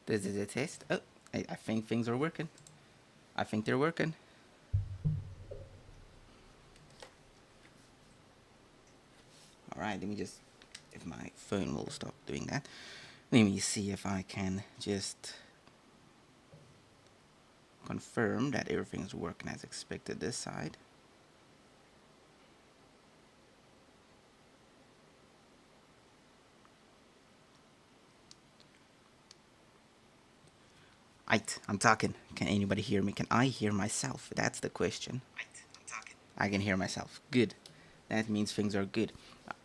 This is a test. Oh, I think things are working. I think they're working. Alright, let me just, if my phone will stop doing that. Let me see if I can just confirm that everything's working as expected this side. Right, I'm talking. Can anybody hear me? Can I hear myself? That's the question. Right, I'm talking. I can hear myself. Good. That means things are good.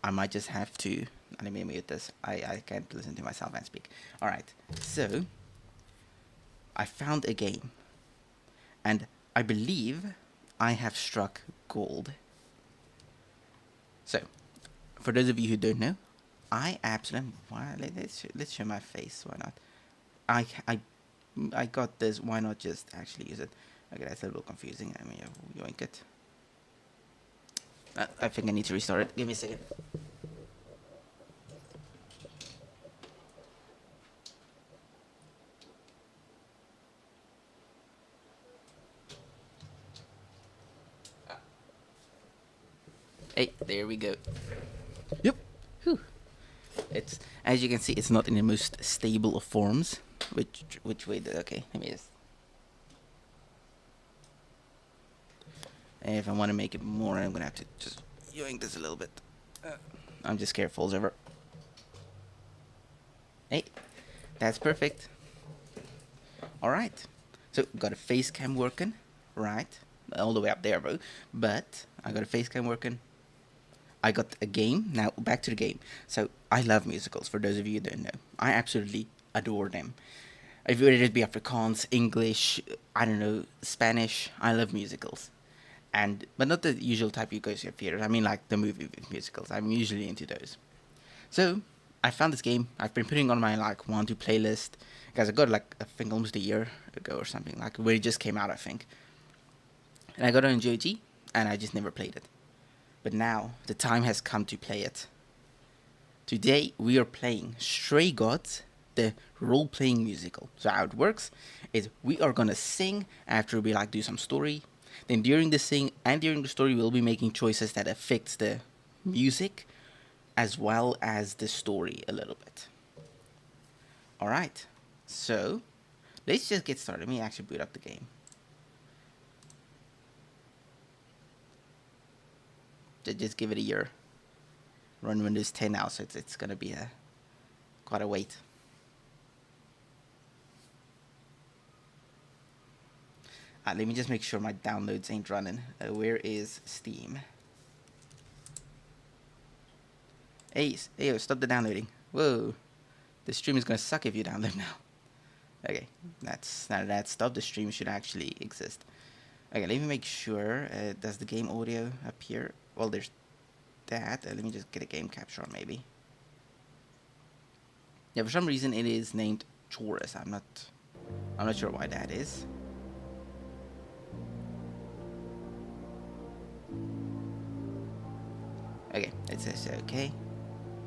I might just have to. Let me mute this. I can't listen to myself and speak. Alright, so I found a game. And I believe I have struck gold. So, for those of you who don't know, I absolutely. Let's show my face. Why not? I got this. Why not just actually use it? Okay, that's a little confusing. I mean, yoink it. I think I need to restart it. Give me a second. Hey, there we go. Yep. Whew. It's, as you can see, it's not in the most stable of forms. Which way? Okay, let me just. And if I want to make it more, I'm gonna have to just yoink this a little bit. I'm just careful as ever. Hey, that's perfect. All right. So got a face cam working, right? All the way up there, bro. But I got a face cam working. I got a game. Now back to the game. So I love musicals. For those of you who don't know, I absolutely adore them. If whether it be Afrikaans, English, I don't know, Spanish, I love musicals. But not the usual type you go to theaters. I mean like the movie musicals. I'm usually into those. So I found this game. I've been putting on my like want to playlist because I got like I think almost a year ago or something like where it just came out I think. And I got it on GOG and I just never played it. But now the time has come to play it. Today we are playing Stray Gods, the role-playing musical. So how it works is we are gonna sing after we like do some story. Then during the sing and during the story we'll be making choices that affects the music as well as the story a little bit. Alright, so let's just get started. Let me actually boot up the game. Just give it a year. Run Windows 10 now, so it's gonna be quite a wait. Let me just make sure my downloads ain't running. Where is Steam? Hey, stop the downloading. Whoa. The stream is gonna suck if you download now. Okay, that's now that stopped. The stream should actually exist. Okay, let me make sure. Does the game audio appear? Well, there's that. Let me just get a game capture on maybe. Yeah, for some reason it is named Chorus. I'm not sure why that is. Okay, it says okay.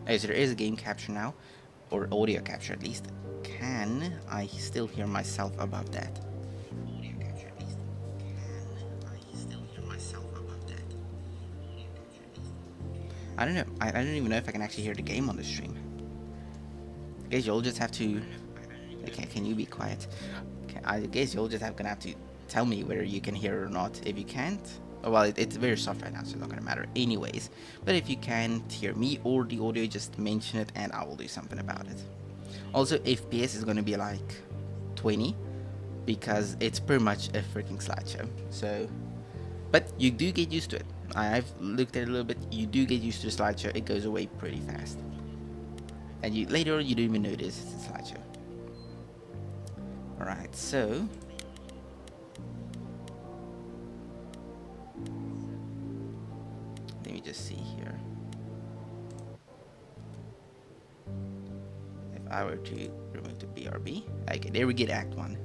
Okay, so there is a game capture now, or audio capture at least. Can I still hear myself above that? Audio capture at least. Can I still hear myself above that? Audio capture at least. I don't know. I don't even know if I can actually hear the game on the stream. I guess you'll just have to. Okay, can you be quiet? I guess you'll just gonna have to tell me whether you can hear it or not. If you can't, well, it's very soft right now, so it's not gonna matter anyways. But if you can't hear me or the audio, just mention it and I will do something about it. Also, FPS is gonna be like 20 because it's pretty much a freaking slideshow. So, but you do get used to it. I've looked at it a little bit. You do get used to the slideshow. It goes away pretty fast, and later on you don't even notice it's a slideshow. All right, so. Let me just see here. If I were to remove the BRB. Okay, there we get Act 1.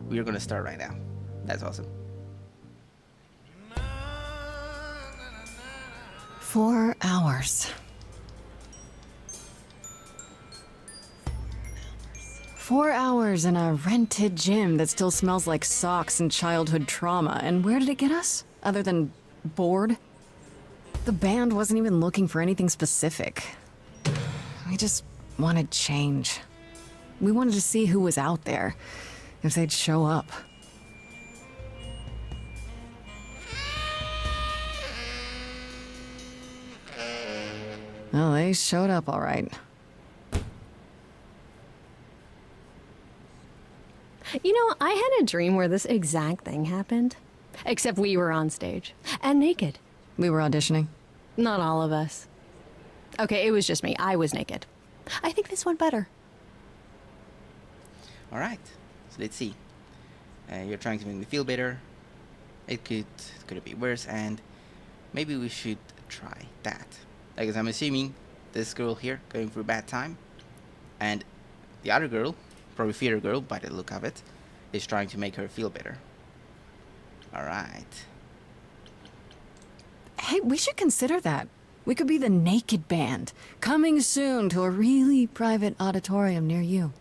We are going to start right now. That's awesome. 4 hours. 4 hours in a rented gym that still smells like socks and childhood trauma, and where did it get us? Other than bored? The band wasn't even looking for anything specific. We just wanted change. We wanted to see who was out there, if they'd show up. Well, they showed up all right. You know, I had a dream where this exact thing happened. Except we were on stage. And naked. We were auditioning. Not all of us. Okay, it was just me. I was naked. I think this went better. Alright, so let's see. You're trying to make me feel better. It could be worse, and maybe we should try that. Because I'm assuming this girl here going through a bad time, and the other girl, probably theater girl by the look of it, is trying to make her feel better. Alright. Hey, we should consider that. We could be the naked band, coming soon to a really private auditorium near you.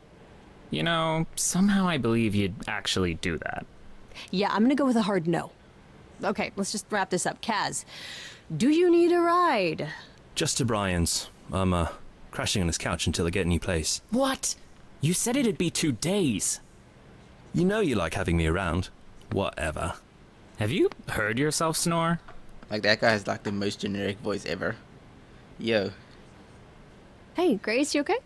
You know, somehow I believe you'd actually do that. Yeah, I'm gonna go with a hard no. Okay, let's just wrap this up. Kaz, do you need a ride? Just to Brian's. I'm, crashing on his couch until I get a new place. What? You said it'd be 2 days. You know you like having me around. Whatever. Have you heard yourself snore? Like, that guy has like the most generic voice ever. Yo. Hey, Grace, you okay?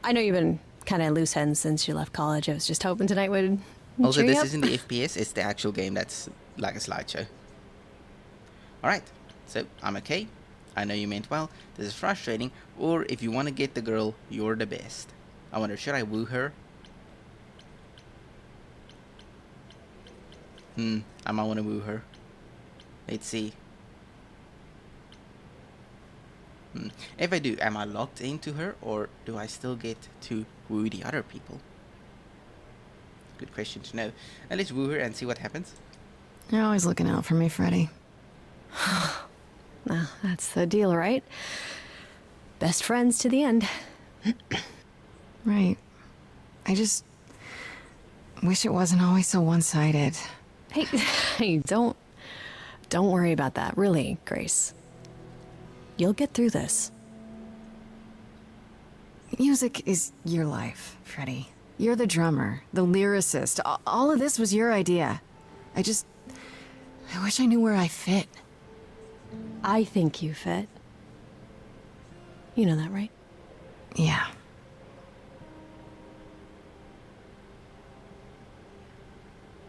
I know you've been kind of loose ends since you left college. I was just hoping tonight would Also, cheer you this up. isn't the FPS, it's the actual game that's like a slideshow. Alright, so I'm okay. I know you meant well. This is frustrating. Or if you want to get the girl, you're the best. I wonder, should I woo her? I might want to woo her. Let's see. If I do, am I locked into her, or do I still get to woo the other people? Good question to know. And let's woo her and see what happens. You're always looking out for me, Freddy. Well, that's the deal, right? Best friends to the end. Right. I just wish it wasn't always so one-sided. Hey, don't worry about that, really, Grace. You'll get through this. Music is your life, Freddy. You're the drummer, the lyricist. All of this was your idea. I wish I knew where I fit. I think you fit. You know that, right? Yeah.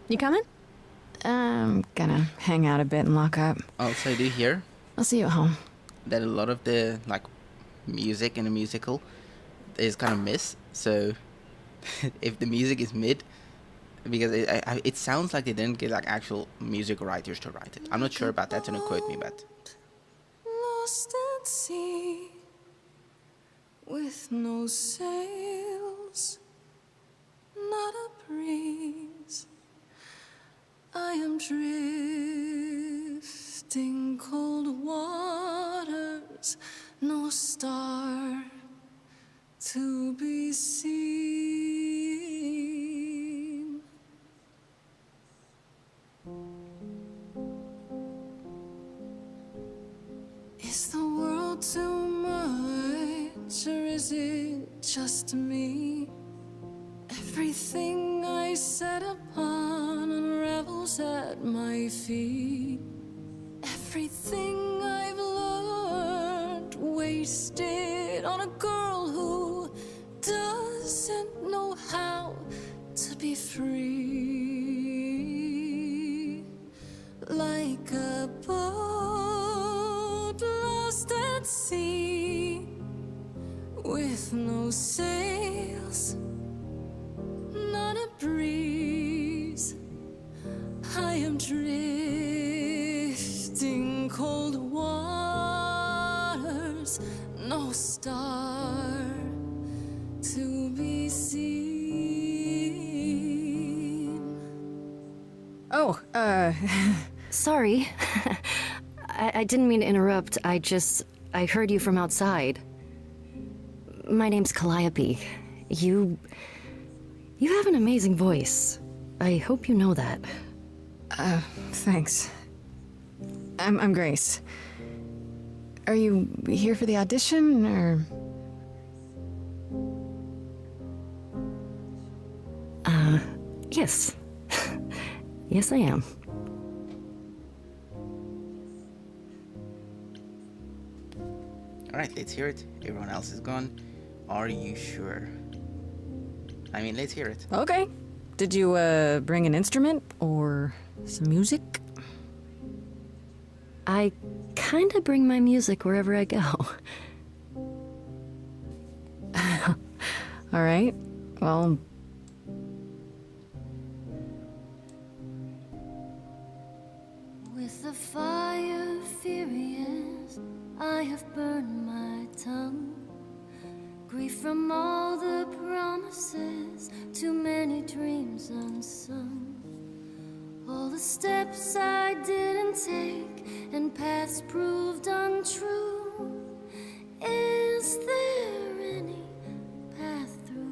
You coming? I'm gonna hang out a bit and lock up. Also, do you hear I'll see you at home. that a lot of the like music in a musical is kind of miss? So if the music is mid, because it sounds like they didn't get like actual music writers to write it. I'm not sure about that, so don't quote me, but Lost at sea with no sails, not a breeze. I am drifting cold waters, no star to be seen. Is the world too much, or is it just me? Everything I set upon unravels at my feet. Everything I've learned wasted on a girl who doesn't know how to be free. Like a boat lost at sea with no sails, not a breeze. I am drifting cold waters, no star to be seen. Oh, Sorry. I didn't mean to interrupt. I heard you from outside. My name's Calliope. You have an amazing voice. I hope you know that. Thanks. I'm Grace. Are you here for the audition, or...? Yes. Yes, I am. Alright, let's hear it. Everyone else is gone. Are you sure? I mean, let's hear it. Okay. Did you, bring an instrument, or some music? I kinda bring my music wherever I go. All right. Well... With the fire furious, I have burned my tongue. Grief from all the promises, too many dreams unsung. All the steps I didn't take and paths proved untrue. Is there any path through?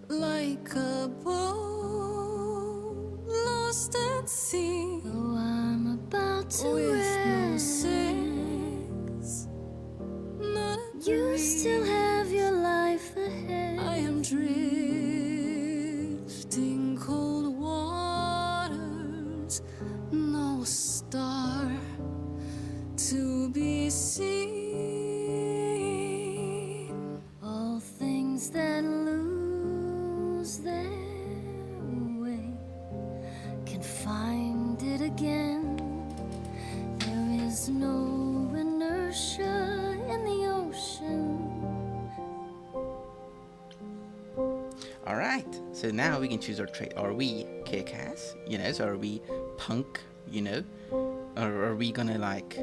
Like a boat lost at sea, though I'm about to with no sails, not a you breeze. Still have your life ahead. I am drifting cold waters, no star to be seen. All things that lose their way can find it again. There is no inertia in the ocean. Alright, so now we can choose our trait. Are we kick-ass? You know, so are we punk? You know? Or are we gonna, like,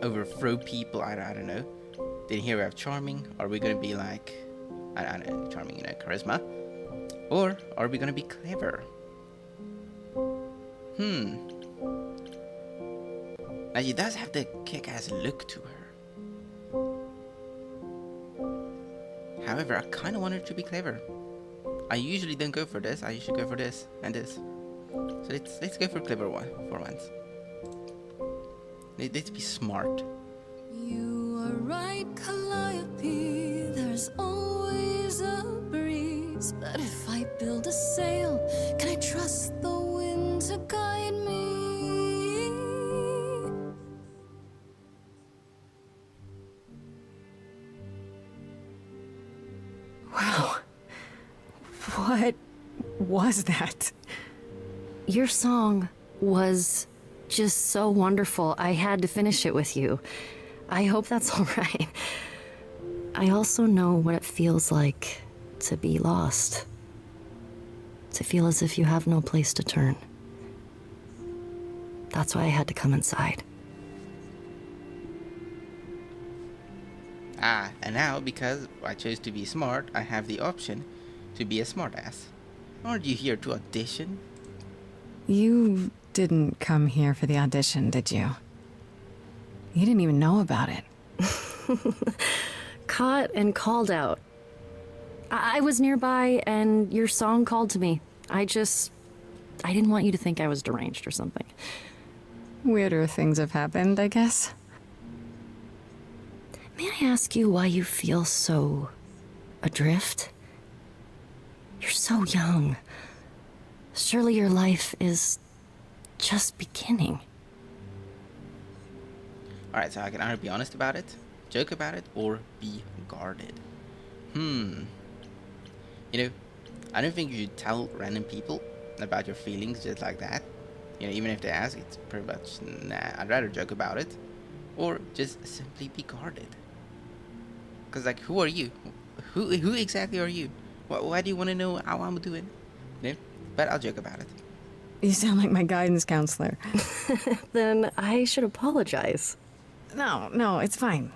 overthrow people? I don't know. Then here we have charming. Are we gonna be like, I don't know, charming, you know, charisma? Or are we gonna be clever? Now she does have the kick-ass look to her. However, I kind of want her to be clever. I usually don't go for this. I usually go for this and this. So let's go for clever one for once. Let's be smart. You are right, Calliope. There's always a breeze. But if I build a sail, can I trust the wind to guide me? Wow. What was that? Your song was just so wonderful. I had to finish it with you. I hope that's all right. I also know what it feels like to be lost. To feel as if you have no place to turn. That's why I had to come inside. And now, because I chose to be smart, I have the option to be a smartass. Aren't you here to audition? You didn't come here for the audition, did you? You didn't even know about it. Caught and called out. I was nearby and your song called to me. I didn't want you to think I was deranged or something. Weirder things have happened, I guess. May I ask you why you feel so adrift? You're so young. Surely your life is just beginning. Alright, so I can either be honest about it, joke about it, or be guarded. You know, I don't think you should tell random people about your feelings just like that. You know, even if they ask, it's pretty much, nah, I'd rather joke about it. Or just simply be guarded. Because, like, who are you? Who exactly are you? Why do you want to know how I'm doing? No, but I'll joke about it. You sound like my guidance counselor. Then I should apologize. No, it's fine.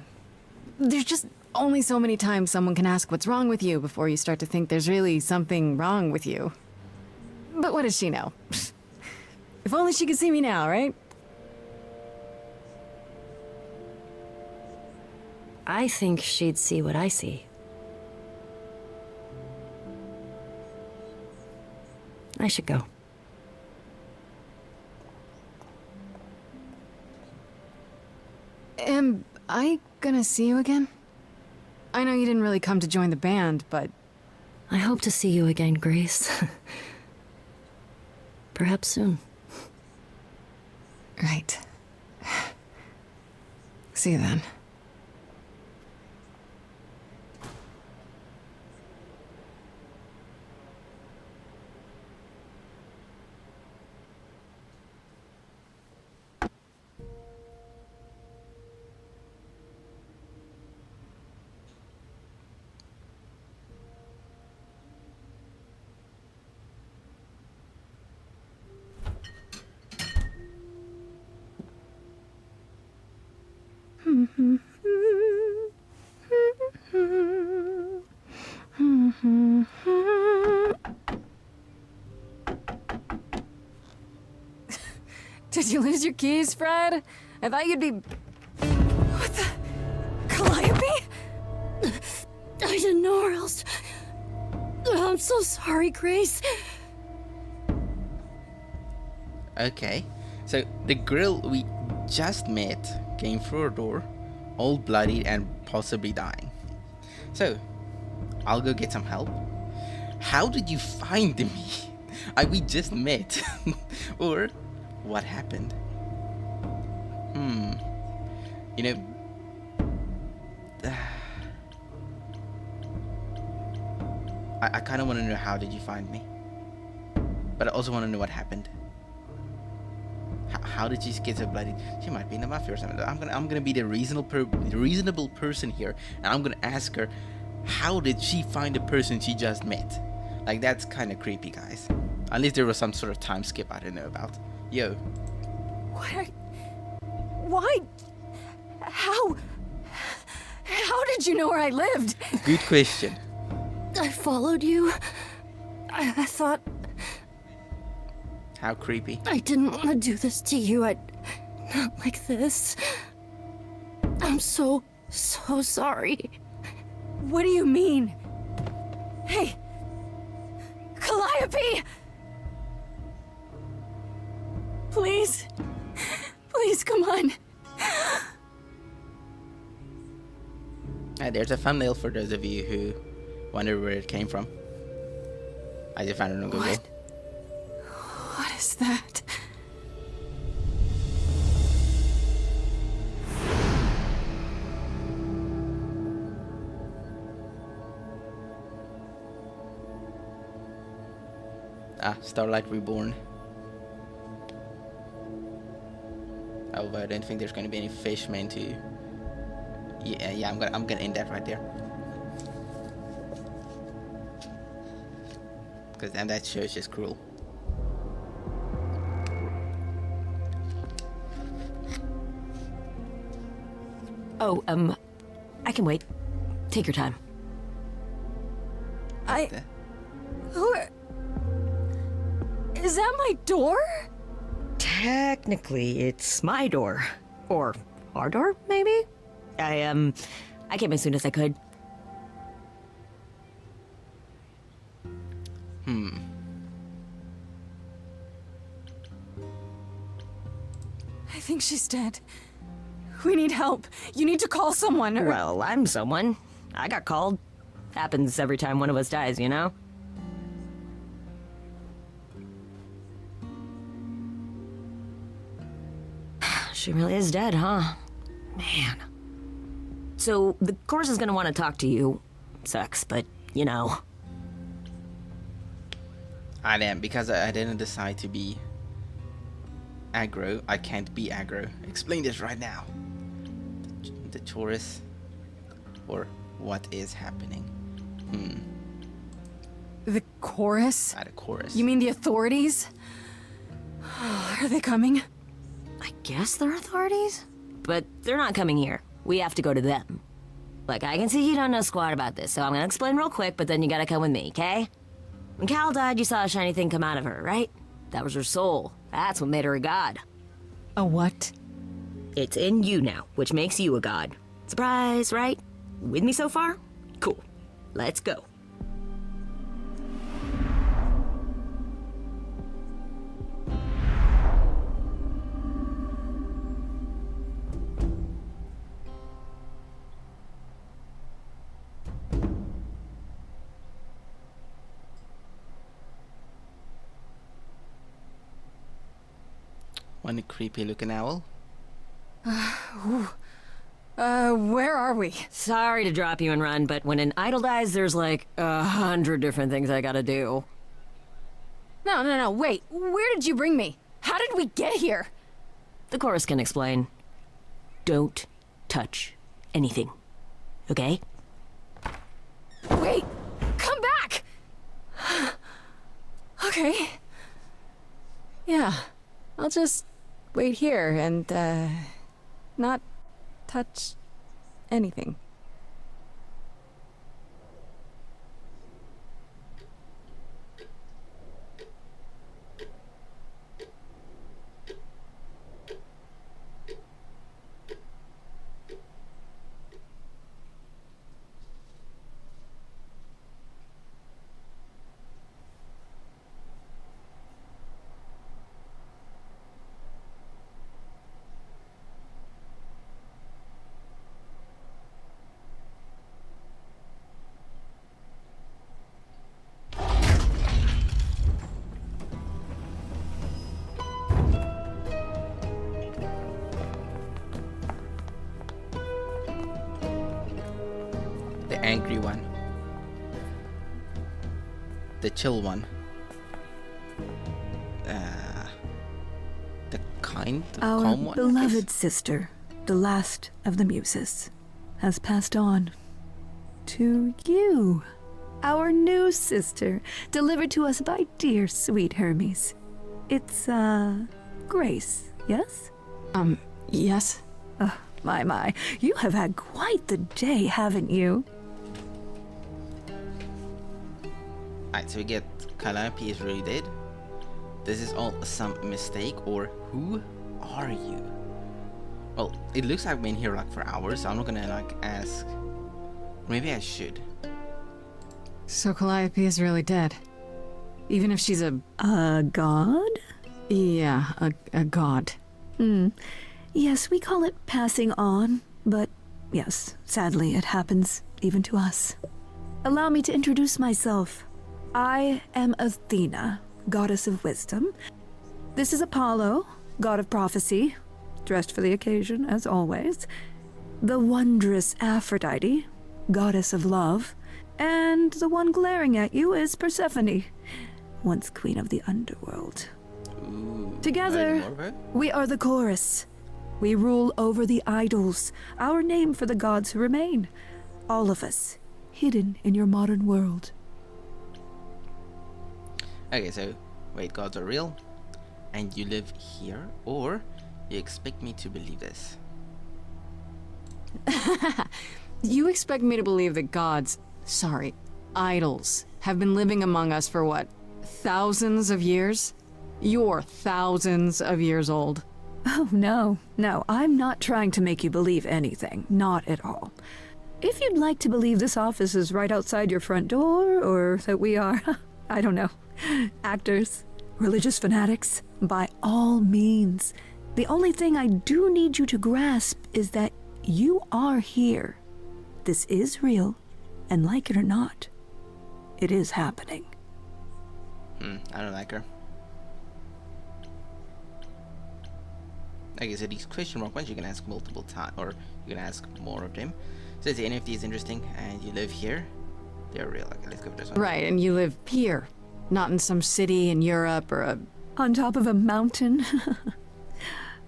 There's just only so many times someone can ask what's wrong with you before you start to think there's really something wrong with you. But what does she know? If only she could see me now, right? I think she'd see what I see. I should go. Am I gonna see you again? I know you didn't really come to join the band, but... I hope to see you again, Grace. Perhaps soon. Right. See you then. Did you lose your keys, Fred? I thought you'd be... What the... Calliope? I didn't know where else. I'm so sorry, Grace. Okay, so the girl we just met came through a door, all bloodied and possibly dying. So, I'll go get some help. How did you find me? We just met. Or, what happened? You know... I kind of want to know how did you find me. But I also want to know what happened. How did she get so bloody? She might be in the mafia or something. I'm gonna be the reasonable person here, and I'm gonna ask her, how did she find the person she just met? Like, that's kind of creepy, guys. Unless there was some sort of time skip I don't know about. Yo. Why? How did you know where I lived? Good question. I followed you. I thought How creepy. I didn't want to do this to you. Not like this. I'm so sorry. What do you mean? Hey! Calliope! Please? Please, come on. There's a thumbnail for those of you who wonder where it came from. I just found it on Google. What is that? Starlight Reborn. Although I don't think there's going to be any fishmen to... Yeah, I'm gonna end that right there. Because then that show is just cruel. Oh, I can wait. Take your time. Who are... Is that my door? Technically, it's my door. Or our door, maybe? I came as soon as I could. I think she's dead. We need help. You need to call someone or... Well, I'm someone. I got called. Happens every time one of us dies, you know? She really is dead, huh? Man. So, the course is gonna want to talk to you. Sucks, but, you know. I am, because I didn't decide to be aggro. I can't be aggro. Explain this right now. The chorus, or what is happening? The chorus? Not a chorus. You mean the authorities? Are they coming? I guess they're authorities? But they're not coming here. We have to go to them. Look, I can see you don't know squat about this, so I'm gonna explain real quick, but then you gotta come with me, okay? When Cal died, you saw a shiny thing come out of her, right? That was her soul. That's what made her a god. A what? It's in you now, which makes you a god. Surprise, right? With me so far? Cool. Let's go. One creepy looking owl. Where are we? Sorry to drop you and run, but when an idol dies, there's like 100 different things I gotta do. No, wait. Where did you bring me? How did we get here? The chorus can explain. Don't touch anything. Okay? Wait! Come back! Okay. Yeah. I'll just wait here and, not touch anything. The angry one. The chill one. The kind, Our calm one. I beloved guess? sister, the last of the muses, has passed on to you. Our new sister, delivered to us by dear sweet Hermes. It's, Grace, yes? Yes? My, you have had quite the day, haven't you? Alright, so we get Calliope is really dead. This is all some mistake, or who are you? Well, it looks like I've been here like for hours, so I'm not gonna like ask. Maybe I should. So Calliope is really dead. Even if she's a God? yeah, a god. Yes, we call it passing on, but yes, sadly it happens even to us. Allow me to introduce myself. I am Athena, goddess of wisdom. This is Apollo, god of prophecy, dressed for the occasion as always. The wondrous Aphrodite, goddess of love. And the one glaring at you is Persephone, once queen of the underworld. Ooh, Together, more of it? we are the chorus. We rule over the idols, our name for the gods who remain. All of us, hidden in your modern world. Okay, so wait, gods are real, and you live here, or you expect me to believe this? You expect me to believe that gods, sorry, idols, have been living among us for what, thousands of years? You're thousands of years old. Oh, no, I'm not trying to make you believe anything, not at all. If you'd like to believe this office is right outside your front door, or that we are, I don't know, actors, religious fanatics, by all means. The only thing I do need you to grasp is that you are here. This is real, and like it or not, it is happening. I don't like her. Okay, so these question mark ones you can ask multiple times, or you can ask more of them. So the NFT is interesting, and you live here. They're real. Okay, let's go for this one. Right, and you live here, not in some city in Europe or a... On top of a mountain?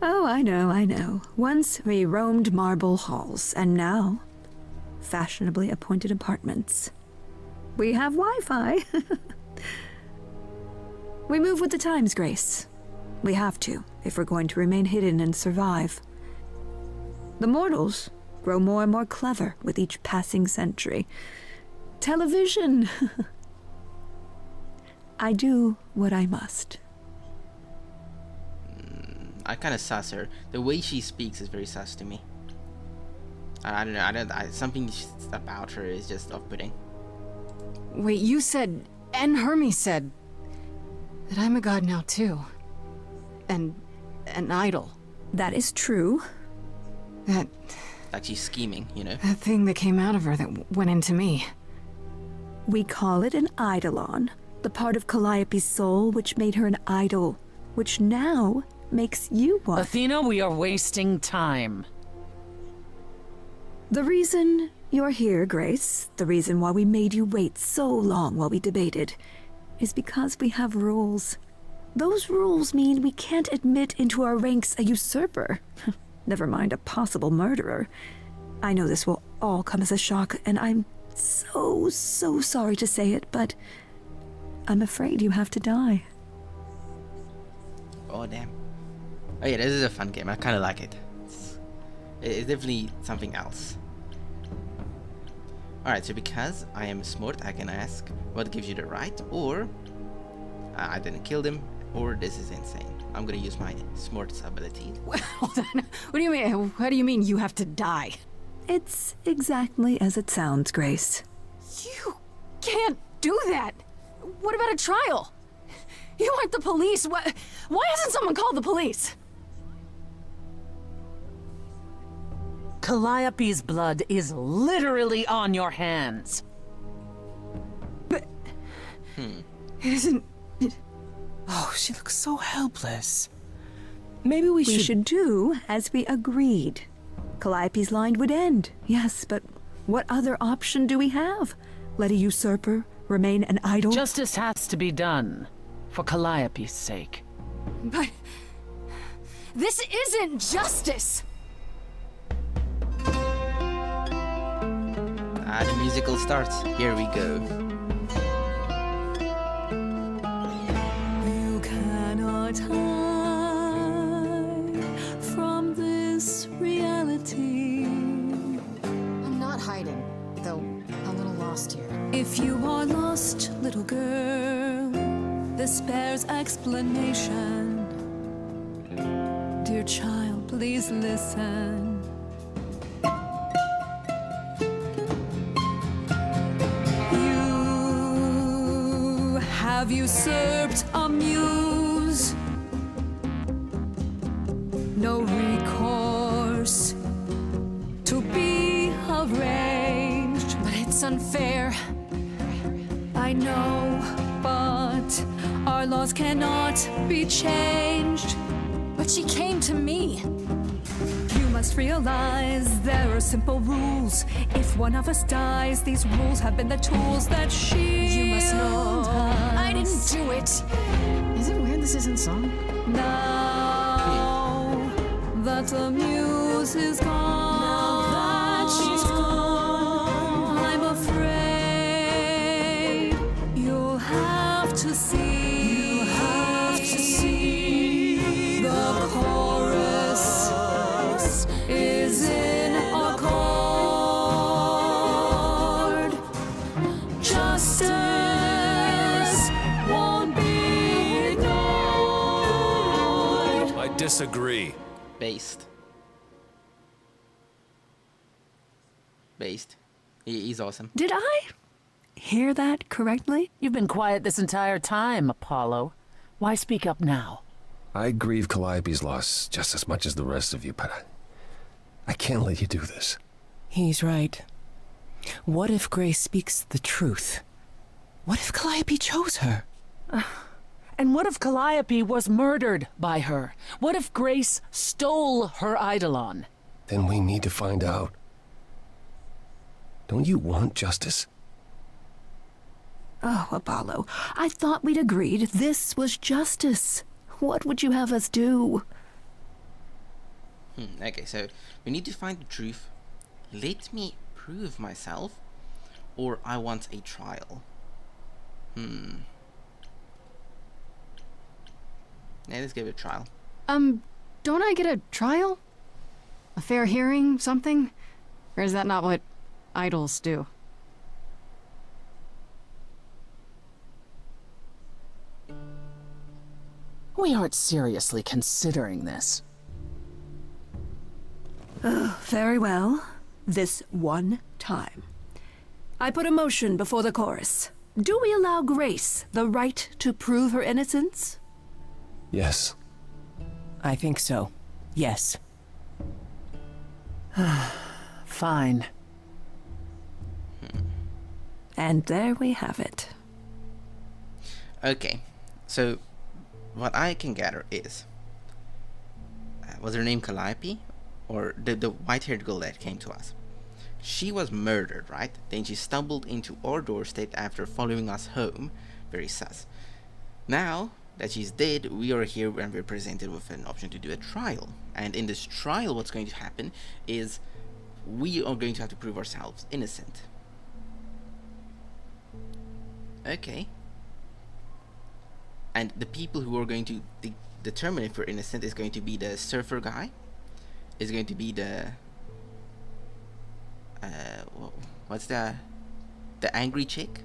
Oh, I know. Once we roamed marble halls, and now, fashionably appointed apartments. We have Wi-Fi. We move with the times, Grace. We have to, if we're going to remain hidden and survive. The mortals grow more and more clever with each passing century. Television! I do what I must. I kind of sus her. The way she speaks is very sus to me. I don't know. Something about her is just off-putting. Wait, you said, and Hermes said, that I'm a god now too. And an idol. That is true. That Like she's scheming, you know? that thing that came out of her that went into me. We call it an eidolon, the part of Calliope's soul which made her an idol, which now makes you one. Athena, we are wasting time. The reason you're here, Grace, the reason why we made you wait so long while we debated, is because we have rules. Those rules mean we can't admit into our ranks a usurper. Never mind a possible murderer. I know this will all come as a shock, and I'm so sorry to say it, but I'm afraid you have to die. Oh, damn. Oh yeah, this is a fun game. I kind of like it. It's definitely something else. Alright, so because I am smart, I can ask what gives you the right, or I didn't kill them, or this is insane. I'm gonna use my smarts ability. Hold on. What do you mean? What do you mean you have to die? It's exactly as it sounds, Grace. You can't do that. What about a trial? You aren't the police. Why hasn't someone called the police? Calliope's blood is literally on your hands. But it isn't. Oh, she looks so helpless. Maybe we We should do as we agreed. Calliope's line would end, yes, but what other option do we have? Let a usurper remain an idol? Justice has to be done, for Calliope's sake. But this isn't justice. The musical starts. Here we go. You cannot hide from this reality. I'm not hiding, though a little lost here. If you are lost, little girl, this bears explanation. Dear child, please listen. You have usurped a muse. No recourse to be arranged. But it's unfair. I know, but our laws cannot be changed. But she came to me. You must realize there are simple rules. If one of us dies, these rules have been the tools that shield You must know I didn't us. do it. Is it weird this isn't song? Now that the muse is gone, I'm afraid you'll have to see. The chorus is in accord. Justice won't be ignored. I disagree. Based. He's awesome. Did I hear that correctly? You've been quiet this entire time, Apollo. Why speak up now? I grieve Calliope's loss just as much as the rest of you, but I can't let you do this. He's right. What if Grace speaks the truth? What if Calliope chose her? And what if Calliope was murdered by her? What if Grace stole her eidolon? Then we need to find out. Don't you want justice? Oh, Apollo, I thought we'd agreed this was justice. What would you have us do? Okay, so we need to find the truth. Let me prove myself, or I want a trial. Yeah, let's give it a trial. Don't I get a trial? A fair hearing, something? Or is that not what idols do? We aren't seriously considering this. Very well. this one time. I put a motion before the chorus. Do we allow Grace the right to prove her innocence? Yes. I think so. Yes. Fine. And there we have it. Okay, so what I can gather is, was her name Calliope? Or the white-haired girl that came to us? She was murdered, right? Then she stumbled into our doorstep after following us home. Very sus. Now that she's dead, we are here and we're presented with an option to do a trial. And in this trial, what's going to happen is we are going to have to prove ourselves innocent. Okay. And the people who are going to determine if we're innocent is going to be the surfer guy, is going to be the what's the angry chick,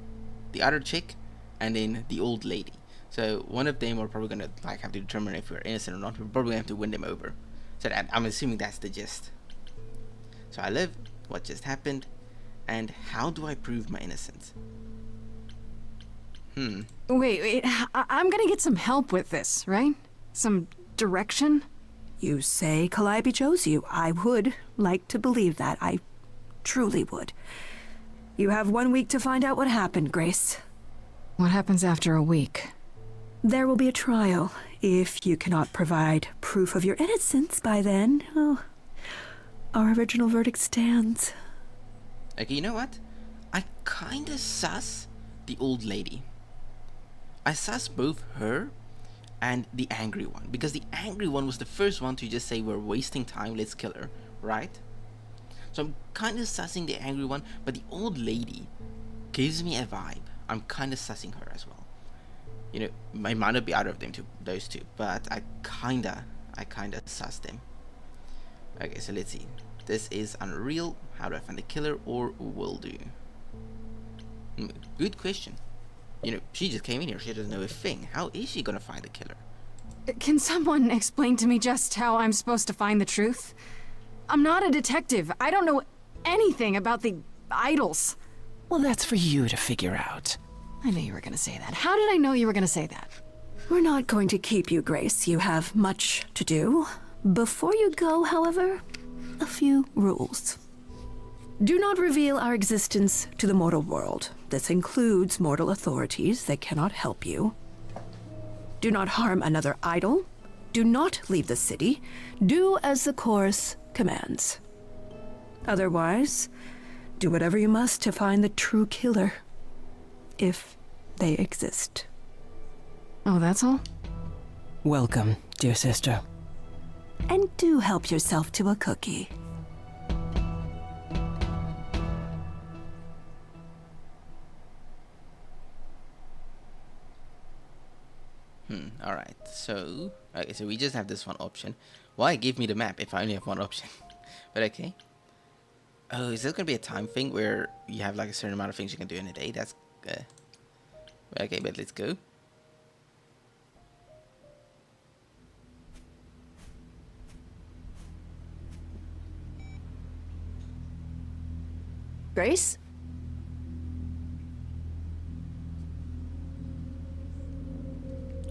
the other chick, and then the old lady. So one of them are probably gonna like have to determine if we're innocent or not. We're probably gonna have to win them over. So that, I'm assuming that's the gist. So I live, what just happened, and how do I prove my innocence? Wait, I'm gonna get some help with this, right? Some direction? You say Calliope chose you. I would like to believe that. I truly would. You have 1 week to find out what happened, Grace. What happens after a week? There will be a trial. If you cannot provide proof of your innocence by then, oh, our original verdict stands. Okay, you know what? I kinda sus the old lady. I sus both her and the angry one, because the angry one was the first one to just say we're wasting time, let's kill her, right? So I'm kind of sussing the angry one, but the old lady gives me a vibe. I'm kind of sussing her as well. You know, I might not be out of them two, those two, but I kinda suss them. Okay, so let's see. This is Unreal. How do I find the killer, or will do? Good question. You know, she just came in here. She doesn't know a thing. How is she gonna find the killer? Can someone explain to me just how I'm supposed to find the truth? I'm not a detective. I don't know anything about the idols. Well, that's for you to figure out. I knew you were gonna say that. How did I know you were gonna say that? We're not going to keep you, Grace. You have much to do. Before you go, however, a few rules. Do not reveal our existence to the mortal world. This includes mortal authorities. They cannot help you. Do not harm another idol. Do not leave the city. Do as the chorus commands. Otherwise, do whatever you must to find the true killer, if they exist. Oh, that's all? Welcome, dear sister. And do help yourself to a cookie. Alright, so okay, so we just have this one option. Why give me the map if I only have one option? But okay. Oh, is there gonna be a time thing where you have like a certain amount of things you can do in a day? That's okay, but let's go. Grace?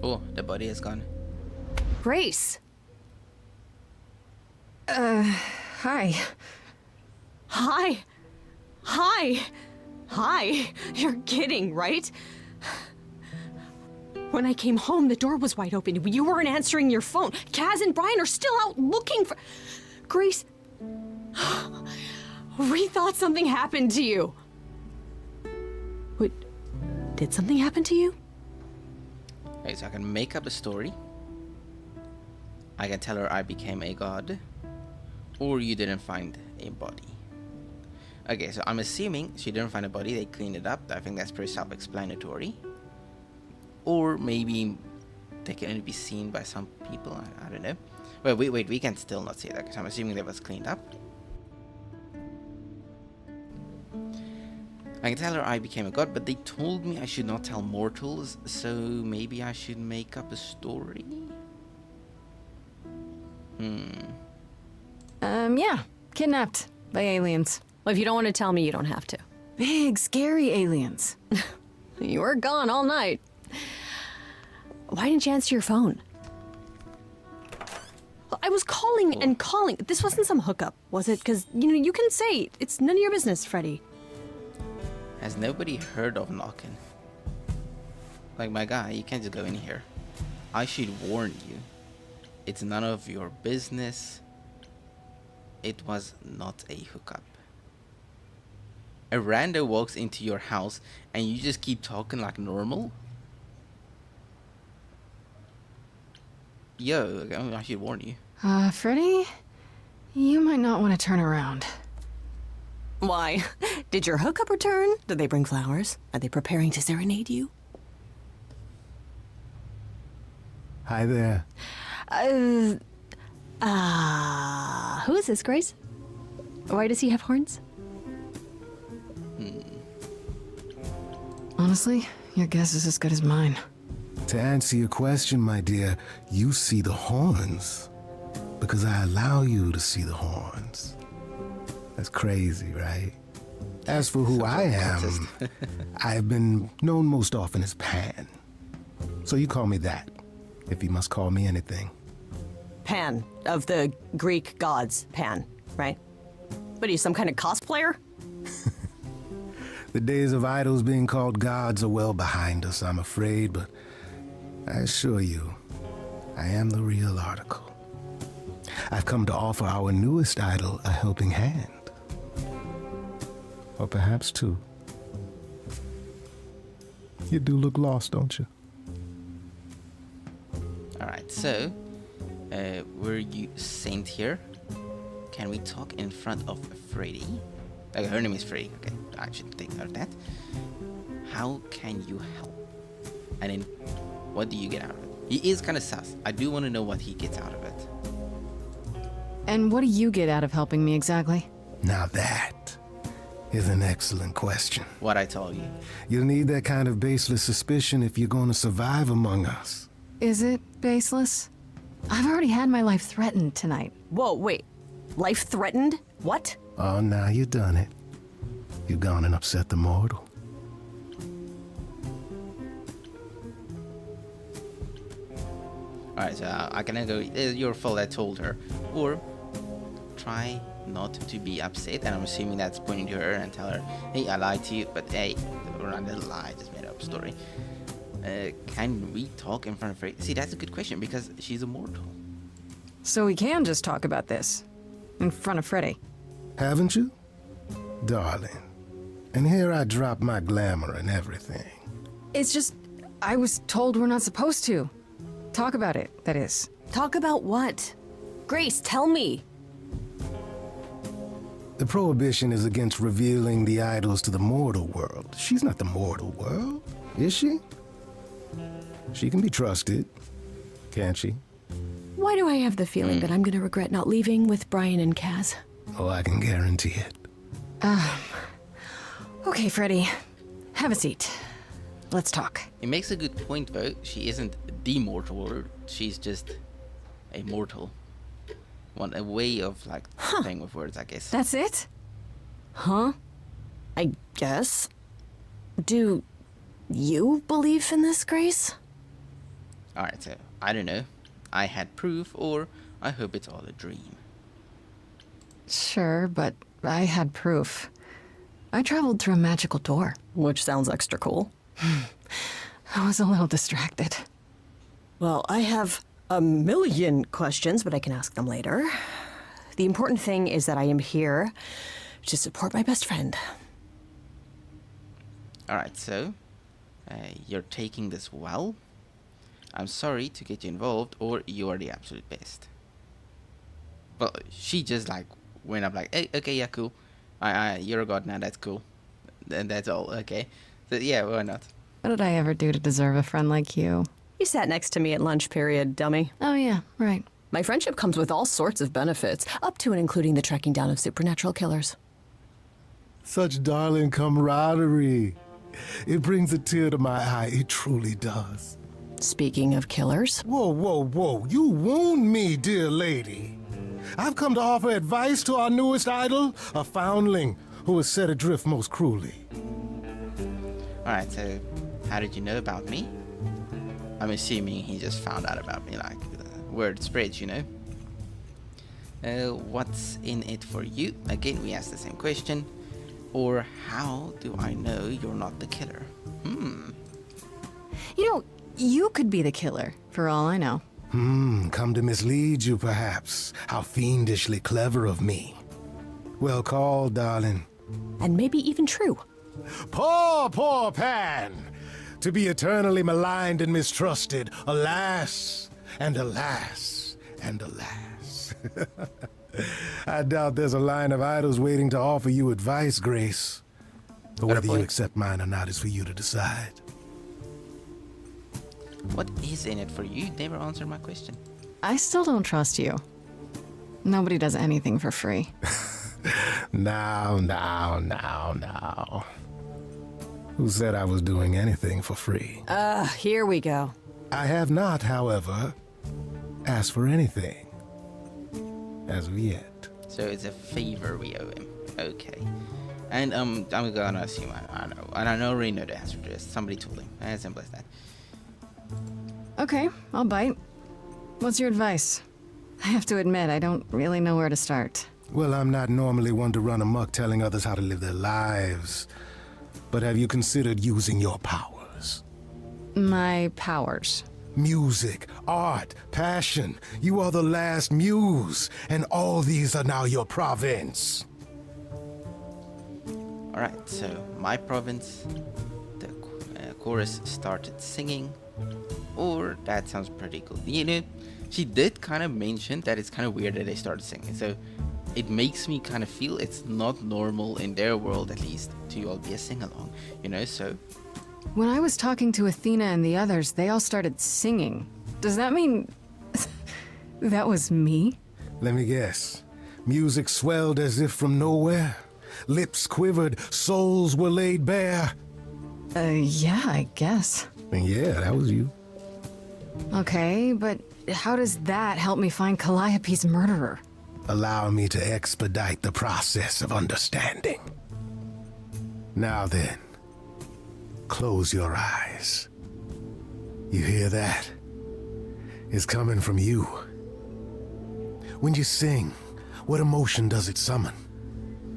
Oh, the body is gone. Grace! Hi. Hi. Hi. Hi. You're kidding, right? When I came home, the door was wide open. You weren't answering your phone. Kaz and Brian are still out looking for... Grace... We thought something happened to you. Wait, did something happen to you? Okay, so I can make up a story. I can tell her I became a god. Or you didn't find a body. Okay, so I'm assuming she didn't find a body, they cleaned it up. I think that's pretty self-explanatory. Or maybe they can only be seen by some people, I don't know. Well, wait, we can still not see that, because I'm assuming that was cleaned up. I can tell her I became a god, but they told me I should not tell mortals, so maybe I should make up a story? Yeah. Kidnapped. by aliens. Well, if you don't want to tell me, you don't have to. Big, scary aliens. You were gone all night. Why didn't you answer your phone? I was calling and calling. This wasn't some hookup, was it? Because, you can say it's none of your business, Freddy. Has nobody heard of knocking? Like, my guy, you can't just go in here. I should warn you. It's none of your business. It was not a hookup. A rando walks into your house and you just keep talking like normal? Yo, I should warn you. Freddy? You might not want to turn around. Why? Did your hookup return? Did they bring flowers? Are they preparing to serenade you? Hi there. Who is this, Grace? Why does he have horns? Honestly, your guess is as good as mine. To answer your question, my dear, you see the horns because I allow you to see the horns. That's crazy, right? As for who I am, I've been known most often as Pan. So you call me that, if you must call me anything. Pan, of the Greek gods, Pan, right? What are you, some kind of cosplayer? The days of idols being called gods are well behind us, I'm afraid, but I assure you, I am the real article. I've come to offer our newest idol a helping hand. Or perhaps two. You do look lost, don't you? Alright, so, were you saint here? Can we talk in front of Freddy? Okay, her name is Freddy. Okay, I should take note of that. How can you help? And then, what do you get out of it? He is kind of sus. I do want to know what he gets out of it. And what do you get out of helping me exactly? Now that is an excellent question. What I told you. You'll need that kind of baseless suspicion if you're going to survive among us. Is it baseless? I've already had my life threatened tonight. Whoa, wait. Life threatened? What? Oh, now you've done it. You've gone and upset the mortal. Alright, so I can go, it's your fault I told her. Or, try not to be upset, and I'm assuming that's pointing to her and tell her, hey, I lied to you, but hey, or not a lie, just made up a story. Can we talk in front of Freddy? See, that's a good question, because she's immortal. So we can just talk about this in front of Freddy. Haven't you? Darling. And here I drop my glamour and everything. It's just, I was told we're not supposed to. Talk about it, that is. Talk about what? Grace, tell me. The prohibition is against revealing the idols to the mortal world. She's not the mortal world, is she? She can be trusted, can't she? Why do I have the feeling that I'm gonna regret not leaving with Brian and Kaz? Oh, I can guarantee it. Okay, Freddy. Have a seat. Let's talk. It makes a good point, though. She isn't the mortal, she's just a mortal. A way of, like, playing with words, I guess. That's it? Huh? I guess. Do you believe in this, Grace? Alright, so, I don't know. I had proof, or I hope it's all a dream. Sure, but I had proof. I traveled through a magical door. Which sounds extra cool. I was a little distracted. Well, I have a million questions, but I can ask them later. The important thing is that I am here to support my best friend. Alright, so, you're taking this well. I'm sorry to get you involved, or you are the absolute best. Well, she just, like, went up like, hey, okay, yeah, cool. You're a god now, that's cool. And that's all, okay. So, yeah, why not? What did I ever do to deserve a friend like you? You sat next to me at lunch period, dummy. Oh, yeah, right. My friendship comes with all sorts of benefits, up to and including the tracking down of supernatural killers. Such darling camaraderie. It brings a tear to my eye, it truly does. Speaking of killers... Whoa, whoa, whoa, you wound me, dear lady. I've come to offer advice to our newest idol, a foundling who was set adrift most cruelly. Alright, so how did you know about me? I'm assuming he just found out about me, like word spreads, you know. What's in it for you? Again, we ask the same question. Or how do I know you're not the killer? You know, you could be the killer, for all I know. Come to mislead you, perhaps. How fiendishly clever of me. Well called, darling. And maybe even true. Poor, poor Pan! To be eternally maligned and mistrusted, alas, and alas, and alas. I doubt there's a line of idols waiting to offer you advice, Grace. But whether you accept mine or not is for you to decide. What is in it for you? You never answered my question. I still don't trust you. Nobody does anything for free. Now. Who said I was doing anything for free? Here we go. I have not, however, asked for anything. As of yet. So it's a favor we owe him. Okay. And I'm gonna assume I know. And I already know the answer to this. Somebody told him. As simple as that. Okay, I'll bite. What's your advice? I have to admit, I don't really know where to start. Well, I'm not normally one to run amok telling others how to live their lives. But have you considered using your powers? My powers? Music, art, passion. You are the last muse, and all these are now your province. Alright, so my province, the chorus started singing. Or that sounds pretty cool. You know, she did kind of mention that it's kind of weird that they started singing. So it makes me kind of feel it's not normal in their world, at least, to all be a sing-along, you know, so... When I was talking to Athena and the others, they all started singing. Does that mean... that was me? Let me guess. Music swelled as if from nowhere. Lips quivered, souls were laid bare. Yeah, I guess. And yeah, that was you. Okay, but how does that help me find Calliope's murderer? Allow me to expedite the process of understanding. Now then, close your eyes. You hear that? It's coming from you. When you sing, what emotion does it summon?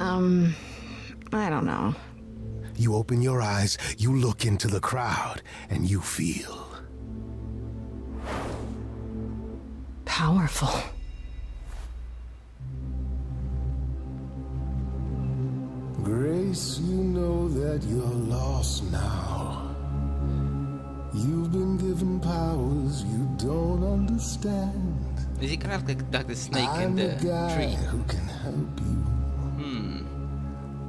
I don't know. You open your eyes, you look into the crowd, and you feel... powerful. Grace, you know that you're lost now. You've been given powers you don't understand. Is he kind of like the snake in the guy tree? Who can help you?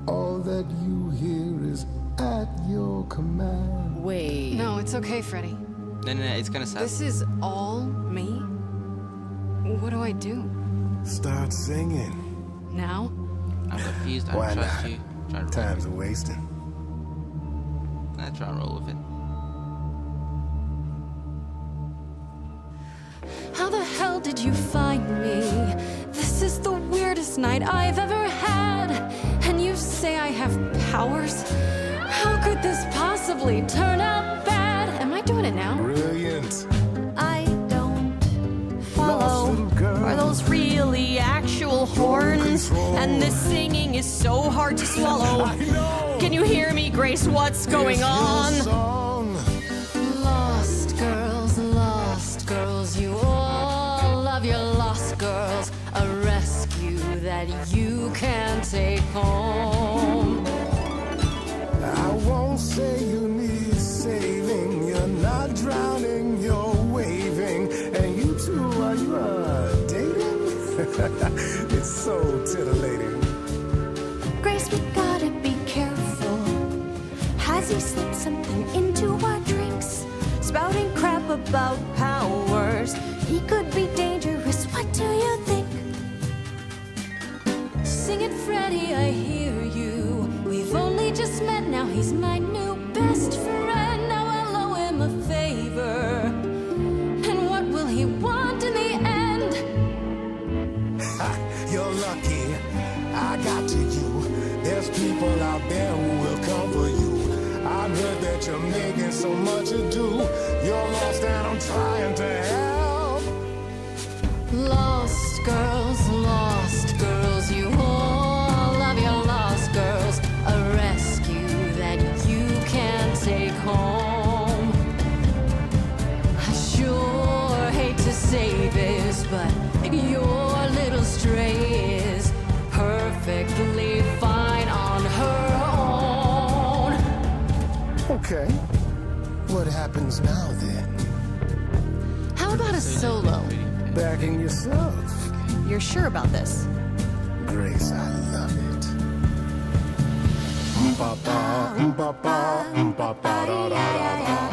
All that you hear is at your command. Wait. No, it's okay, Freddy. No, it's kind of sad. This is all me? What do I do? Start singing. Now? I'm confused. I Why don't trust not? you. Try to Time's a wasting. try and roll with it. How the hell did you find me? This is the weirdest night I've ever had. And you say I have powers? How could this possibly turn out bad? Am I doing it now? Brilliant. I don't follow. Lost little girl. Are those really actual horns? Control. And this singing is so hard to swallow. I know. Can you hear me, Grace? What's going It's your on? song. Lost girls, you all love your lost girls. A rescue that you can take home. I won't say you need saving. You're not drowning, you're waving. And you two, are you dating? It's so titillating. Grace, we gotta be careful. Has he slipped something into our drinks? Spouting crap about powers. He could be dangerous, what do you think? Sing it, Freddy, I hear you. We've only just met, now he's my new best friend. Now I'll owe him a favor. And what will he want in the end? people out there who will come for you. I've heard that you're making so much ado. You're lost and I'm trying to help. Lost girls, you all love your lost girls. A rescue that you can take home. I sure hate to say this, but your little stray is perfectly fine on her own. Okay. What happens now then? How about a solo? Backing yourself. You're sure about this? Grace, I love it. Ba-ba, ba-ba, ba-ba, da-da-da-da.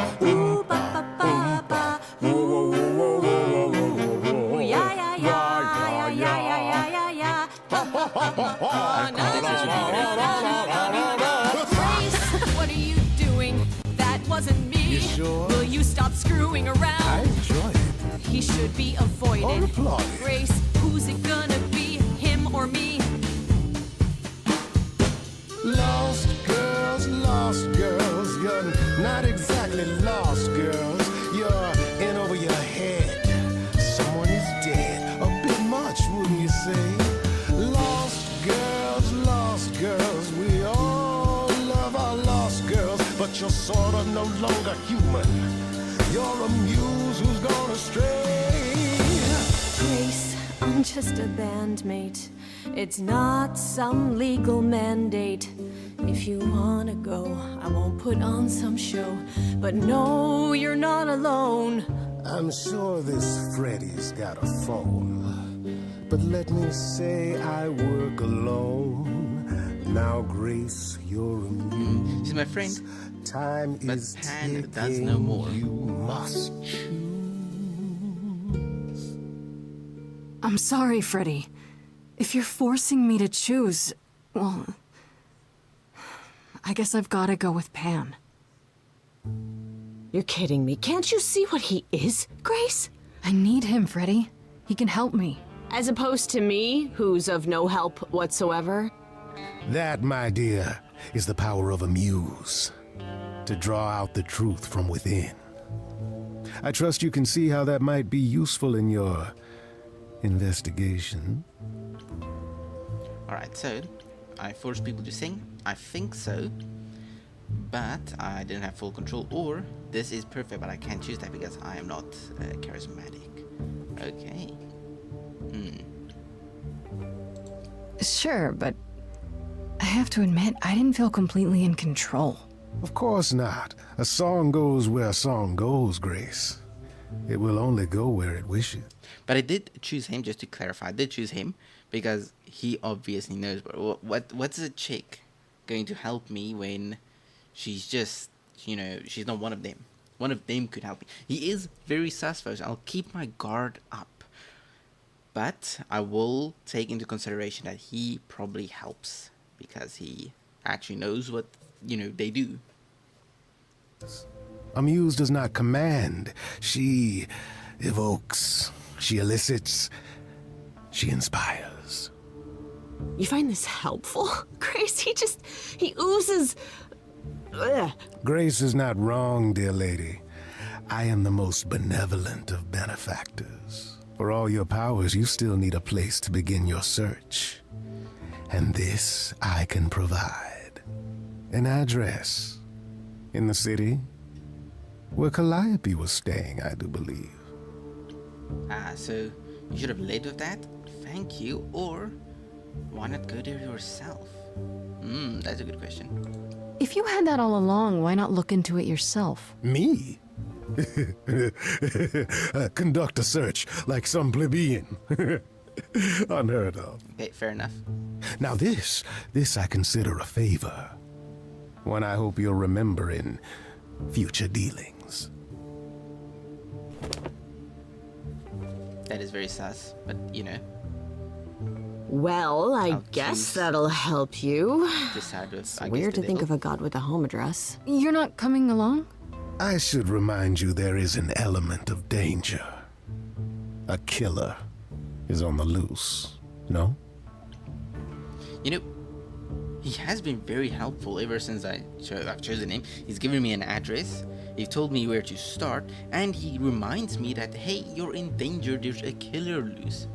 What are you doing? That wasn't me. You sure? Will you stop screwing around? I enjoy it. He should be avoided. Or applauded. Grace, who's it gonna be? Him or me? Lost girls, you're not exactly lost girls. You're in over your head. Someone is dead. A bit much, wouldn't you say? Lost girls, we all love our lost girls, but you're sort of no longer human. You're a muse who's gone astray. Grace, I'm just a bandmate. It's not some legal mandate. If you wanna go, I won't put on some show. But no, you're not alone. I'm sure this Freddy's got a phone, but let me say I work alone. Now, Grace, you're a muse. She's my friend. Time But is Pan ticking. does know more. You must choose. I'm sorry, Freddy. If you're forcing me to choose, well, I guess I've gotta go with Pan. You're kidding me. Can't you see what he is, Grace? I need him, Freddy. He can help me. As opposed to me, who's of no help whatsoever. That, my dear, is the power of a muse. To draw out the truth from within. I trust you can see how that might be useful in your investigation. Alright, so I force people to sing. I think so. But I didn't have full control. Or this is perfect, but I can't choose that because I am not charismatic. Okay. Sure, but I have to admit, I didn't feel completely in control. Of course not. A song goes where a song goes, Grace. It will only go where it wishes. But I did choose him, just to clarify. I did choose him because he obviously knows. What's a chick going to help me when she's just, you know, she's not one of them? One of them could help me. He is very suspect. I'll keep my guard up. But I will take into consideration that he probably helps because he actually knows what, you know, they do. A muse does not command. She evokes. She elicits. She inspires. You find this helpful, Grace? He oozes. Ugh. Grace is not wrong, dear lady. I am the most benevolent of benefactors. For all your powers, you still need a place to begin your search. And this I can provide. An address. In the city, where Calliope was staying, I do believe. So you should have led with that. Thank you. Or why not go there yourself? That's a good question. If you had that all along, why not look into it yourself? Me? Conduct a search like some plebeian. Unheard of. Okay, fair enough. Now this I consider a favor. One I hope you'll remember in future dealings. That is very sus, but you know. Well, I I'll guess choose- that'll help you. Decide with, It's I guess, weird the to think devil. of a god with a home address. You're not coming along? I should remind you there is an element of danger. A killer is on the loose, no? You know, He has been very helpful ever since I've chosen him. He's given me an address, he told me where to start, and he reminds me that, hey, you're in danger, there's a killer loose.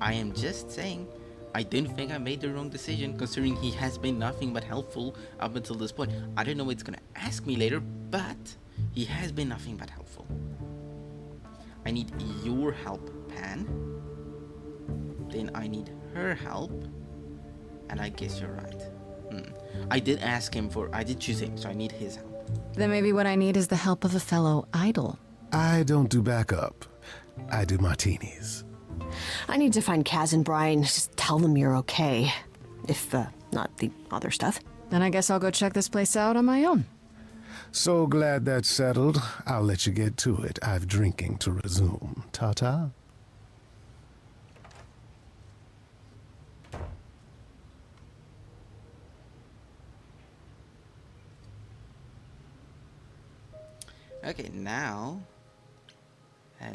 I am just saying, I don't think I made the wrong decision, considering he has been nothing but helpful up until this point. I don't know what he's gonna ask me later, but he has been nothing but helpful. I need your help, Pan. Then I need her help. And I guess you're right. I did choose him, so I need his help. Then maybe what I need is the help of a fellow idol. I don't do backup. I do martinis. I need to find Kaz and Brian. Just tell them you're okay. If, not the other stuff. Then I guess I'll go check this place out on my own. So glad that's settled. I'll let you get to it. I've drinking to resume. Ta-ta. Okay, now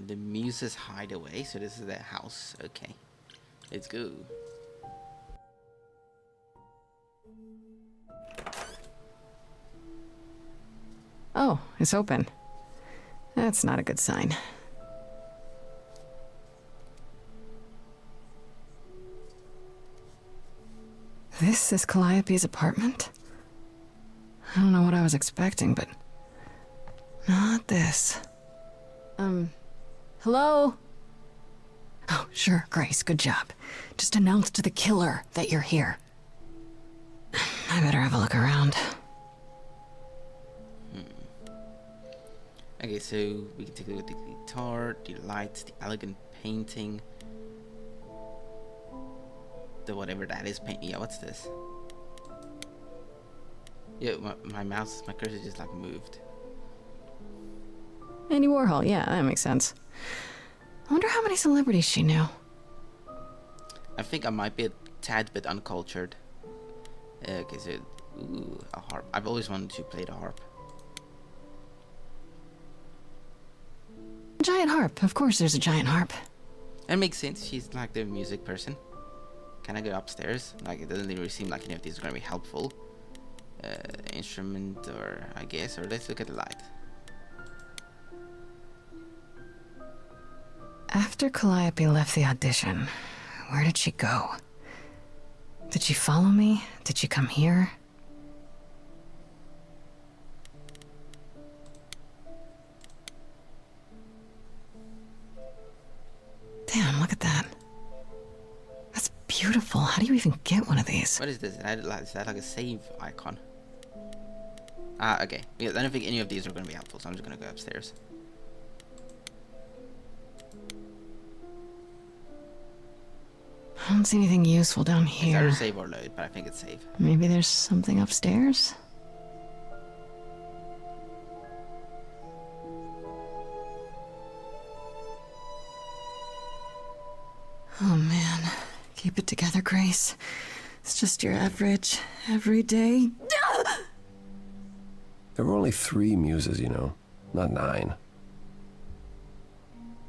the Muse's hideaway. So this is their house. Okay, let's go. Oh, it's open. That's not a good sign. This is Calliope's apartment? I don't know what I was expecting, but not this. Hello? Oh, sure, Grace, good job. Just announce to the killer that you're here. I better have a look around. Okay, so we can take a look at the guitar, the lights, the elegant painting. The whatever that is paint. Yeah, what's this? Yeah, my cursor just like moved. Andy Warhol, yeah, that makes sense. I wonder how many celebrities she knew. I think I might be a tad bit uncultured. Okay, so, ooh, a harp. I've always wanted to play the harp. A giant harp, of course there's a giant harp. That makes sense, she's like the music person. Can I go upstairs? Like, it doesn't really seem like any of these are gonna be helpful. Instrument, or I guess, or let's look at the light. After Calliope left the audition, where did she go? Did she follow me? Did she come here? Damn, look at that. That's beautiful. How do you even get one of these? What is this? Is that like a save icon? Ah, okay. Because I don't think any of these are going to be helpful, so I'm just going to go upstairs. I don't see anything useful down here. It's either save or load, but I think it's save. Maybe there's something upstairs? Oh man, keep it together, Grace. It's just your average, everyday... There were only 3 muses, you know, not 9.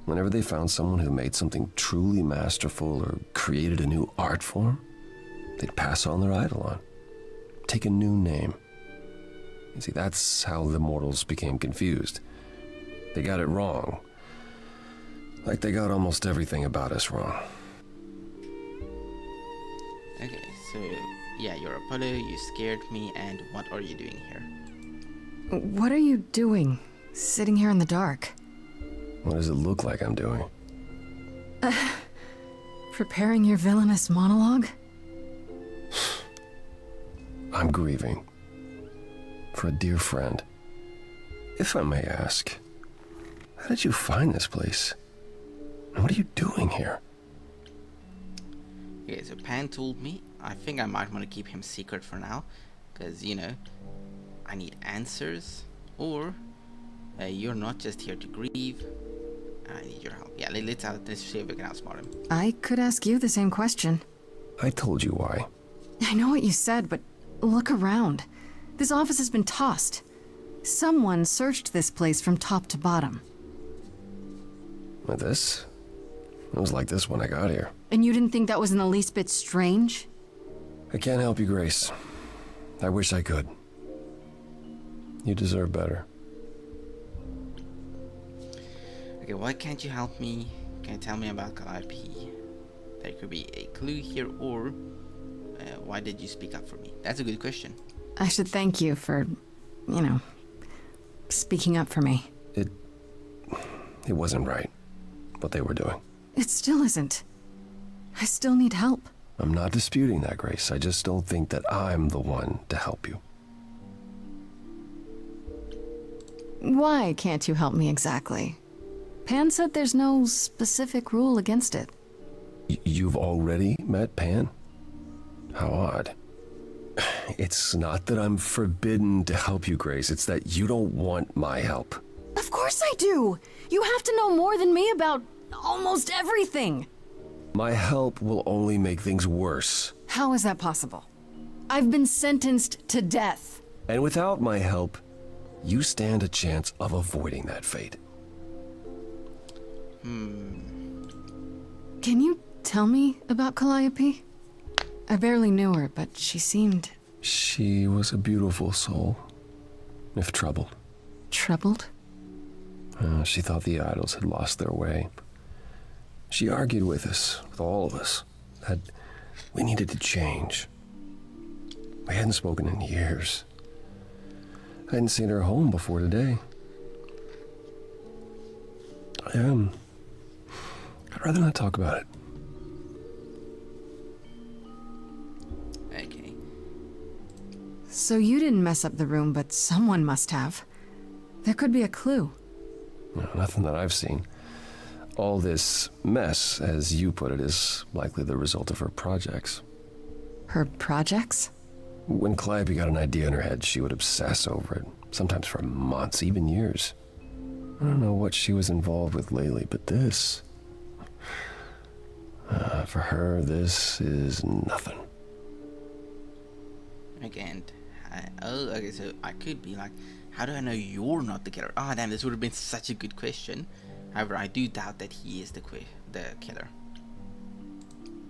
Whenever they found someone who made something truly masterful or created a new art form, they'd pass on their eidolon, take a new name. You see, that's how the mortals became confused. They got it wrong. Like they got almost everything about us wrong. Okay, so, yeah, you're Apollo, you scared me, and what are you doing here? What are you doing, sitting here in the dark? What does it look like I'm doing? Preparing your villainous monologue? I'm grieving. For a dear friend. If I may ask, how did you find this place? And what are you doing here? Okay, so Pan told me. I think I might want to keep him secret for now. Because, you know, I need answers. Or, you're not just here to grieve. I need your help. Yeah, let's see if we can outsmart him. I could ask you the same question. I told you why. I know what you said, but look around. This office has been tossed. Someone searched this place from top to bottom. With this? It was like this when I got here. And you didn't think that was in the least bit strange? I can't help you, Grace. I wish I could. You deserve better. Okay, why can't you help me? Can you tell me about Calliope? There could be a clue here, or why did you speak up for me? That's a good question. I should thank you for, you know, speaking up for me. It wasn't right, what they were doing. It still isn't. I still need help. I'm not disputing that, Grace. I just don't think that I'm the one to help you. Why can't you help me exactly? Pan said there's no specific rule against it. You've already met Pan? How odd. It's not that I'm forbidden to help you, Grace. It's that you don't want my help. Of course I do! You have to know more than me about almost everything! My help will only make things worse. How is that possible? I've been sentenced to death. And without my help, you stand a chance of avoiding that fate. Can you tell me about Calliope? I barely knew her, but she seemed... She was a beautiful soul, if troubled. Troubled? She thought the idols had lost their way. She argued with us, with all of us, that we needed to change. We hadn't spoken in years. I hadn't seen her home before today. I'd rather not talk about it. Okay. So you didn't mess up the room, but someone must have. There could be a clue. No, nothing that I've seen. All this mess, as you put it, is likely the result of her projects. Her projects? When Calliope got an idea in her head, she would obsess over it, sometimes for months, even years. I don't know what she was involved with lately, but this... for her, this is nothing. Again, oh, okay, so I could be like, how do I know you're not the killer? Ah, damn, this would have been such a good question. However, I do doubt that he is the killer.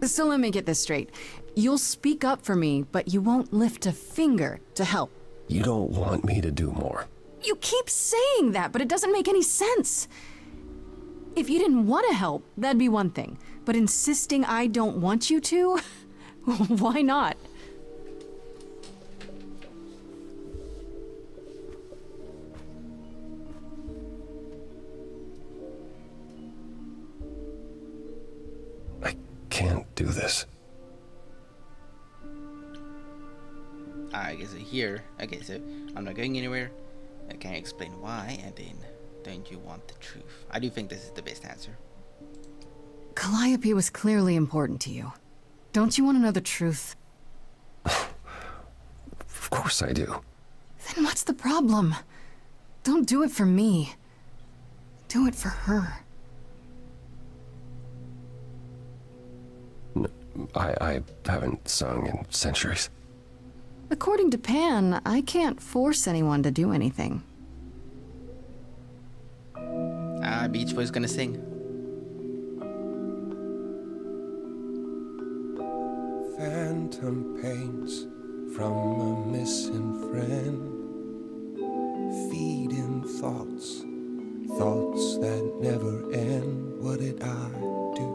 So let me get this straight. You'll speak up for me, but you won't lift a finger to help. You don't want me to do more. You keep saying that, but it doesn't make any sense. If you didn't want to help, that'd be one thing. But insisting I don't want you to? Why not? I can't do this. I guess here. Okay, so I'm not going anywhere. I can explain why, and then don't you want the truth? I do think this is the best answer. Calliope was clearly important to you. Don't you want to know the truth? Of course I do. Then what's the problem? Don't do it for me. Do it for her. I haven't sung in centuries. According to Pan, I can't force anyone to do anything. Beach Boy's gonna sing. Phantom pains from a missing friend, feeding thoughts, thoughts that never end. What did I do?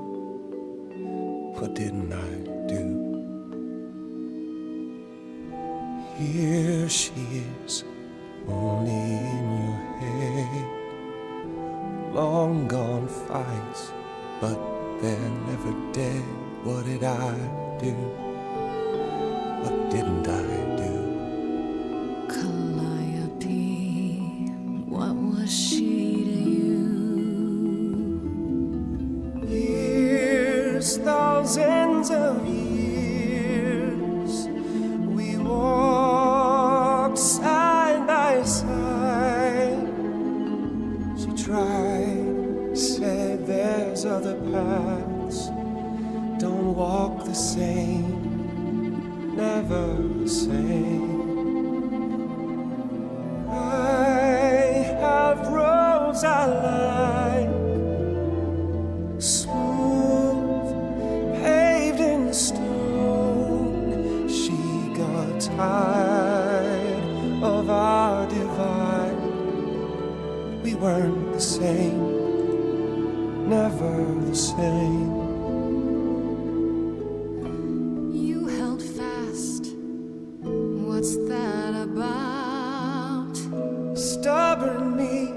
What didn't I do? Here she is, only in your head. Long gone fights, but they're never dead. What did I do? What didn't I do? Calliope, what was she to you? Years, thousands of years, we walked side by side. She tried, said there's other paths. Don't walk the same, never the same. I have roads I like, smooth, paved in stone. She same, never the same. You held fast. What's that about? Stubborn me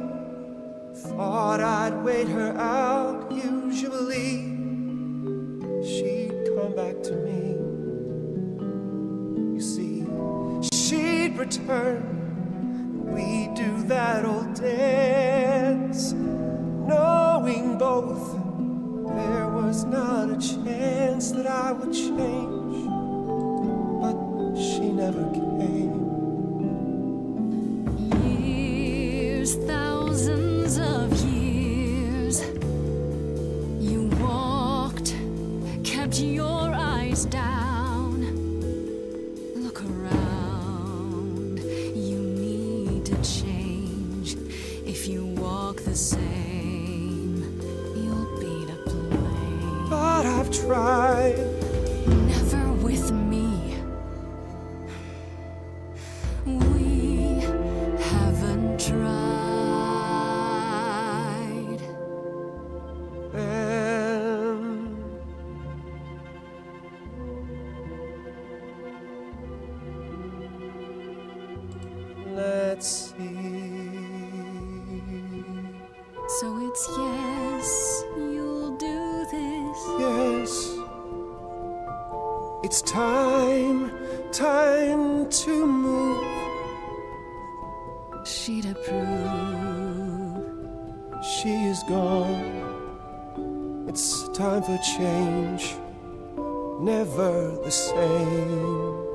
thought I'd wait her out. Usually she'd come back to me. You see, she'd return. We'd do that old dance, knowing both there was not a chance that I would change. But she never came. Years, thousands of years. You walked, kept your eyes down. Look around. You need to change. If you walk the same, you'll be to blame. But I've tried. Never with me. We haven't tried. Then let's see. So it's yes, you'll do this. Yes, it's time to move. She'd approve. She is gone. It's time for change. Never the same.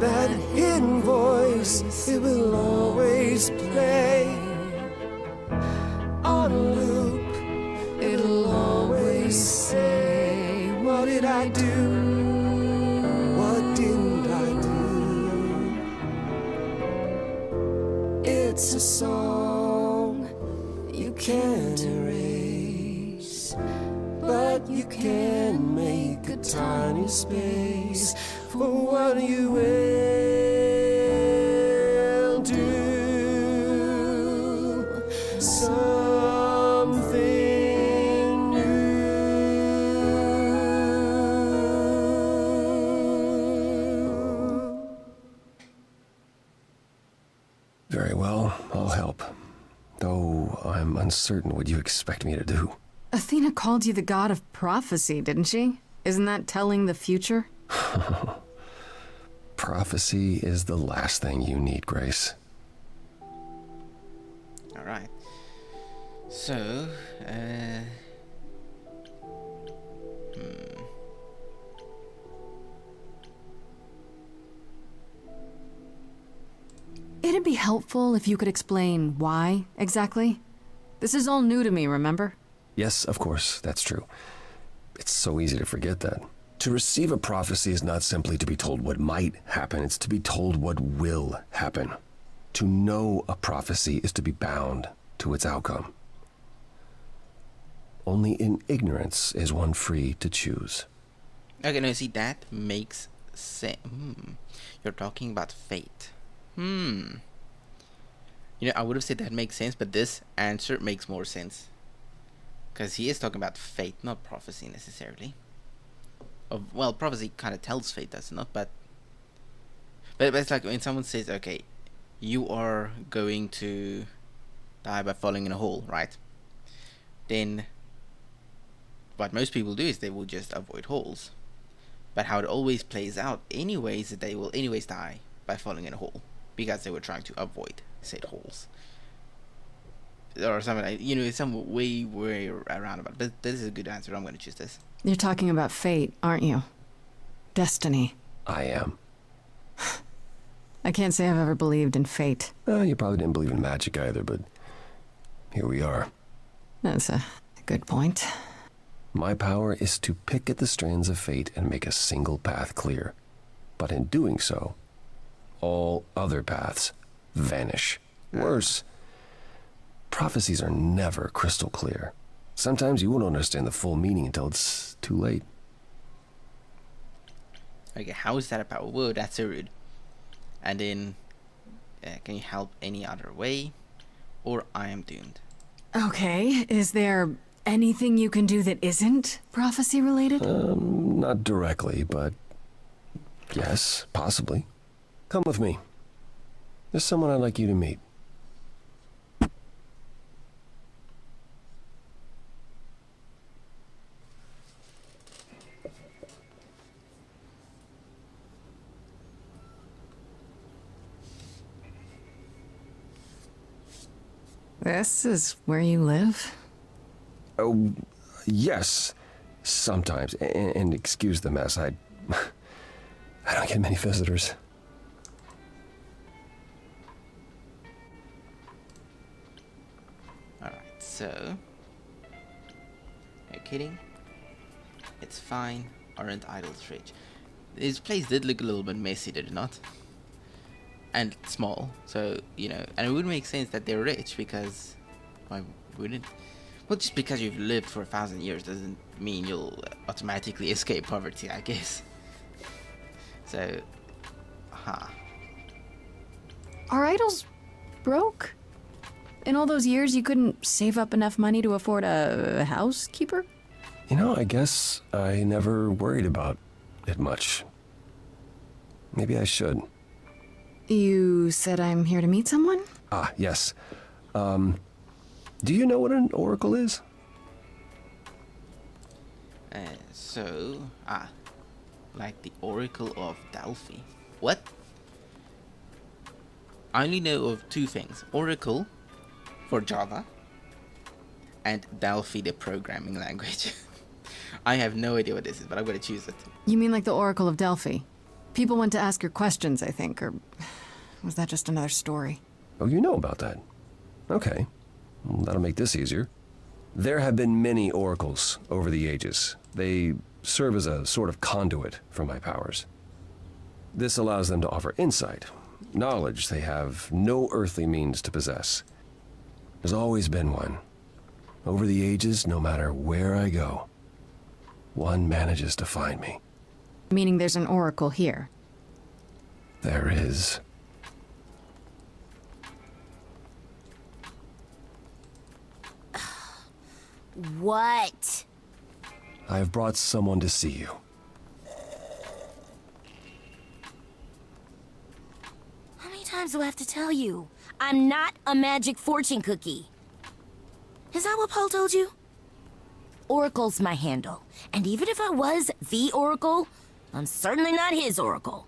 That hidden voice, it will always play on a loop. It'll always say, what did I do? What didn't I do? It's a song you can't erase, but you can make a tiny space for what you will do. Something new. Very well, I'll help. Though I'm uncertain what you expect me to do. Athena called you the god of prophecy, didn't she? Isn't that telling the future? Prophecy is the last thing you need, Grace. All right. So, It'd be helpful if you could explain why, exactly. This is all new to me, remember? Yes, of course, that's true. It's so easy to forget that. To receive a prophecy is not simply to be told what might happen, it's to be told what will happen. To know a prophecy is to be bound to its outcome. Only in ignorance is one free to choose. okay, no, see, that makes sense. You're talking about fate. You know, I would have said that makes sense, but this answer makes more sense. Because he is talking about fate, not prophecy necessarily. Well, prophecy kind of tells fate, does it not? But it's like when someone says, okay, you are going to die by falling in a hole, right? Then what most people do is they will just avoid holes. But how it always plays out anyways is that they will anyways die by falling in a hole. Because they were trying to avoid said holes. Or something like, you know, some way around about it. But this is a good answer. I'm going to choose this. You're talking about fate, aren't you? Destiny. I am. I can't say I've ever believed in fate. Well, you probably didn't believe in magic either, but here we are. That's a good point. My power is to pick at the strands of fate and make a single path clear. But in doing so, all other paths vanish. Worse, prophecies are never crystal clear. Sometimes you won't understand the full meaning until it's too late. Okay, how is that a power? Whoa, that's so rude. And then, can you help any other way? or I am doomed. Okay, is there anything you can do that isn't prophecy related? Not directly, but yes, possibly. Come with me. There's someone I'd like you to meet. This is where you live? Oh, yes, sometimes. And excuse the mess. I don't get many visitors. Alright, so... You're kidding? It's fine. Aren't idols rich? This place did look a little bit messy, did it not? And small, so, you know, and it would make sense that they're rich because... Why wouldn't? Well, just because you've lived for 1,000 years doesn't mean you'll automatically escape poverty, I guess. So, Are idols broke? In all those years, you couldn't save up enough money to afford a housekeeper? You know, I guess I never worried about it much. Maybe I should. You said I'm here to meet someone? Ah, yes. Do you know what an oracle is? Like the Oracle of Delphi. What? I only know of two things. Oracle for Java and Delphi, the programming language. I have no idea what this is, but I'm going to choose it. You mean like the Oracle of Delphi? People went to ask her questions, I think, or was that just another story? Oh, you know about that. Okay. Well, that'll make this easier. There have been many oracles over the ages. They serve as a sort of conduit for my powers. This allows them to offer insight, knowledge they have no earthly means to possess. There's always been one. Over the ages, no matter where I go, one manages to find me. Meaning there's an oracle here? There is. What? I have brought someone to see you. How many times do I have to tell you? I'm not a magic fortune cookie. Is that what Paul told you? Oracle's my handle. And even if I was the Oracle, I'm certainly not his Oracle.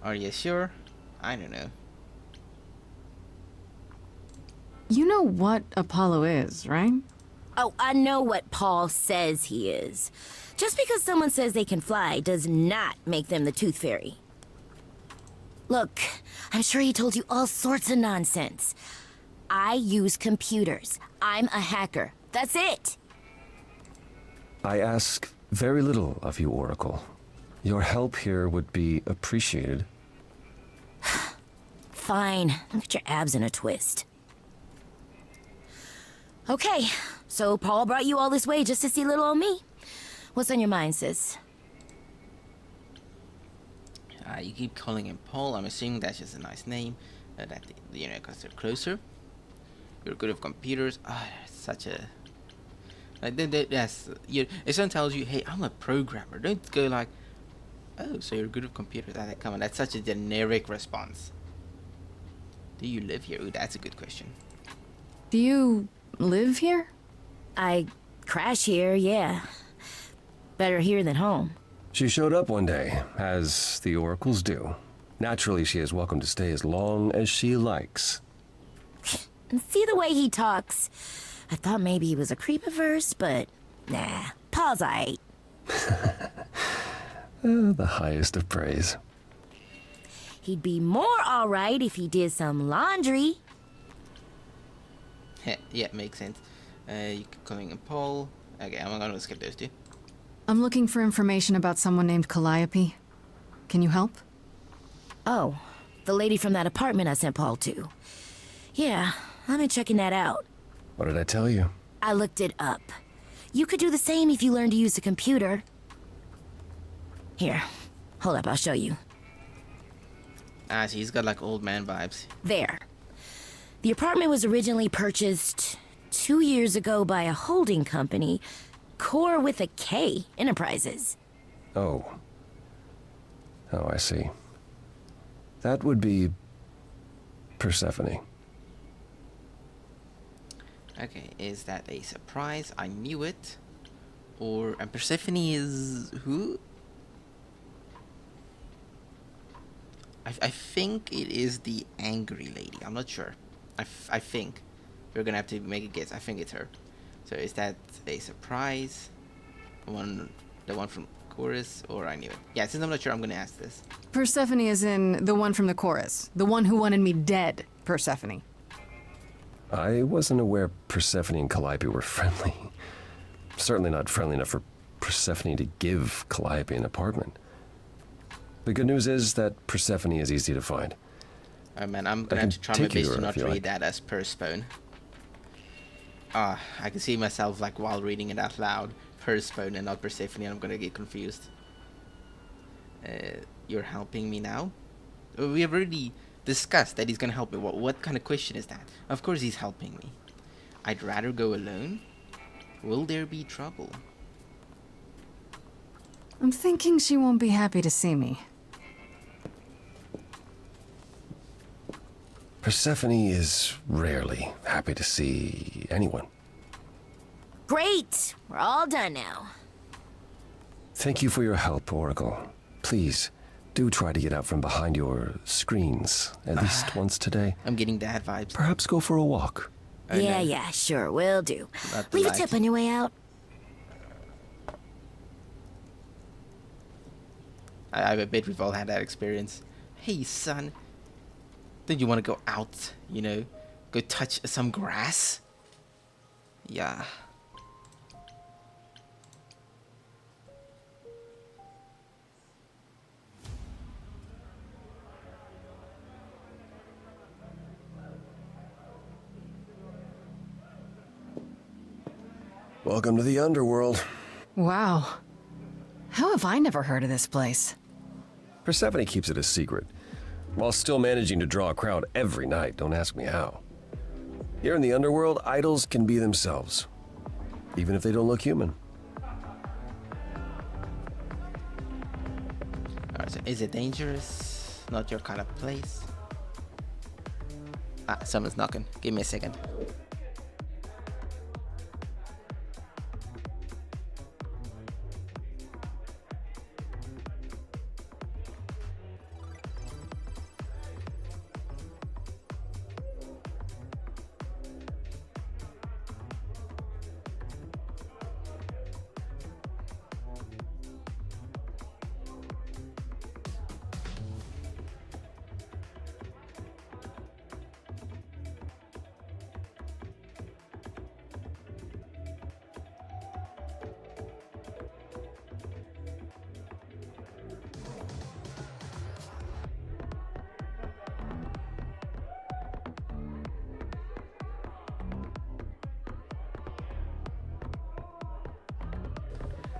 Are you sure? I don't know. You know what Apollo is, right? Oh, I know what Paul says he is. Just because someone says they can fly does not make them the Tooth Fairy. Look, I'm sure he told you all sorts of nonsense. I use computers. I'm a hacker. That's it. I ask very little of you, Oracle. Your help here would be appreciated. Fine. Look at your abs in a twist. Okay, so Paul brought you all this way just to see little old me. What's on your mind, sis? You keep calling him Paul. I'm assuming that's just a nice name. That, you know, because they're closer. You're good with computers. Such a... Like, yes, if someone tells you, hey, I'm a programmer, don't go like, oh, so you're good with computers. Come on, that's such a generic response. Do you live here? Ooh, that's a good question. Do you live here? I crash here, yeah. Better here than home. She showed up one day, as the oracles do. Naturally, she is welcome to stay as long as she likes. And see the way he talks. I thought maybe he was a creep at first, but nah, Paul's aight. The highest of praise. He'd be more alright if he did some laundry. Yeah, makes sense. You keep calling him Paul. Okay, I'm gonna skip those two. I'm looking for information about someone named Calliope. Can you help? Oh, the lady from that apartment I sent Paul to. Yeah, I've been checking that out. What did I tell you? I looked it up. You could do the same if you learned to use a computer. Here, hold up, I'll show you. Ah, so he's got like old man vibes. There. The apartment was originally purchased 2 years ago by a holding company, Core with a K Enterprises. Oh. Oh, I see. That would be Persephone. Okay, is that a surprise? I knew it. Or, and Persephone is who? I think it is the angry lady. I'm not sure. I think. We're gonna have to make a guess. I think it's her. So is that a surprise? The one from chorus, or I knew it? Yeah, since I'm not sure, I'm gonna ask this. Persephone is in the one from the chorus. The one who wanted me dead, Persephone. I wasn't aware Persephone and Calliope were friendly. Certainly not friendly enough for Persephone to give Calliope an apartment. The good news is that Persephone is easy to find. Oh man, I'm gonna have to try my best to not read that as Perspone. I can see myself like while reading it out loud, Perspone and not Persephone, and I'm gonna get confused. You're helping me now? We have already discussed that he's gonna help me. What kind of question is that? Of course he's helping me. I'd rather go alone. Will there be trouble? I'm thinking she won't be happy to see me. Persephone is rarely happy to see anyone. Great! We're all done now. Thank you for your help, Oracle. Please, do try to get out from behind your screens at least once today. I'm getting dad vibes. Perhaps go for a walk. Yeah, sure, will do. Leave a tip on your way out. I bet we've all had that experience. Hey, son. Don't you want to go out, you know? Go touch some grass? Yeah. Welcome to the underworld. Wow. How have I never heard of this place? Persephone keeps it a secret, while still managing to draw a crowd every night. Don't ask me how. Here in the underworld, idols can be themselves, even if they don't look human. Alright, so is it dangerous? Not your kind of place? Ah, someone's knocking. Give me a second.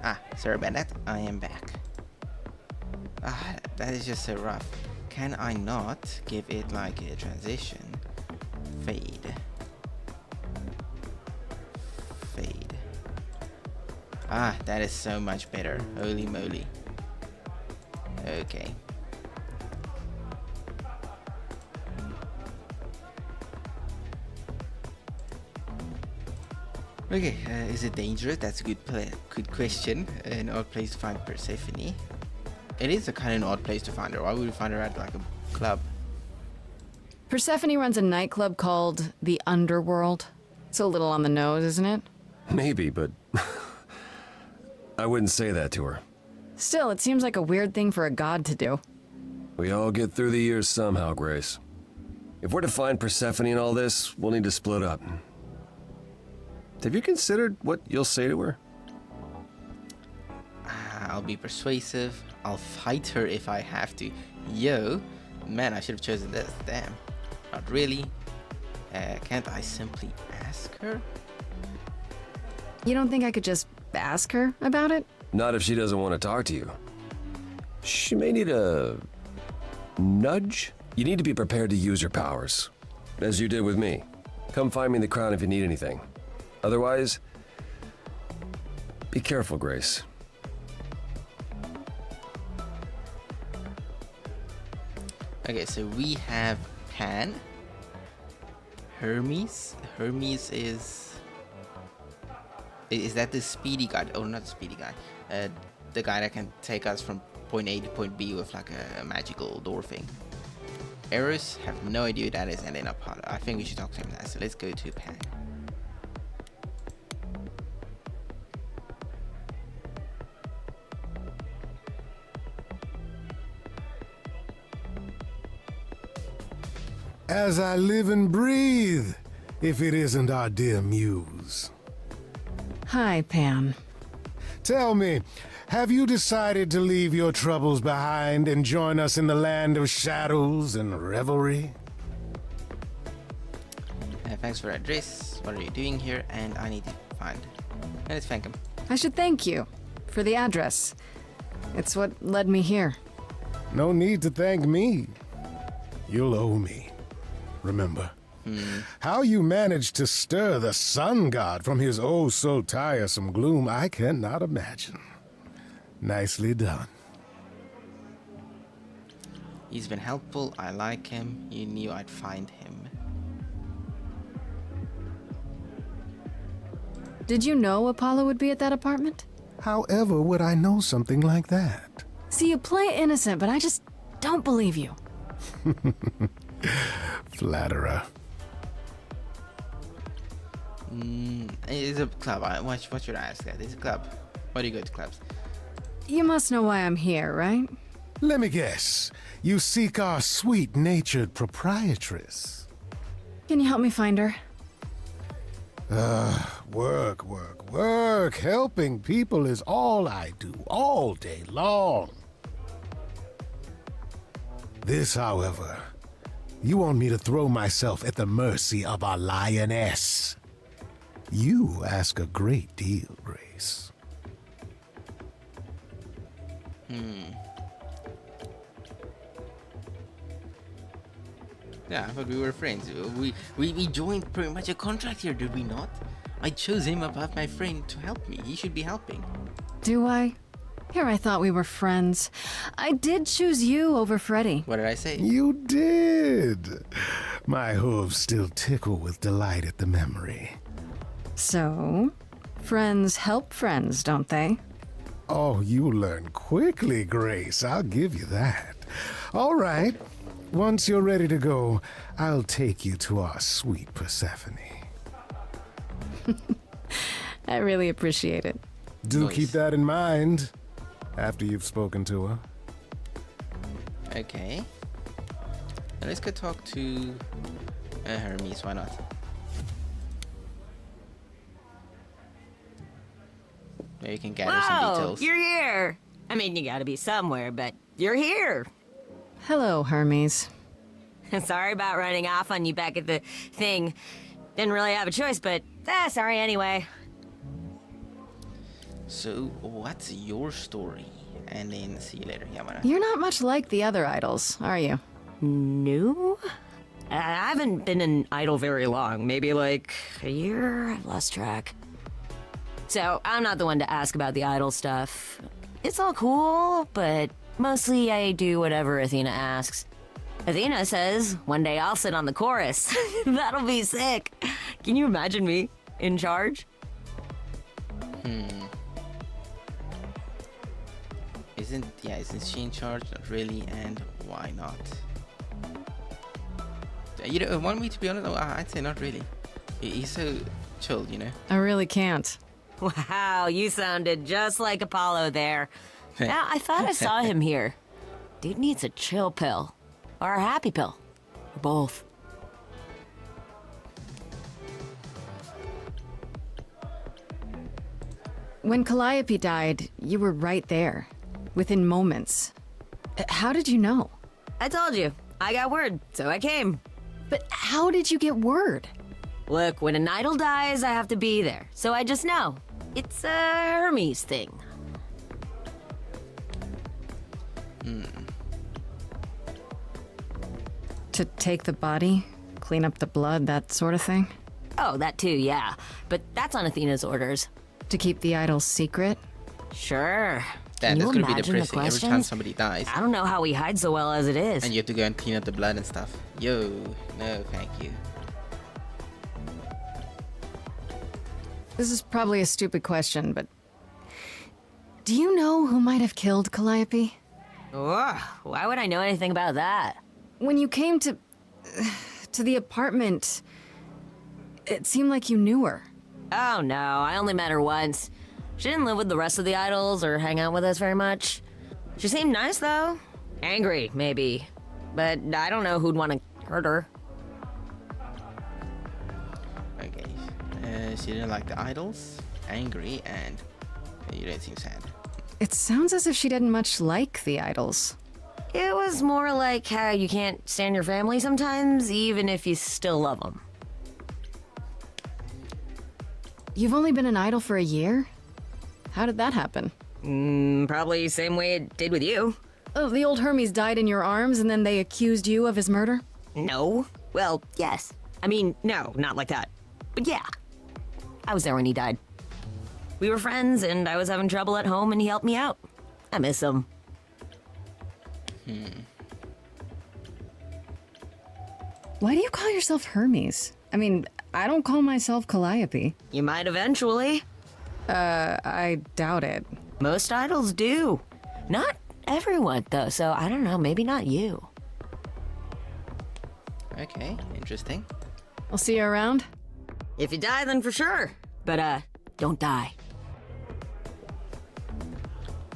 Ah, sorry about that. I am back. Ah, that is just so rough. Can I not give it like a transition? Fade. Fade. Ah, that is so much better. Holy moly. Okay. Okay, is it dangerous? That's a good question. An odd place to find Persephone. It is a kind of an odd place to find her. Why would we find her at like a club? Persephone runs a nightclub called the Underworld. It's a little on the nose, isn't it? Maybe, but I wouldn't say that to her. Still, it seems like a weird thing for a god to do. We all get through the years somehow, Grace. If we're to find Persephone in all this, we'll need to split up. Have you considered what you'll say to her? I'll be persuasive. I'll fight her if I have to. Yo, man, I should have chosen this. Damn. Not really. Can't I simply ask her? You don't think I could just ask her about it? Not if she doesn't want to talk to you. She may need a nudge You need to be prepared to use your powers, as you did with me. Come find me in the crown if you need anything. Otherwise, be careful, Grace. Okay, so we have Pan. Hermes. Hermes is that the speedy guy? Oh, not the speedy guy. The guy that can take us from point A to point B with like a magical door thing. Eros, have no idea who that is, and then Apollo. I think we should talk to him now. So let's go to Pan. As I live and breathe, if it isn't our dear muse. Hi, Pan. Tell me, have you decided to leave your troubles behind and join us in the land of shadows and revelry? Thanks for the address. What are you doing here? And I need to find. And let's thank him. I should thank you for the address. It's what led me here. No need to thank me. You'll owe me. Remember, how you managed to stir the sun god from his oh so tiresome gloom, I cannot imagine. Nicely done. He's been helpful. I like him. You knew I'd find him. Did you know Apollo would be at that apartment? However would I know something like that? See, you play innocent, but I just don't believe you. Flatterer. It's a club. What should I ask that? It's a club. Why do you go to clubs? You must know why I'm here, right? Let me guess. You seek our sweet-natured proprietress. Can you help me find her? Work. Helping people is all I do, all day long. This, however, you want me to throw myself at the mercy of our lioness. You ask a great deal, Grace. Yeah, I thought we were friends. We joined pretty much a contract here, did we not? I chose him above my friend to help me. He should be helping. Do I? Here I thought we were friends. I did choose you over Freddy. What did I say? You did. My hooves still tickle with delight at the memory. So, friends help friends, don't they? Oh, you learn quickly, Grace. I'll give you that. All right. Once you're ready to go, I'll take you to our sweet Persephone. I really appreciate it. Do Nice. keep that in mind after you've spoken to her. Okay. Now let's go talk to Hermes. Why not? Maybe you can gather some Whoa, details. you're here. I mean, you gotta be somewhere, but you're here. Hello, Hermes. Sorry about running off on you back at the thing. Didn't really have a choice, but sorry anyway. So, what's your story? And then see you later. Yeah, why not? You're not much like the other idols, are you? No? I haven't been an idol very long. Maybe like a year? I've lost track. So, I'm not the one to ask about the idol stuff. It's all cool, but mostly I do whatever Athena asks. Athena says, one day I'll sit on the chorus. That'll be sick. Can you imagine me in charge? Isn't she in charge? Not really, and why not? You don't want me to be honest? Oh, I'd say not really. He's so chilled, you know? I really can't. Wow, you sounded just like Apollo there. Yeah, I thought I saw him here. Dude needs a chill pill. Or a happy pill. Or both. When Calliope died, you were right there. Within moments. How did you know? I told you. I got word, so I came. But how did you get word? Look, when an idol dies, I have to be there. So I just know. It's a Hermes thing. To take the body, clean up the blood, that sort of thing? Oh, that too, yeah. But that's on Athena's orders. To keep the idols secret? Sure. That's Can you gonna be imagine the depressing every time questions? somebody dies. I don't know how we hide so well as it is. And you have to go and clean up the blood and stuff. Yo, no, thank you. This is probably a stupid question, but... Do you know who might have killed Calliope? Ugh, why would I know anything about that? When you came to the apartment, it seemed like you knew her. Oh no, I only met her once. She didn't live with the rest of the idols or hang out with us very much. She seemed nice though. Angry, maybe. But I don't know who'd want to hurt her. Okay. She didn't like the idols, angry, and you didn't seem sad. It sounds as if she didn't much like the idols. It was more like how you can't stand your family sometimes, even if you still love them. You've only been an idol for a year? How did that happen? Probably same way it did with you. Oh, the old Hermes died in your arms and then they accused you of his murder? No. Well, yes. I mean, no, not like that. But yeah. I was there when he died. We were friends and I was having trouble at home and he helped me out. I miss him. Why do you call yourself Hermes? I mean, I don't call myself Calliope. You might eventually. I doubt it. Most idols do. Not everyone, though, so I don't know, maybe not you. Okay, interesting. I'll see you around. If you die, then for sure. But, don't die.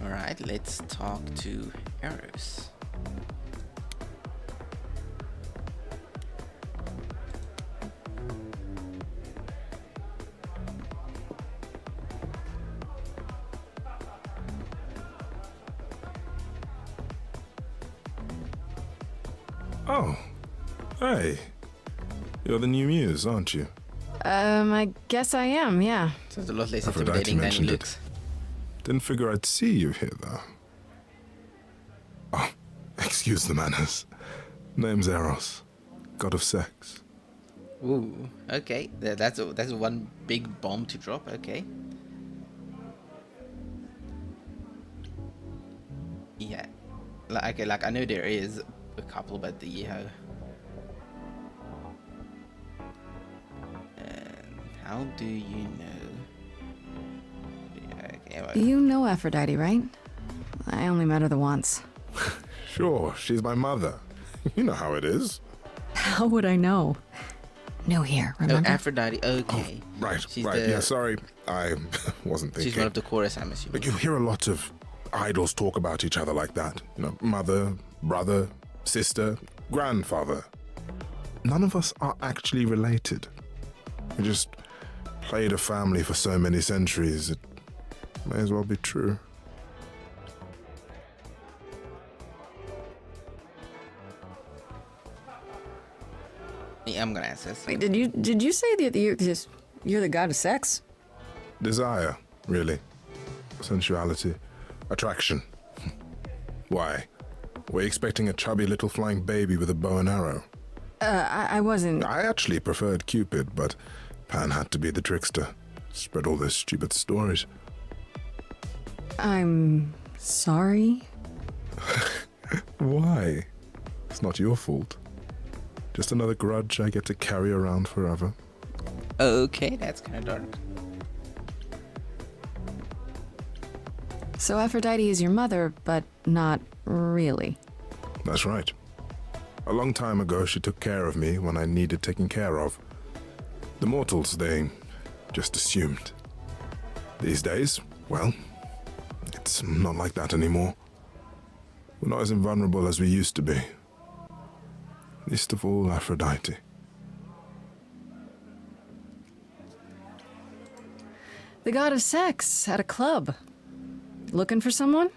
Alright, let's talk to Eros. Oh, hey. You're the new muse, aren't you? I guess I am, yeah. Sounds a lot less Aphrodite intimidating than he mentioned it. looks. Didn't figure I'd see you here, though. Oh, excuse the manners. Name's Eros, god of sex. Ooh, okay. That's one big bomb to drop, okay. Yeah. Like I know there is a couple, but how do you know? Okay, well, You know Aphrodite, right? I only met her the once. Sure, she's my mother. You know how it is. How would I know? No here, remember? Oh, Aphrodite, okay. Oh, right, She's right. the- Yeah, sorry. I wasn't thinking. She's one of the chorus, I'm assuming. But you hear a lot of idols talk about each other like that. You know, mother, brother, sister, grandfather. None of us are actually related. We just played a family for so many centuries, it may as well be true. Yeah, I'm gonna answer this. Wait, did you say that you're the god of sex? Desire, really. Sensuality. Attraction. Why? We're expecting a chubby little flying baby with a bow and arrow. I wasn't... I actually preferred Cupid, but Pan had to be the trickster. Spread all those stupid stories. I'm sorry. Why? It's not your fault. Just another grudge I get to carry around forever. Okay, that's kind of dark. So Aphrodite is your mother, but not really. That's right. A long time ago, she took care of me when I needed taking care of. The mortals, they just assumed. These days, well, it's not like that anymore. We're not as invulnerable as we used to be. Least of all, Aphrodite. The god of sex at a club. Looking for someone?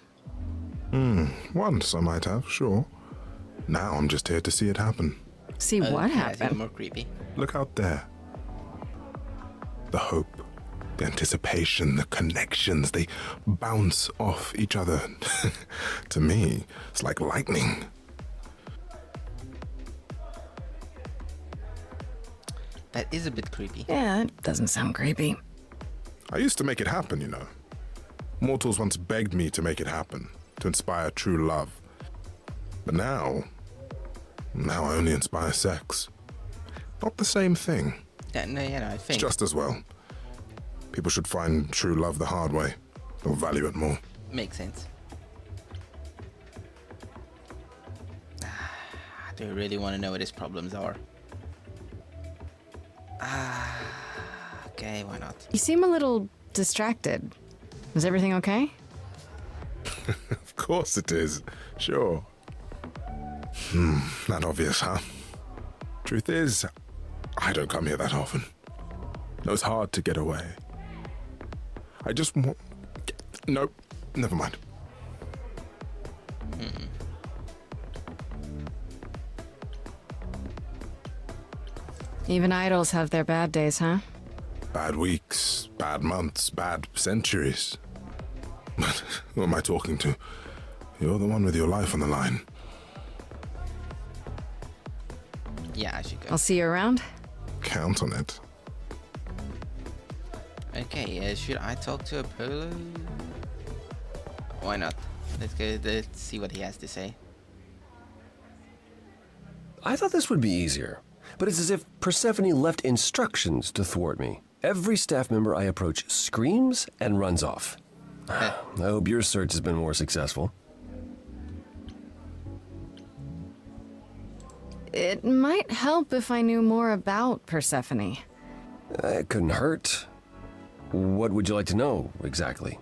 Once I might have, sure. Now I'm just here to see it happen. See what Yeah, it's even happened? more creepy. Look out there. The hope, the anticipation, the connections, they bounce off each other. To me, it's like lightning. That is a bit creepy. Yeah, it doesn't sound creepy. I used to make it happen, you know. Mortals once begged me to make it happen, to inspire true love. But now I only inspire sex. Not the same thing. Yeah, no, I It's think just as well. People should find true love the hard way. They'll value it more. makes sense. Do you really want to know what his problems are? Okay, why not? You seem a little distracted. Is everything okay? Of course it is. Sure. Not obvious, huh? Truth is, I don't come here that often. No, it's hard to get away. I just want... Nope, never mind. Even idols have their bad days, huh? Bad weeks, bad months, bad centuries. But who am I talking to? You're the one with your life on the line. Yeah, I should go. I'll see you around. Count on it. Okay, should I talk to Apollo? Why not? Let's go. Let's see what he has to say. I thought this would be easier, but it's as if Persephone left instructions to thwart me. Every staff member I approach screams and runs off. I hope your search has been more successful. It might help if I knew more about Persephone. It couldn't hurt. What would you like to know, exactly?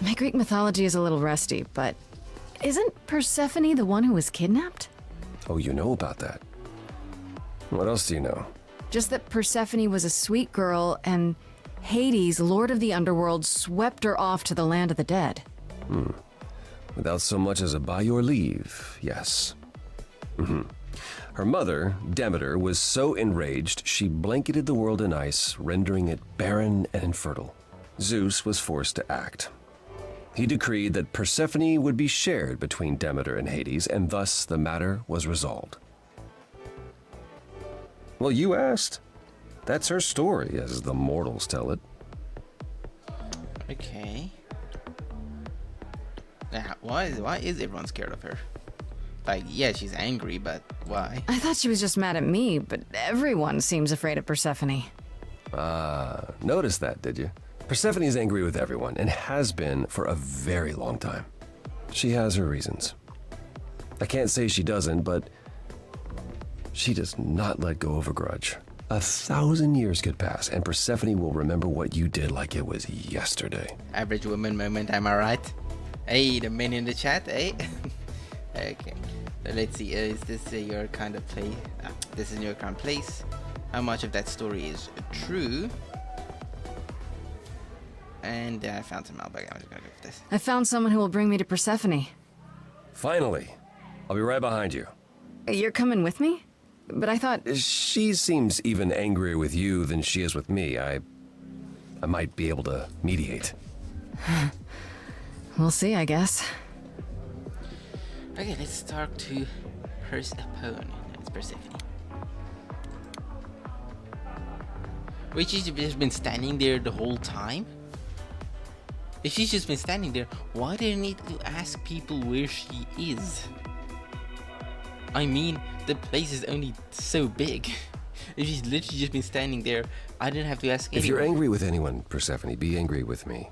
My Greek mythology is a little rusty, but isn't Persephone the one who was kidnapped? Oh, you know about that. What else do you know? Just that Persephone was a sweet girl and Hades, lord of the underworld, swept her off to the land of the dead. Without so much as a by your leave, yes. Her mother, Demeter, was so enraged she blanketed the world in ice, rendering it barren and infertile. Zeus was forced to act. He decreed that Persephone would be shared between Demeter and Hades, and thus the matter was resolved. Well, you asked. That's her story, as the mortals tell it. Okay. Now, why is everyone scared of her? Like, yeah, she's angry, but why? I thought she was just mad at me, but everyone seems afraid of Persephone. Noticed that, did you? Persephone is angry with everyone, and has been for a very long time. She has her reasons. I can't say she doesn't, but she does not let go of a grudge. 1,000 years could pass, and Persephone will remember what you did like it was yesterday. Average woman moment, am I right? Hey, the men in the chat, eh? Okay, so let's see, is this your kind of place? This is your kind of place. How much of that story is true? And I found some mailbag. I'm just gonna go with this. I found someone who will bring me to Persephone. Finally. I'll be right behind you. You're coming with me? But I thought... She seems even angrier with you than she is with me. I might be able to mediate. We'll see, I guess. Okay, let's talk to Persephone. It's Persephone. Wait, she's just been standing there the whole time? If she's just been standing there, why do you need to ask people where she is? I mean, the place is only so big. If she's literally just been standing there, I didn't have to ask anyone. If you're angry with anyone, Persephone, be angry with me.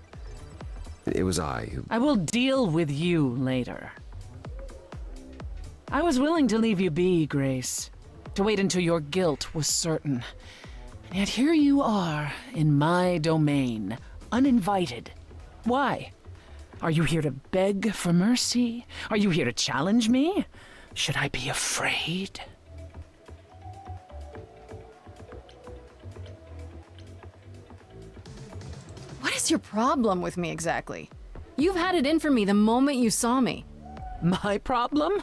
It was I who... I will deal with you later. I was willing to leave you be, Grace. To wait until your guilt was certain. And yet here you are, in my domain, uninvited. Why? Are you here to beg for mercy? Are you here to challenge me? Should I be afraid? What is your problem with me exactly? You've had it in for me the moment you saw me. My problem?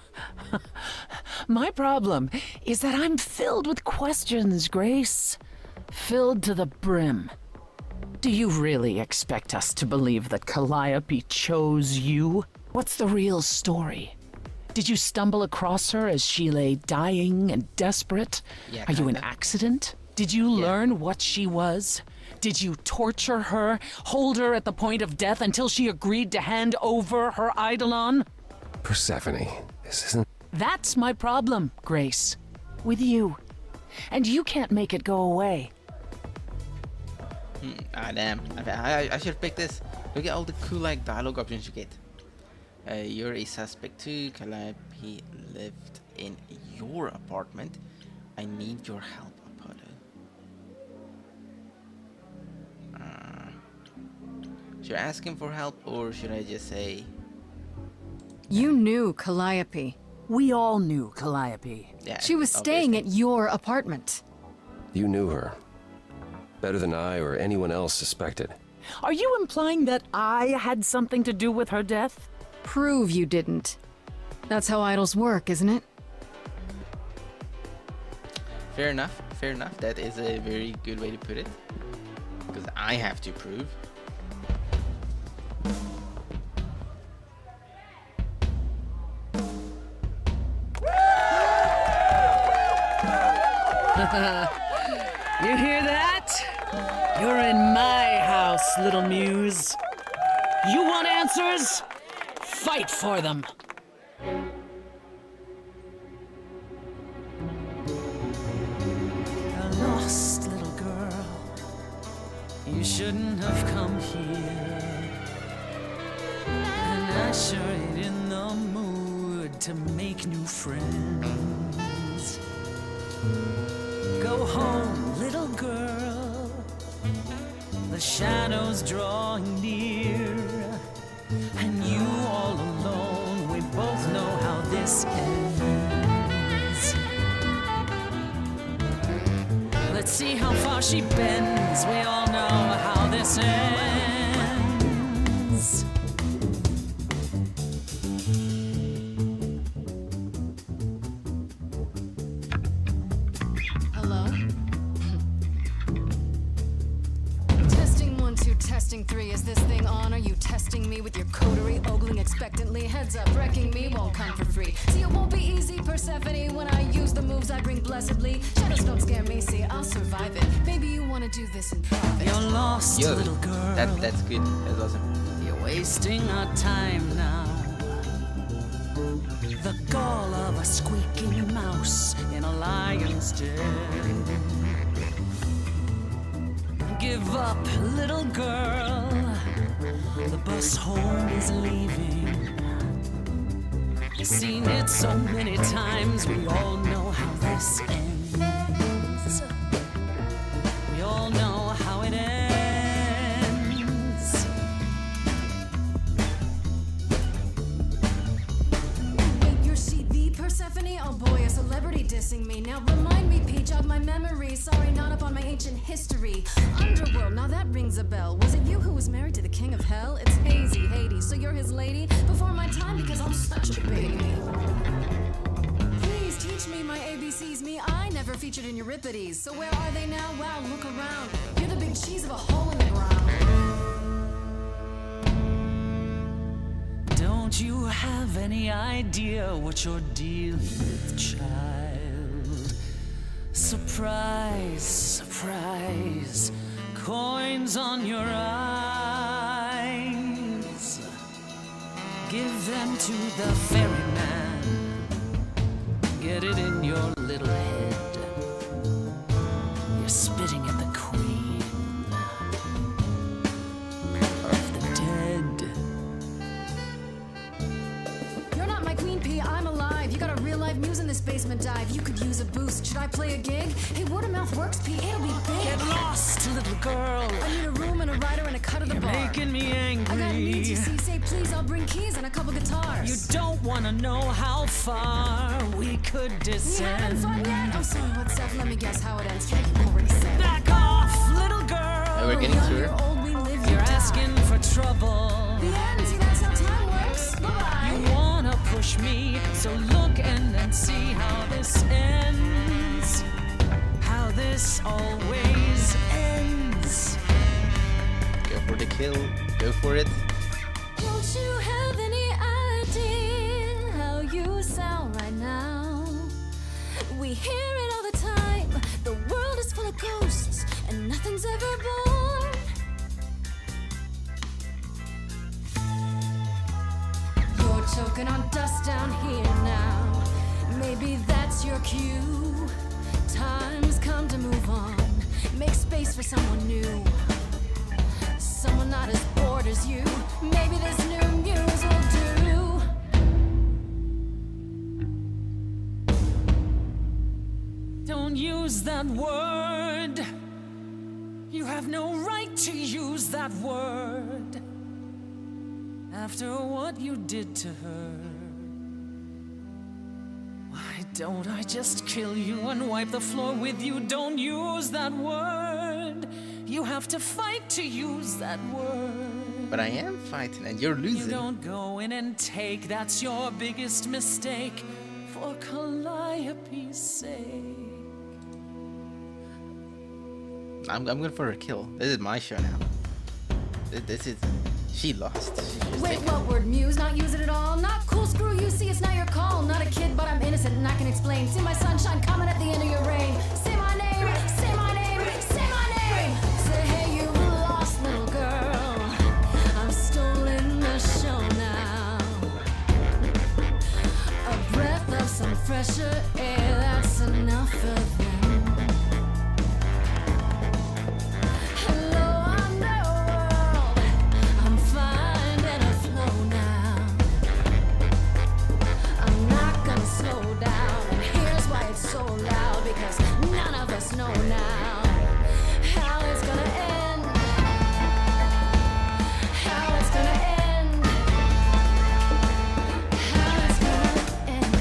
My problem is that I'm filled with questions, Grace. Filled to the brim. Do you really expect us to believe that Calliope chose you? What's the real story? Did you stumble across her as she lay dying and desperate? Yeah, Are you an kinda. accident? Did you learn what she was? Did you torture her, hold her at the point of death until she agreed to hand over her eidolon? Persephone, this isn't. That's my problem, Grace. With you. And you can't make it go away. Damn. I should pick this. Look at all the cool like dialogue options you get. You're a suspect too. Calliope lived in your apartment. I need your help, Apollo. Should I ask him for help, or should I just say... You knew Calliope. We all knew Calliope. Yeah, She was staying at your apartment. You knew her. Better than I or anyone else suspected. Are you implying that I had something to do with her death? Prove you didn't. That's how idols work, isn't it? Fair enough, fair enough. That is a very good way to put it. Because I have to prove. You hear that? You're in my house, little muse. You want answers? Fight for them. A lost little girl. You shouldn't have come here. And I sure ain't in the mood to make new friends. Go home, little girl. The shadows drawing near, and you all alone. We both know how this ends. Let's see how far she bends. We all know how this ends. Hello? Testing 1, 2, testing 3. Is this thing on? Are you testing me with your coterie, ogling expectantly? Heads up, wrecking me won't come for free. See, it won't be easy, Persephone, when I use the moves I bring blessedly. Shadows don't scare me, see, I'll survive it. Maybe you want to do this in private. You're lost, Yo, little girl. that's good. That's awesome. You're wasting our time now. The gall of a squeaking mouse in a lion's den. Give up, little girl. The bus home is leaving. Seen it so many times, we all know how this ends. We all know how it ends. Wait, you're she the Persephone? Oh boy, a celebrity dissing me. Now remind me, Peach, of my memory. Sorry, not up on my ancient history. Underworld, now that rings a bell. Was it you who was married to the king of hell? It's hazy, Hades, so you're his lady? Before my time, because I'm such a baby. Please teach me my ABCs. Me, I never featured in Euripides. So where are they now? Wow, look around. You're the big cheese of a hole in the ground. Don't you have any idea what you're dealing with, child? Surprise, surprise, coins on your eyes. Give them to the ferryman. Get it in your little head. You're spitting at the queen of the dead. You're not my queen pea, I'm alive. You got a real life muse in this basement dive. You could use a boost. Should I play a gig? Hey, word of mouth works, P. It'll be big. Get lost, little girl. I need a room and a rider and a cut of the You're bar. making me angry. I got needs, you see. Say please, I'll bring keys and a couple guitars. You don't want to know how far we could You descend. having fun yet? I'm sorry, what's up? Let me guess how it ends. Yeah, you already said. Back off, little girl. We're getting Young, through you're it. old, we live, you You're die. asking for trouble. The end, see, that's how time works. Bye-bye. You wanna push me, so look and then see how this ends. How this always ends. Go for the kill. Go for it. Don't you have any sound right now. We hear it all the time. The world is full of ghosts, and nothing's ever born. You're choking on dust down here now. Maybe that's your cue. Time's come to move on. Make space for someone new. Someone not as bored as you. Maybe this new muse will do. Don't use that word. You have no right to use that word. After what you did to her, why don't I just kill you and wipe the floor with you? Don't use that word. You have to fight to use that word. But I am fighting and you're losing. You don't go in and take. That's your biggest mistake. For Calliope's sake. I'm going for a kill. This is my show now. This is... She lost. Wait, what word? Muse? Not use it at all? Not cool, screw you, see it's not your call. Not a kid, but I'm innocent and I can explain. See my sunshine coming at the end of your rain. Say my name, say my name, say my name. Say, hey, you lost little girl. I've stolen the show now. A breath of some fresher air, that's enough for them. Know now how it's gonna end. How it's gonna end. How it's gonna end.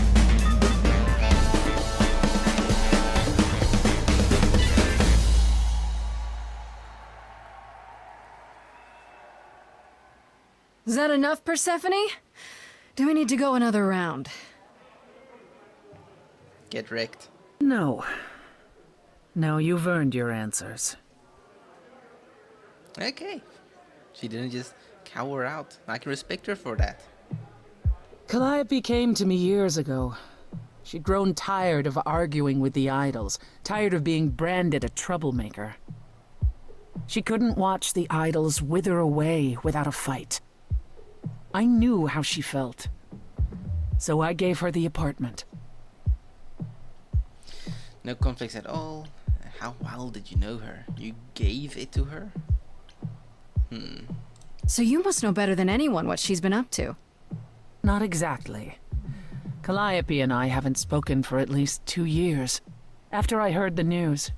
Is that enough, Persephone? Do we need to go another round? Get wrecked. No. No, you've earned your answers. Okay. She didn't just cower out. I can respect her for that. Calliope came to me years ago. She'd grown tired of arguing with the idols, tired of being branded a troublemaker. She couldn't watch the idols wither away without a fight. I knew how she felt. So I gave her the apartment. No conflicts at all. How well did you know her? You gave it to her? So you must know better than anyone what she's been up to. Not exactly. Calliope and I haven't spoken for at least 2 years. After I heard the news,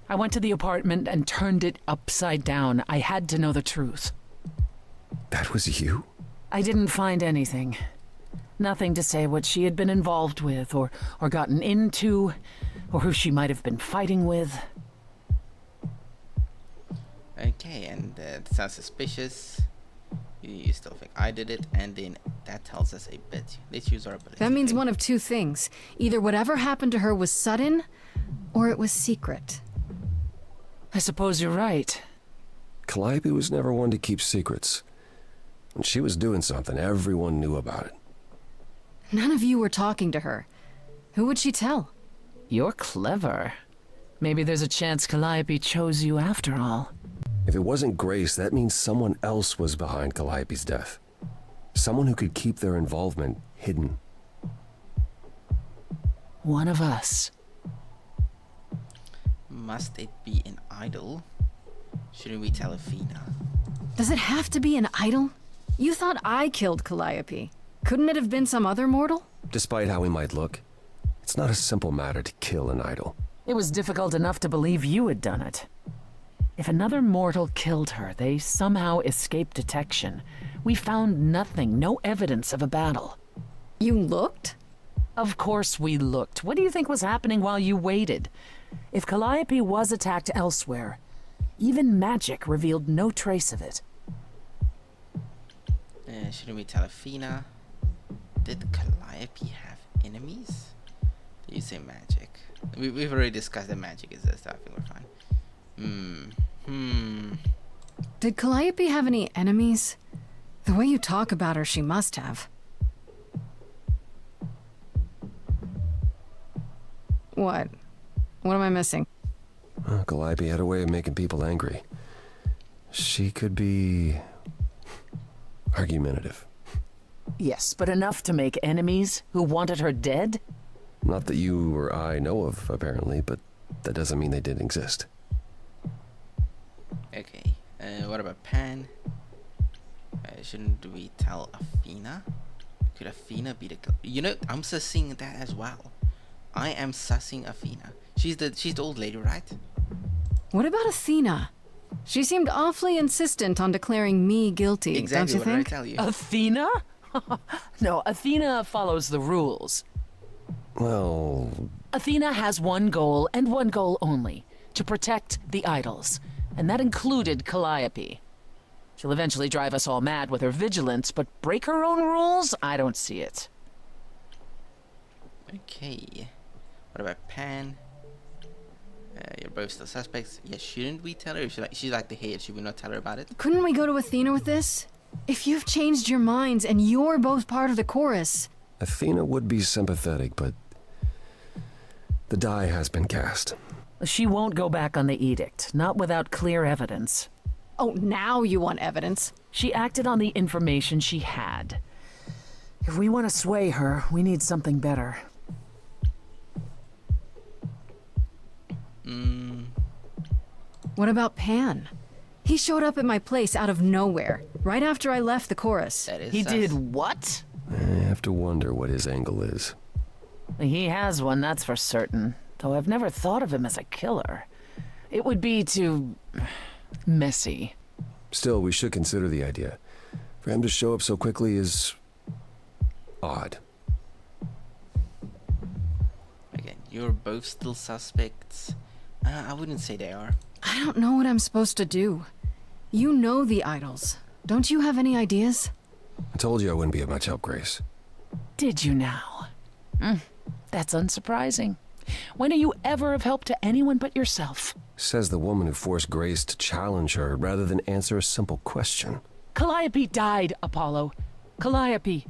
I went to the apartment and turned it upside down. I had to know the truth. That was you? I didn't find anything. Nothing to say what she had been involved with, or gotten into, or who she might have been fighting with. Okay, and that sounds suspicious. You still think I did it, and then that tells us a bit. Let's use our ability. That means one of two things. Either whatever happened to her was sudden, or it was secret. I suppose you're right. Calliope was never one to keep secrets. When she was doing something, everyone knew about it. None of you were talking to her. Who would she tell? You're clever. Maybe there's a chance Calliope chose you after all. If it wasn't Grace, that means someone else was behind Calliope's death. Someone who could keep their involvement hidden. One of us. Must it be an idol? Shouldn't we tell Athena? Does it have to be an idol? You thought I killed Calliope. Couldn't it have been some other mortal? Despite how he might look, it's not a simple matter to kill an idol. It was difficult enough to believe you had done it. If another mortal killed her, they somehow escaped detection. We found nothing, no evidence of a battle. You looked? Of course we looked. What do you think was happening while you waited? If Calliope was attacked elsewhere, even magic revealed no trace of it. Shouldn't we tell Athena? Did Calliope have enemies? You say magic. We've already discussed that magic is this. I think we're fine. Did Calliope have any enemies? The way you talk about her, she must have. What? What am I missing? Calliope had a way of making people angry. She could be argumentative. Yes, but enough to make enemies who wanted her dead? Not that you or I know of, apparently, but that doesn't mean they didn't exist. Okay. What about Pan? Shouldn't we tell Athena? Could Athena be the girl? You know, I'm sussing that as well. I am sussing Athena. She's the old lady, right? What about Athena? She seemed awfully insistent on declaring me guilty, Exactly don't you what think? did I tell you? Athena? No, Athena follows the rules. Well... Athena has one goal, and one goal only. To protect the idols. And that included Calliope. She'll eventually drive us all mad with her vigilance, but break her own rules? I don't see it. Okay. What about Pan? You're both still suspects. Yeah, shouldn't we tell her? She's like the head. Should we not tell her about it? Couldn't we go to Athena with this? If you've changed your minds and you're both part of the chorus... Athena would be sympathetic, but the die has been cast. She won't go back on the edict, not without clear evidence. Oh, now you want evidence? She acted on the information she had. If we want to sway her, we need something better. What about Pan? He showed up at my place out of nowhere, right after I left the chorus. He did what? I have to wonder what his angle is. He has one, that's for certain. Though I've never thought of him as a killer. It would be too... messy. Still, we should consider the idea. For him to show up so quickly is... odd. Again, you're both still suspects. I wouldn't say they are. I don't know what I'm supposed to do. You know the idols. Don't you have any ideas? I told you I wouldn't be of much help, Grace. Did you now? That's unsurprising. When are you ever of help to anyone but yourself? Says the woman who forced Grace to challenge her rather than answer a simple question. Calliope died, Apollo. Calliope,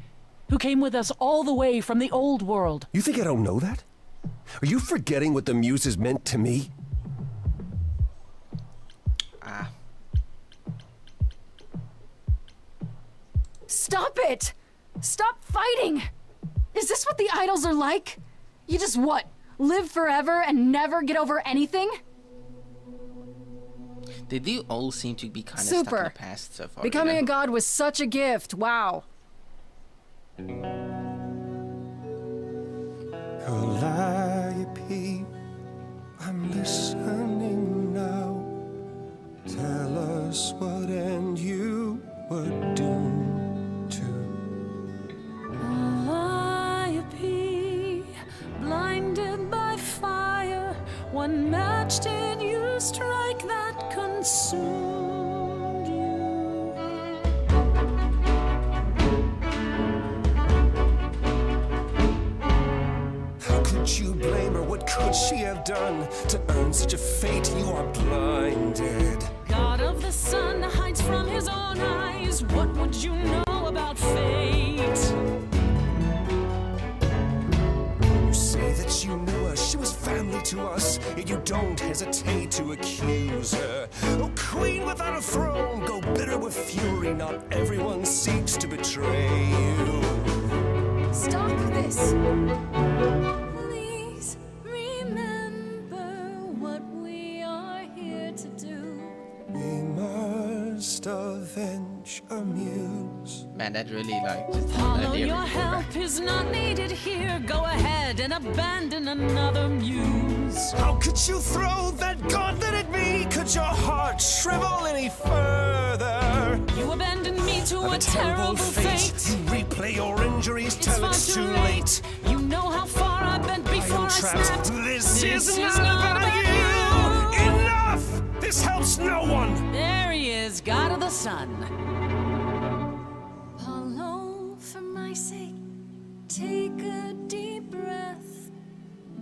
who came with us all the way from the old world. You think I don't know that? Are you forgetting what the Muses meant to me? Stop it! Stop fighting! Is this what the idols are like? You just what? Live forever and never get over anything? They do all seem to be kind of Super. stuck in the past so far. Becoming you know? a god was such a gift. Wow. Calliope, I'm listening now. Tell us what end you were doomed to. Calliope, blinded by fire, one match did you strike that consumed you. How could you blame her? What could she have done to earn such a fate? You are blinded. God of the sun hides from his own eyes. What would you know about fate? You say that you knew her, she was family to us, yet you don't hesitate to accuse her. Oh, queen without a throne, go bitter with fury. Not everyone seeks to betray you. Stop this! Please remember what we are here to do. We must avenge our muse. Man, that really like just Apollo, idea your really help is not needed here. Go ahead and abandon another muse. How could you throw that gauntlet at me? Could your heart shrivel any further? You abandoned me to Of a terrible fate. You replay your injuries It's till far it's too too late. late. You know how far I've been before I trapped. snapped. This is not about you. Enough! This helps no one. There he is, God of the sun. Apollo, for my sake, take a deep breath.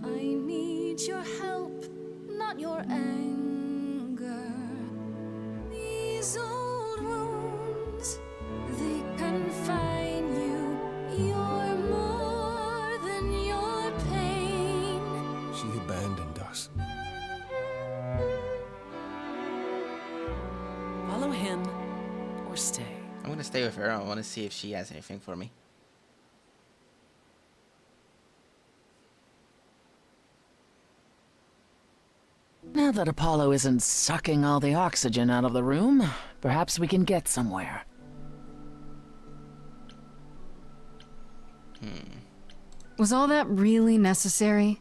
I need your help, not your anger. These old wounds, they confine you. You're more than your pain. She abandoned us. Follow him or stay. I'm gonna stay with her. I want to see if she has anything for me. Now that Apollo isn't sucking all the oxygen out of the room, perhaps we can get somewhere. Was all that really necessary?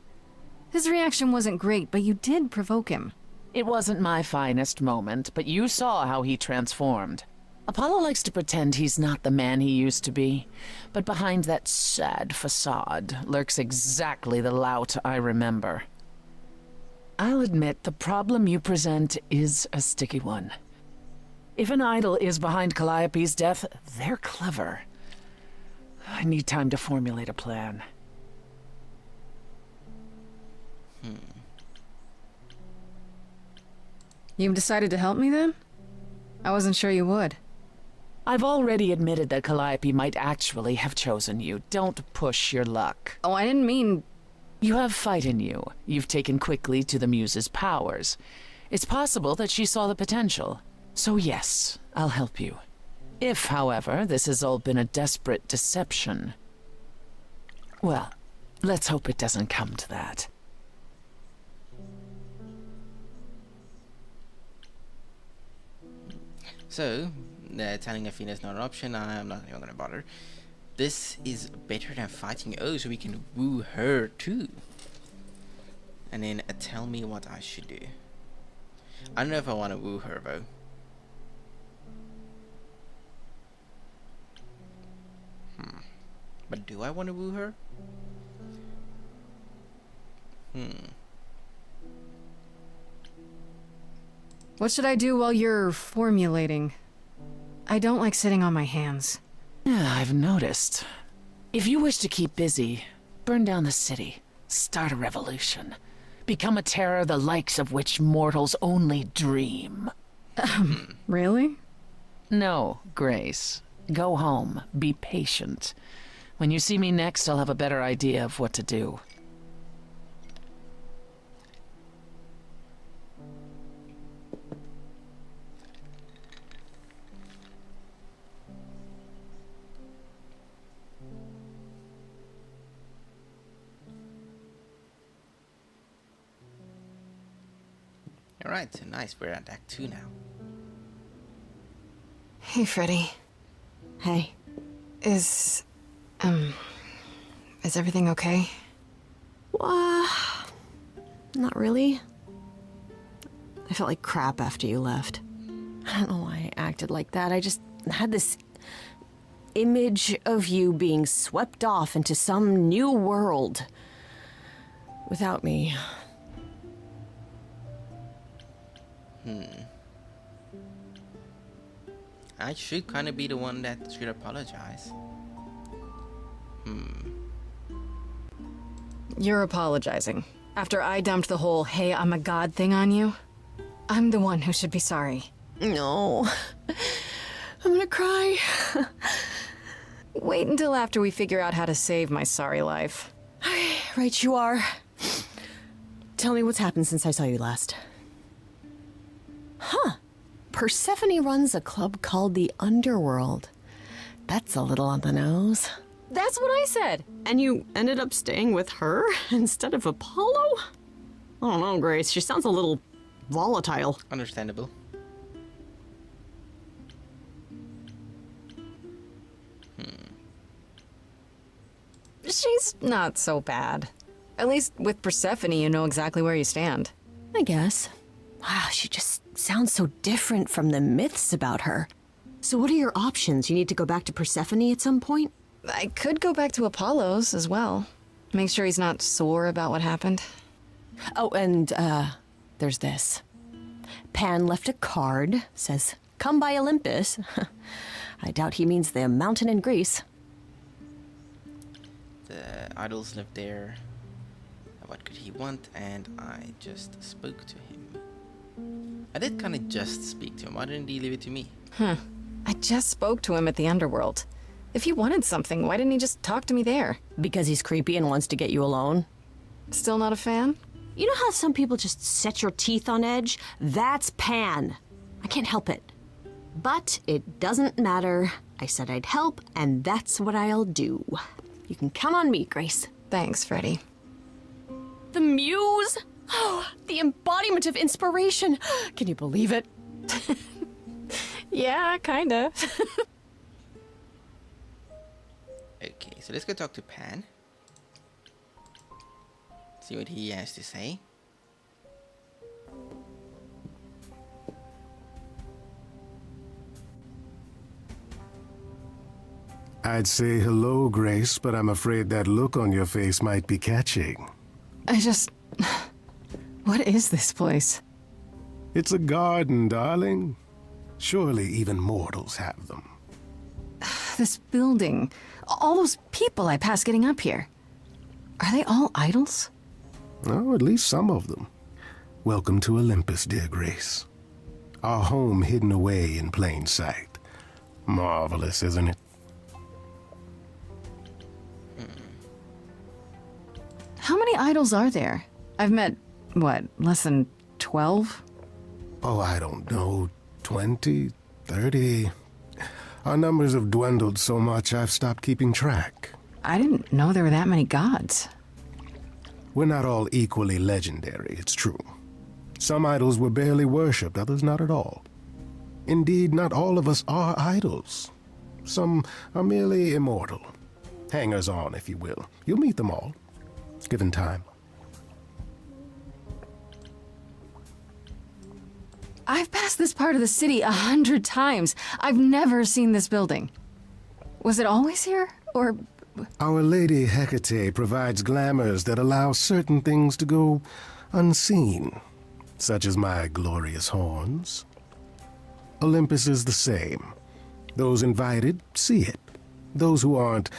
His reaction wasn't great, but you did provoke him. It wasn't my finest moment, but you saw how he transformed. Apollo likes to pretend he's not the man he used to be, but behind that sad facade lurks exactly the lout I remember. I'll admit the problem you present is a sticky one. If an idol is behind Calliope's death, they're clever. I need time to formulate a plan. You've decided to help me then? I wasn't sure you would. I've already admitted that Calliope might actually have chosen you. Don't push your luck. Oh, I didn't mean... You have fight in you. You've taken quickly to the Muse's powers. It's possible that she saw the potential. So yes, I'll help you. If, however, this has all been a desperate deception... Well, let's hope it doesn't come to that. So, telling Athena's not an option, I'm not even gonna bother. This is better than fighting. Oh, so we can woo her too. And then tell me what I should do. I don't know if I want to woo her though. But do I want to woo her? What should I do while you're formulating? I don't like sitting on my hands. Yeah, I've noticed. If you wish to keep busy, burn down the city, start a revolution, become a terror the likes of which mortals only dream. Really? No, Grace. Go home. Be patient. When you see me next, I'll have a better idea of what to do. Alright, so nice, we're at Act 2 now. Hey, Freddy. Hey. Is everything okay? Not really. I felt like crap after you left. I don't know why I acted like that. I just had this image of you being swept off into some new world without me. I should kind of be the one that should apologize. You're apologizing. After I dumped the whole, hey, I'm a god thing on you, I'm the one who should be sorry. No. I'm gonna cry. Wait until after we figure out how to save my sorry life. Right you are. Tell me what's happened since I saw you last. Huh. Persephone runs a club called the Underworld. That's a little on the nose. That's what I said. And you ended up staying with her instead of Apollo? I don't know, Grace. She sounds a little volatile. Understandable. She's not so bad. At least with Persephone, you know exactly where you stand. I guess. Wow, she just sounds so different from the myths about her. So what are your options? You need to go back to Persephone at some point? I could go back to Apollo's as well. Make sure he's not sore about what happened. Oh, and, there's this. Pan left a card, says, "Come by Olympus." I doubt he means the mountain in Greece. The idols lived there. What could he want? And I just spoke to him. I did kind of just speak to him. Why didn't he leave it to me? I just spoke to him at the Underworld. If he wanted something, why didn't he just talk to me there? Because he's creepy and wants to get you alone? Still not a fan? You know how some people just set your teeth on edge? That's Pan. I can't help it. But it doesn't matter. I said I'd help, and that's what I'll do. You can count on me, Grace. Thanks, Freddie. The muse? Oh, the embodiment of inspiration. Can you believe it? Yeah, kinda. Okay, so let's go talk to Pan. See what he has to say. I'd say hello, Grace, but I'm afraid that look on your face might be catching. What is this place? It's a garden, darling. Surely even mortals have them. This building. All those people I pass getting up here. Are they all idols? Oh, at least some of them. Welcome to Olympus, dear Grace. Our home hidden away in plain sight. Marvelous, isn't it? How many idols are there? I've met, what, less than 12? Oh, I don't know. 20, 30. Our numbers have dwindled so much I've stopped keeping track. I didn't know there were that many gods. We're not all equally legendary, it's true. Some idols were barely worshipped, others not at all. Indeed, not all of us are idols. Some are merely immortal. Hangers-on, if you will. You'll meet them all, given time. I've passed this part of the city 100 times. I've never seen this building. Was it always here, or...? Our Lady Hecate provides glamours that allow certain things to go unseen, such as my glorious horns. Olympus is the same. Those invited see it. Those who aren't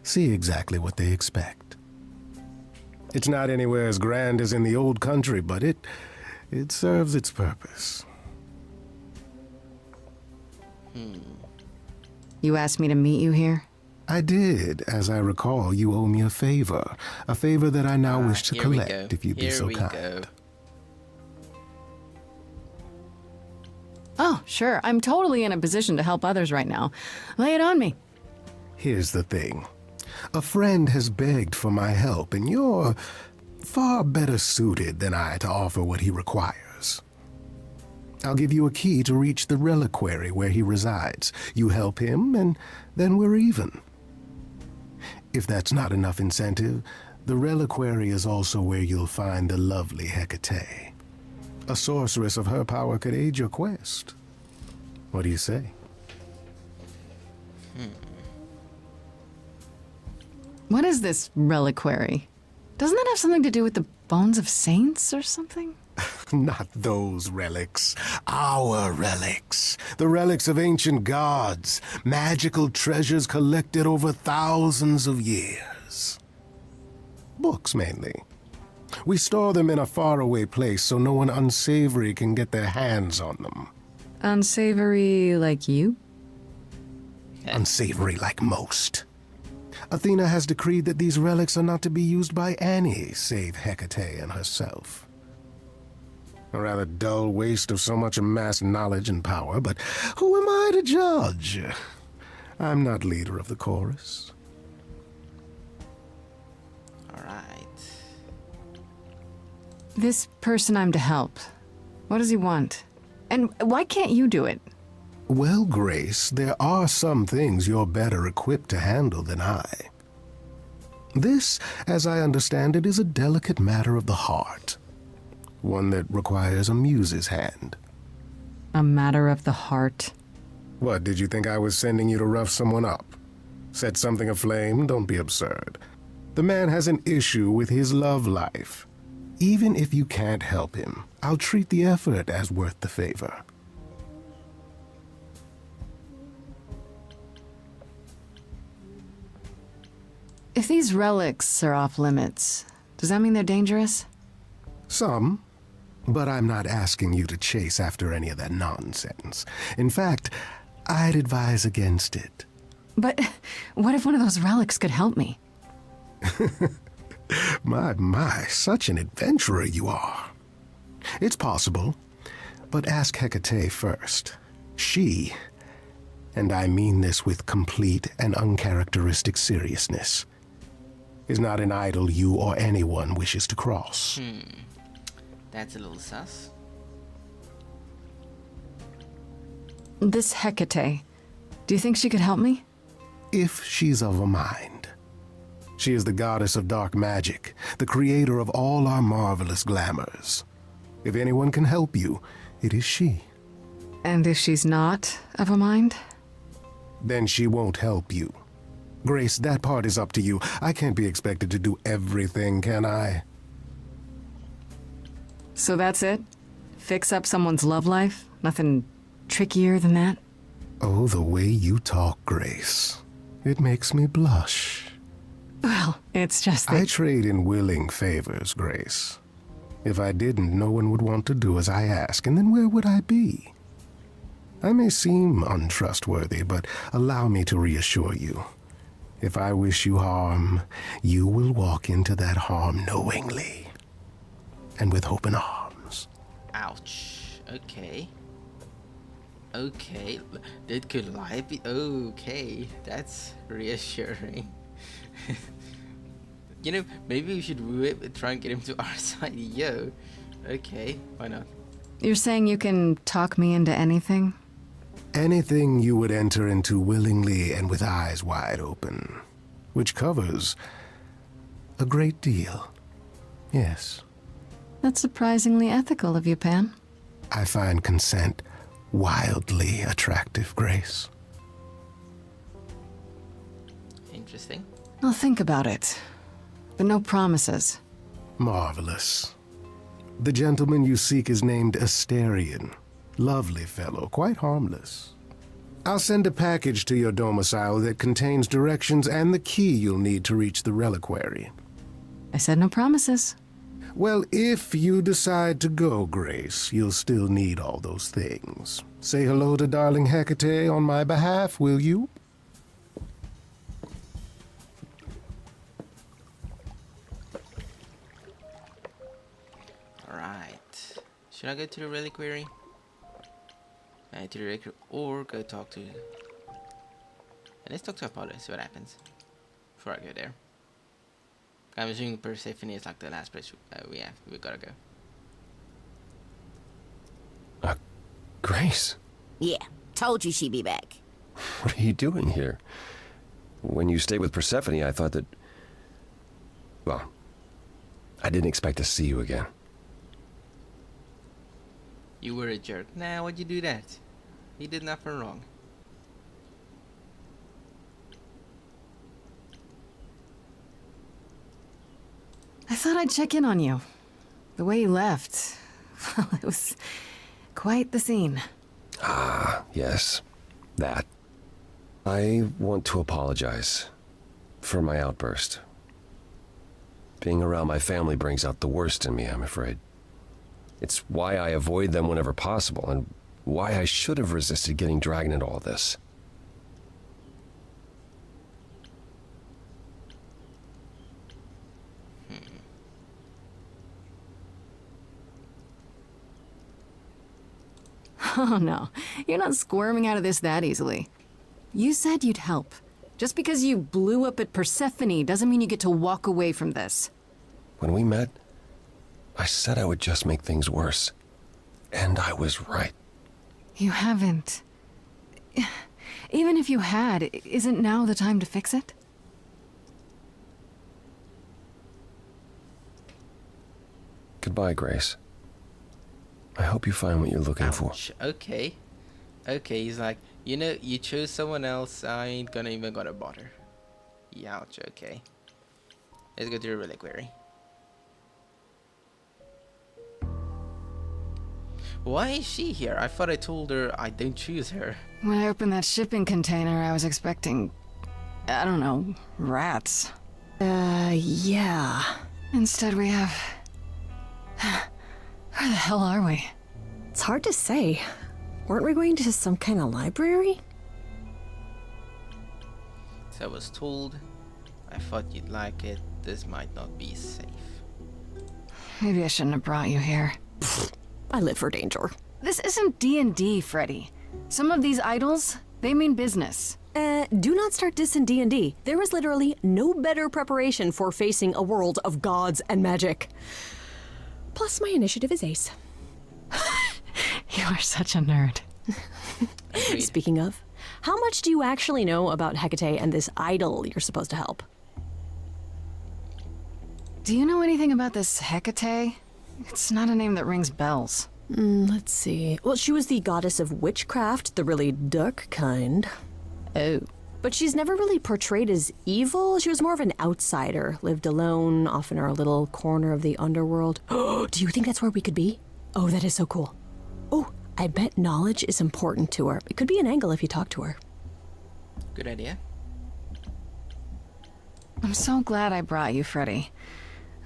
see exactly what they expect. It's not anywhere as grand as in the old country, but it serves its purpose. You asked me to meet you here? I did. As I recall, you owe me a favor that I now wish to collect, if you'd be so kind. Oh, sure. I'm totally in a position to help others right now. Lay it on me. Here's the thing. A friend has begged for my help, and you're far better suited than I to offer what he requires. I'll give you a key to reach the reliquary where he resides. You help him, and then we're even. If that's not enough incentive, the reliquary is also where you'll find the lovely Hecate. A sorceress of her power could aid your quest. What do you say? What is this reliquary? Doesn't that have something to do with the bones of saints or something? Not those relics. Our relics. The relics of ancient gods. Magical treasures collected over thousands of years. Books, mainly. We store them in a faraway place so no one unsavory can get their hands on them. Unsavory like you? Unsavory like most. Athena has decreed that these relics are not to be used by any save Hecate and herself. A rather dull waste of so much amassed knowledge and power, but who am I to judge? I'm not leader of the chorus. Alright. This person I'm to help. What does he want? And why can't you do it? Well, Grace, there are some things you're better equipped to handle than I. This, as I understand it, is a delicate matter of the heart. One that requires a muse's hand. A matter of the heart? What, did you think I was sending you to rough someone up? Set something aflame? Don't be absurd. The man has an issue with his love life. Even if you can't help him, I'll treat the effort as worth the favor. If these relics are off limits, does that mean they're dangerous? Some. But I'm not asking you to chase after any of that nonsense. In fact, I'd advise against it. But what if one of those relics could help me? My, such an adventurer you are. It's possible, but ask Hecate first. She, and I mean this with complete and uncharacteristic seriousness, is not an idol you or anyone wishes to cross. That's a little sus. This Hecate, do you think she could help me? If she's of a mind. She is the goddess of dark magic, the creator of all our marvelous glamours. If anyone can help you, it is she. And if she's not of a mind? Then she won't help you. Grace, that part is up to you. I can't be expected to do everything, can I? So that's it? Fix up someone's love life? Nothing trickier than that? Oh, the way you talk, Grace. It makes me blush. Well, it's just that... I trade in willing favors, Grace. If I didn't, no one would want to do as I ask, and then where would I be? I may seem untrustworthy, but allow me to reassure you. If I wish you harm, you will walk into that harm knowingly. And with open arms. Ouch. Okay. Okay. Did Calliope... Okay. That's reassuring. You know, maybe we should try and get him to our side. Yo. Okay. Why not? You're saying you can talk me into anything? Anything you would enter into willingly and with eyes wide open. Which covers a great deal. Yes. That's surprisingly ethical of you, Pan. I find consent wildly attractive, Grace. Interesting. I'll think about it. But no promises. Marvelous. The gentleman you seek is named Asterion. Lovely fellow, quite harmless. I'll send a package to your domicile that contains directions and the key you'll need to reach the reliquary. I said no promises. Well, if you decide to go, Grace, you'll still need all those things. Say hello to darling Hecate on my behalf, will you? Alright. Should I go to the reliquary? To the reliquary or go talk to... Let's talk to Apollo, see what happens. Before I go there. I'm assuming Persephone is like the last place we gotta go. Grace. Yeah, told you she'd be back. What are you doing here? When you stayed with Persephone, I thought that... Well, I didn't expect to see you again. You were a jerk. Nah, why'd you do that? He did nothing wrong. I thought I'd check in on you. The way you left, well, it was quite the scene. Ah, yes. That. I want to apologize for my outburst. Being around my family brings out the worst in me, I'm afraid. It's why I avoid them whenever possible, and why I should have resisted getting dragged into all this. Oh no, you're not squirming out of this that easily. You said you'd help. Just because you blew up at Persephone doesn't mean you get to walk away from this. When we met, I said I would just make things worse. And I was right. You haven't. Even if you had, isn't now the time to fix it? Goodbye, Grace. I hope you find what you're looking for. Okay. Okay, he's like, you know, you chose someone else, I ain't even gonna bother. Ouch, okay. Let's go to the reliquary. Why is she here? I thought I told her I don't choose her. When I opened that shipping container, I was expecting, I don't know, rats. Yeah. Instead we have... Where the hell are we? It's hard to say. Weren't we going to some kind of library? So I was told. I thought you'd like it. this might not be safe. Maybe I shouldn't have brought you here. I live for danger. This isn't D&D, Freddy. Some of these idols, they mean business. Do not start dissing D&D. There is literally no better preparation for facing a world of gods and magic. Plus, my initiative is ace. You are such a nerd. Speaking of, how much do you actually know about Hecate and this idol you're supposed to help? Do you know anything about this Hecate? It's not a name that rings bells. Let's see. Well, she was the goddess of witchcraft, the really dark kind. Oh. But she's never really portrayed as evil. She was more of an outsider, lived alone, off in her little corner of the underworld. Do you think that's where we could be? Oh, that is so cool. Oh, I bet knowledge is important to her. It could be an angle if you talk to her. Good idea. I'm so glad I brought you, Freddy.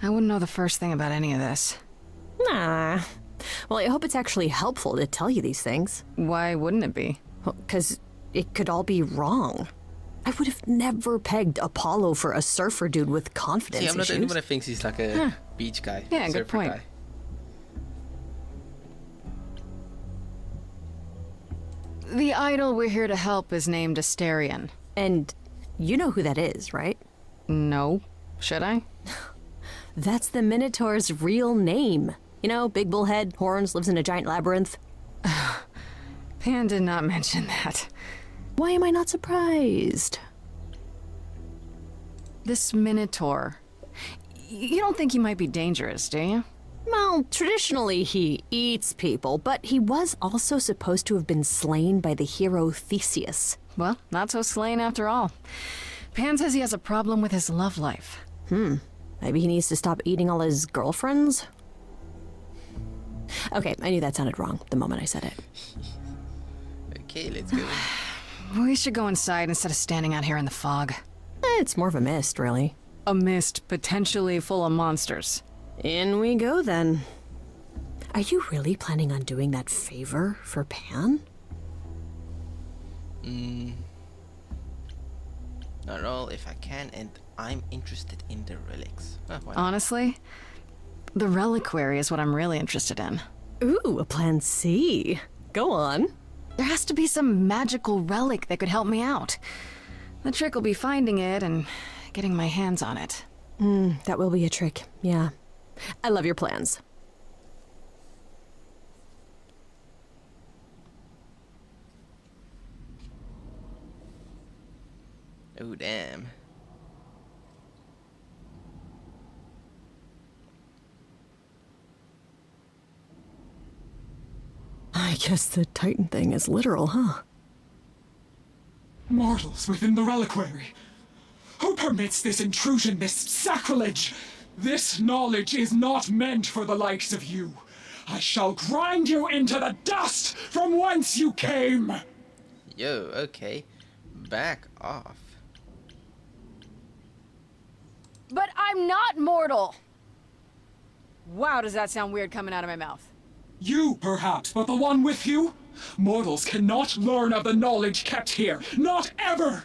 I wouldn't know the first thing about any of this. Nah. Well, I hope it's actually helpful to tell you these things. Why wouldn't it be? Because it could all be wrong. I would have never pegged Apollo for a surfer dude with confidence See, I'm not issues. anyone that thinks he's like a beach guy. Yeah, good surfer point. Guy. The idol we're here to help is named Asterion. And you know who that is, right? No. Should I? That's the Minotaur's real name. You know, big bullhead, horns, lives in a giant labyrinth. Pan did not mention that. Why am I not surprised? This Minotaur. You don't think he might be dangerous, do you? Well, traditionally he eats people, but he was also supposed to have been slain by the hero Theseus. Well, not so slain after all. Pan says he has a problem with his love life. Maybe he needs to stop eating all his girlfriends? Okay, I knew that sounded wrong the moment I said it. Okay, let's go. We should go inside instead of standing out here in the fog. It's more of a mist, really. A mist potentially full of monsters. In we go, then. Are you really planning on doing that favor for Pan? Not at all, if I can, and I'm interested in the relics. Why not? Honestly, the reliquary is what I'm really interested in. Ooh, a plan C. Go on. There has to be some magical relic that could help me out. The trick will be finding it and getting my hands on it. That will be a trick, yeah. I love your plans. Oh, damn. I guess the Titan thing is literal, huh? Mortals within the reliquary. Who permits this intrusion, this sacrilege? This knowledge is not meant for the likes of you. I shall grind you into the dust from whence you came. Yo, okay. Back off. But I'm not mortal! Wow, does that sound weird coming out of my mouth? You, perhaps, but the one with you? Mortals cannot learn of the knowledge kept here. Not ever!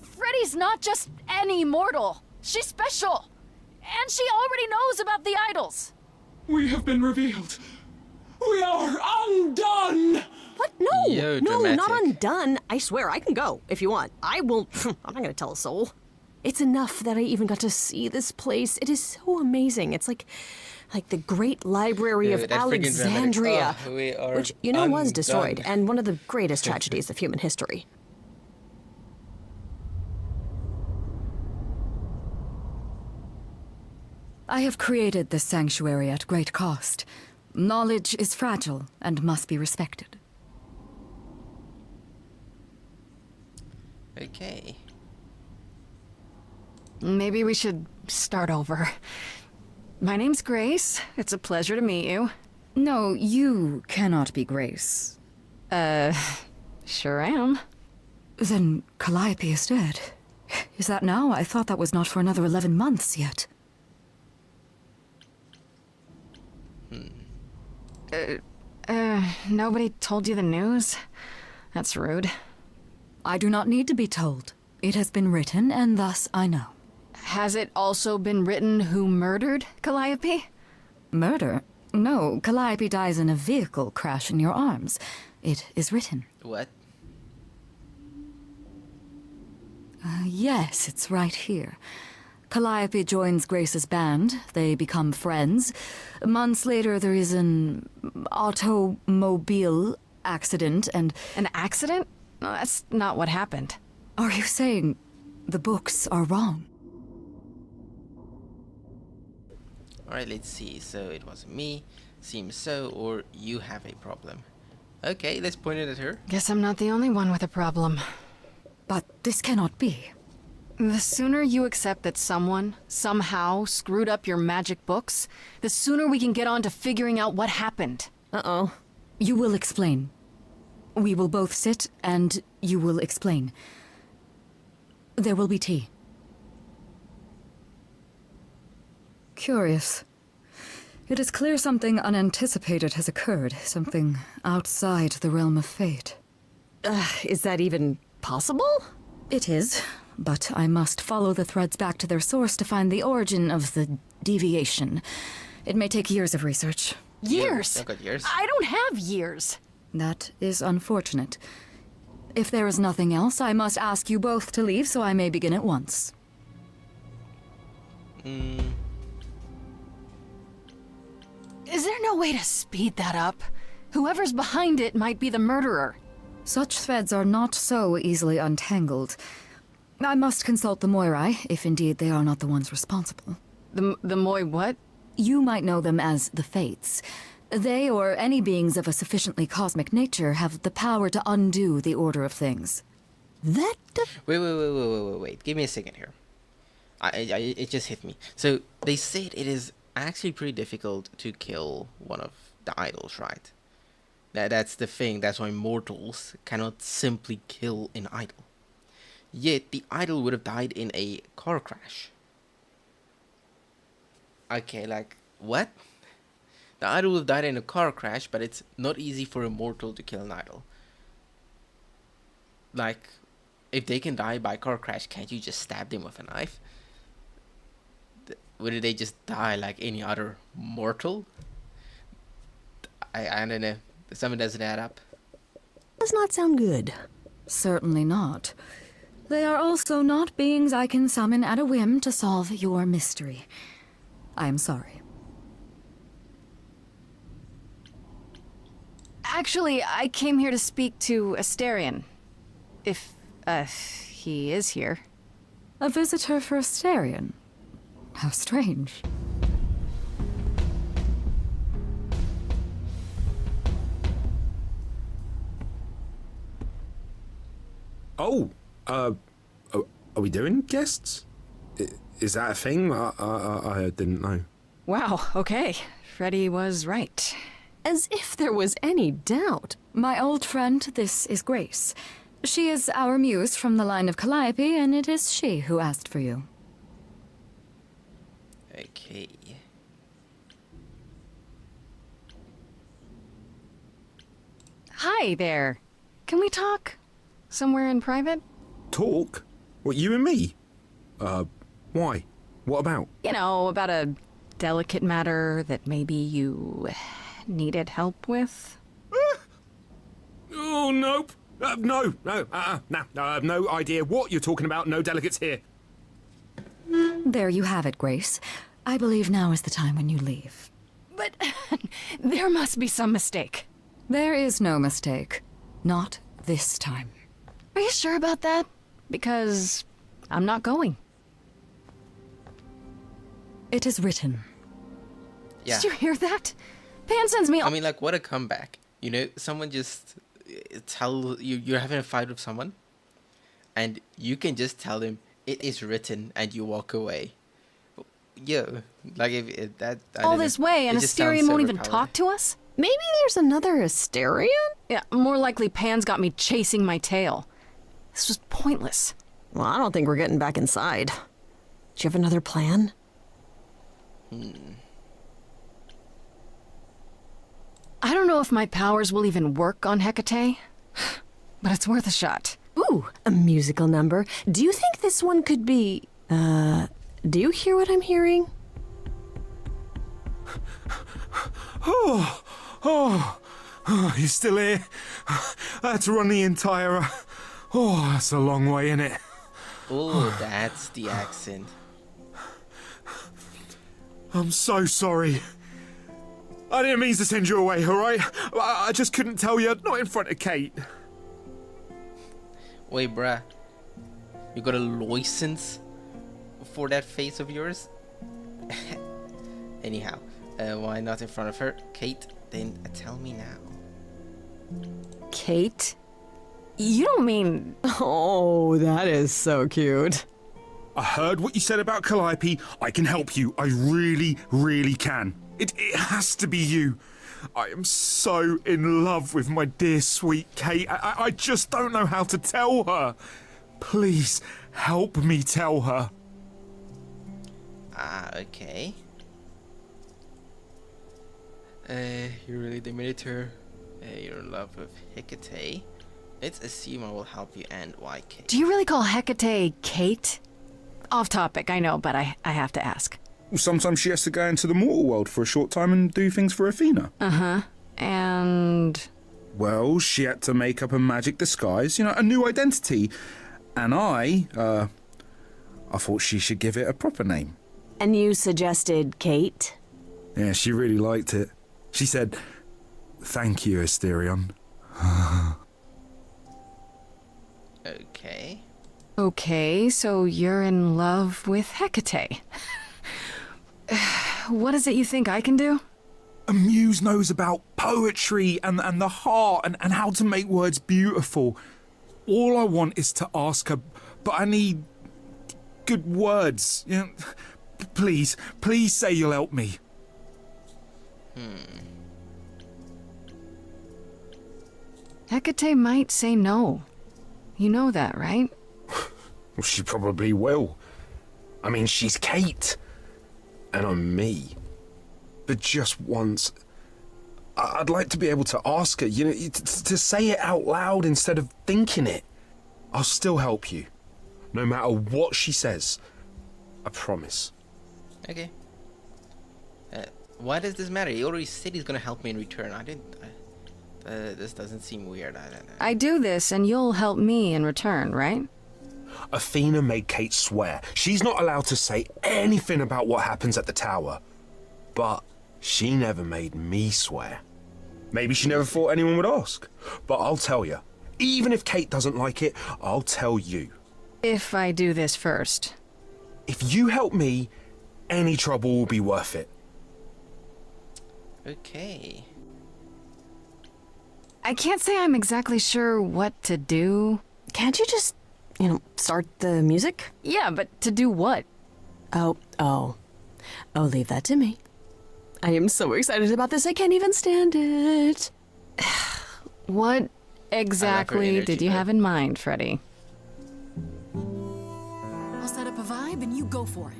Freddy's not just any mortal. She's special. And she already knows about the idols. We have been revealed. We are undone! What? No! Yo, no, dramatic. not undone. I swear, I can go if you want. I will. I'm not gonna tell a soul. It's enough that I even got to see this place. It is so amazing. It's like the great library Yo, of that's freaking dramatic. Alexandria, Oh, we are which, you know, was destroyed, undone. and one of the greatest tragedies of human history. I have created this sanctuary at great cost. Knowledge is fragile and must be respected. Okay. Maybe we should start over. My name's Grace. It's a pleasure to meet you. No, you cannot be Grace. Sure am. Then Calliope is dead. Is that now? I thought that was not for another 11 months yet. Nobody told you the news? That's rude. I do not need to be told. It has been written, and thus I know. Has it also been written who murdered Calliope? Murder? No, Calliope dies in a vehicle crash in your arms. It is written. What? Yes, it's right here. Calliope joins Grace's band. They become friends. Months later, there is an automobile accident and... An accident? No, that's not what happened. Are you saying the books are wrong? Alright, let's see. So it wasn't me, seems so, or you have a problem. Okay, let's point it at her. Guess I'm not the only one with a problem. But this cannot be. The sooner you accept that someone, somehow, screwed up your magic books, the sooner we can get on to figuring out what happened. Uh-oh. You will explain. We will both sit, and you will explain. There will be tea. Curious. It is clear something unanticipated has occurred, something outside the realm of fate. Is that even possible? It is, but I must follow the threads back to their source to find the origin of the deviation. It may take years of research. Years? I've got years. I don't have years. That is unfortunate. If there is nothing else, I must ask you both to leave so I may begin at once. Is there no way to speed that up? Whoever's behind it might be the murderer. Such threads are not so easily untangled. I must consult the Moirai, if indeed they are not the ones responsible. The Moi what? You might know them as the Fates. They, or any beings of a sufficiently cosmic nature, have the power to undo the order of things. That... Wait. Give me a second here. It just hit me. So, they said it is actually pretty difficult to kill one of the idols, right? That's the thing. That's why mortals cannot simply kill an idol. Yet, the idol would have died in a car crash. Okay, like, what? The idol would have died in a car crash, but it's not easy for a mortal to kill an idol. Like, if they can die by car crash, can't you just stab them with a knife? Wouldn't they just die like any other mortal? I don't know. Something doesn't add up. Does not sound good. Certainly not. They are also not beings I can summon at a whim to solve your mystery. I am sorry. Actually, I came here to speak to Asterion. If, he is here. A visitor for Asterion? How strange. Oh, are we doing guests? Is that a thing? I didn't know. Wow, okay. Freddy was right. As if there was any doubt. My old friend, this is Grace. She is our muse from the line of Calliope, and it is she who asked for you. Okay. Hi there. Can we talk? Somewhere in private? Talk? What, you and me? Why? What about? You know, about a delicate matter that maybe you needed help with? Oh, nope. No, I have no idea what you're talking about. No delegates here. There you have it, Grace. I believe now is the time when you leave. But there must be some mistake. There is no mistake. Not this time. Are you sure about that? Because I'm not going. It is written. Yeah. Did you hear that? Pan sends me... I mean, like, what a comeback. You know, someone just tell you you're having a fight with someone, and you can just tell them it is written, and you walk away. Yeah, like if that. All this way, and Asterion won't even talk to us? Maybe there's another Asterion? Yeah, more likely Pan's got me chasing my tail. This was pointless. Well, I don't think we're getting back inside. Do you have another plan? I don't know if my powers will even work on Hecate, but it's worth a shot. Ooh, a musical number. Do you think this one could be... do you hear what I'm hearing? Oh, you're still here? I had to run the entire... Oh, that's a long way, innit? Oh, that's the accent. I'm so sorry. I didn't mean to send you away, alright? I just couldn't tell you, not in front of Kate. Wait, bruh. You got a license for that face of yours? Anyhow, why not in front of her? Kate, then tell me now. Kate? You don't mean... Oh, that is so cute. I heard what you said about Calliope. I can help you. I really, really can. It has to be you. I am so in love with my dear sweet Kate. I just don't know how to tell her. Please help me tell her. Okay. You really admitted her. You're in love with Hecate. Let's assume I will help you, and why Kate? Do you really call Hecate Kate? Off topic, I know, but I have to ask. Sometimes she has to go into the mortal world for a short time and do things for Athena. Uh-huh. And... Well, she had to make up a magic disguise, a new identity. And I thought she should give it a proper name. And you suggested Kate? Yeah, she really liked it. She said, "Thank you, Asterion." Okay. Okay, so you're in love with Hecate. What is it you think I can do? A muse knows about poetry and the heart and how to make words beautiful. All I want is to ask her, but I need good words. Please say you'll help me. Hecate might say no. You know that, right? Well, she probably will. I mean, she's Kate. And I'm me. But just once, I'd like to be able to ask her, to say it out loud instead of thinking it. I'll still help you. No matter what she says. I promise. Okay. Why does this matter? He already said he's gonna help me in return. This doesn't seem weird. I don't know. I do this and you'll help me in return, right? Athena made Kate swear she's not allowed to say anything about what happens at the tower. But she never made me swear. Maybe she never thought anyone would ask. But I'll tell you, even if Kate doesn't like it, I'll tell you. If I do this first. If you help me, any trouble will be worth it. Okay. I can't say I'm exactly sure what to do. Can't you just, start the music? Yeah, but to do what? Oh, leave that to me. I am so excited about this, I can't even stand it. What exactly did you have in mind, Freddy? I'll set up a vibe and you go for it.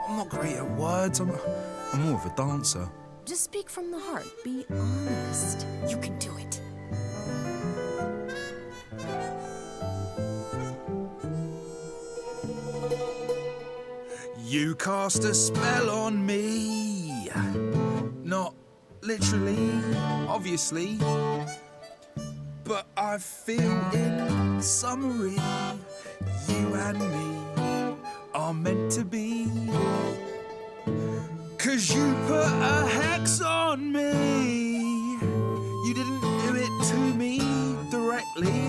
I'm not great at words. I'm more of a dancer. Just speak from the heart. Be honest. You can do it. You cast a spell on me. Not literally, obviously. But I feel in summary, you and me are meant to be. 'Cause you put a hex on me. You didn't do it to me directly.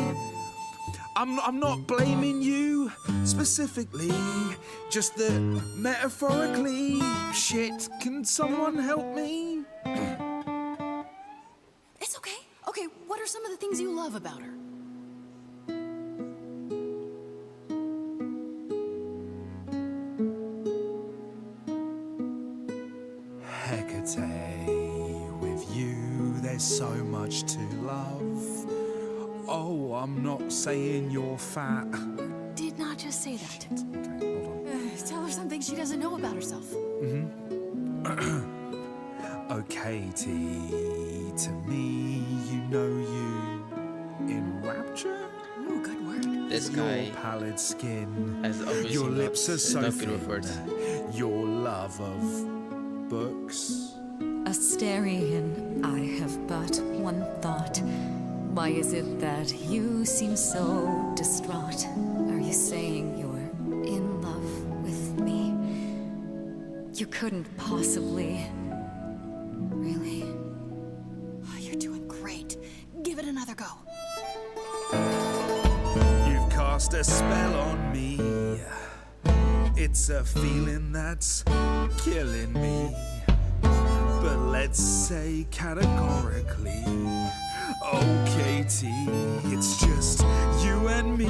I'm not blaming you specifically, just that metaphorically. Shit, can someone help me? It's okay. Okay, what are some of the things you love about her? Hecate, with you there's so much to love. Oh, I'm not saying you're fat. Did not just say that. Okay, hold on. Tell her something she doesn't know about herself. Oh, Katie, to me, you know you in rapture? Ooh, This guy your pallid skin, has obviously your lips are so not good thin, with words. your love of books. Asterion, I have but one thought. Why is it that you seem so distraught? Are you saying you're in love with me? You couldn't possibly. Really? Oh, you're doing great. Give it another go. You've cast a spell on me. It's a feeling that's killing me. But let's say categorically, oh Katie, it's just you and me.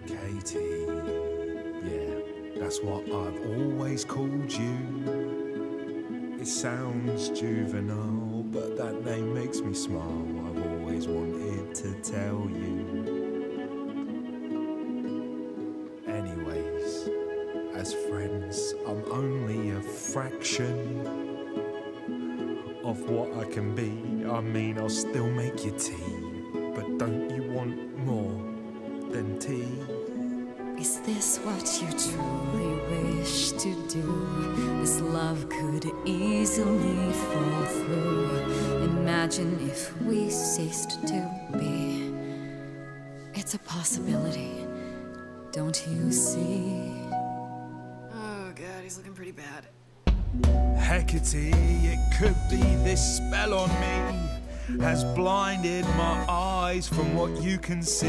Katie, yeah, that's what I've always called you. It sounds juvenile, but that name makes me smile. I've always wanted to tell you. Anyways, as friends, I'm only a fraction of what I can be. I mean, I'll still make you tea, but don't you want more than tea? Is this what you truly wish to do? This love could easily fall through. Imagine if we ceased to be. It's a possibility, don't you see? Oh god, he's looking pretty bad. Hecate, it could be this spell on me has blinded my eyes from what you can see.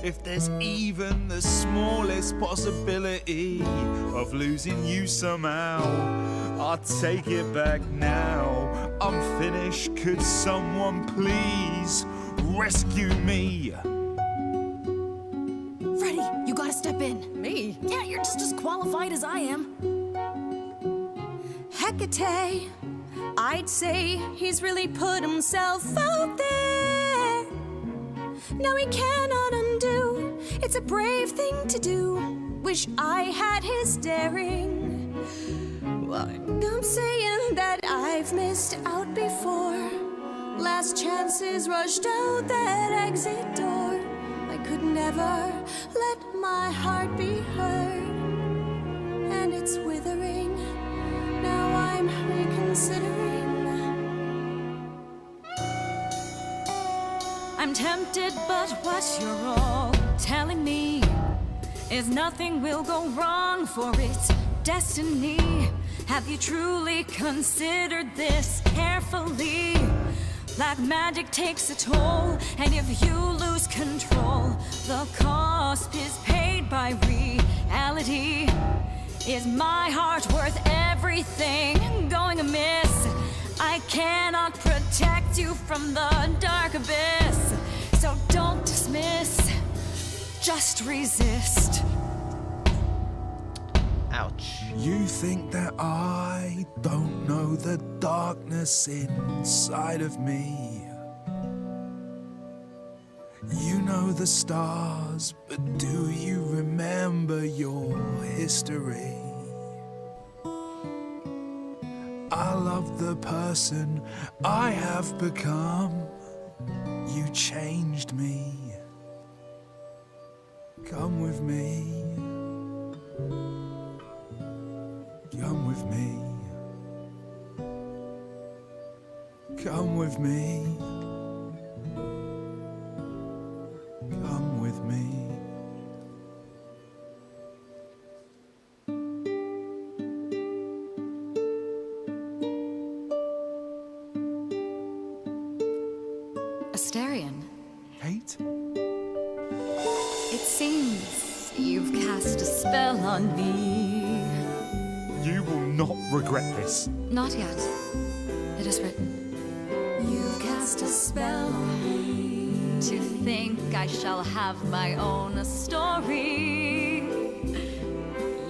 If there's even the smallest possibility of losing you somehow, I'll take it back now. I'm finished, could someone please rescue me? Freddy, you gotta step in. Me? Yeah, you're just as qualified as I am. Hecate, I'd say he's really put himself out there. Now he cannot undo. It's a brave thing to do. Wish I had his daring. Well, I'm saying that I've missed out before. Last chances rushed out that exit door. I could never let my heart be heard, and it's withering. Now I'm reconsidering. I'm tempted, but what you're all telling me is nothing will go wrong, for it's destiny. Have you truly considered this carefully? Black magic takes a toll, and if you lose control, the cost is paid by reality. Is my heart worth everything going amiss? I cannot protect you from the dark abyss. So don't dismiss, just resist. Ouch. You think that I don't know the darkness inside of me? You know the stars, but do you remember your history? I love the person I have become. You changed me. Come with me. Come with me. Come with me. Come with me. Asterion, Kate? it seems you've cast a spell on me. You will not regret this. Not yet. It is written. You've cast a spell on me. To think I shall have my own story.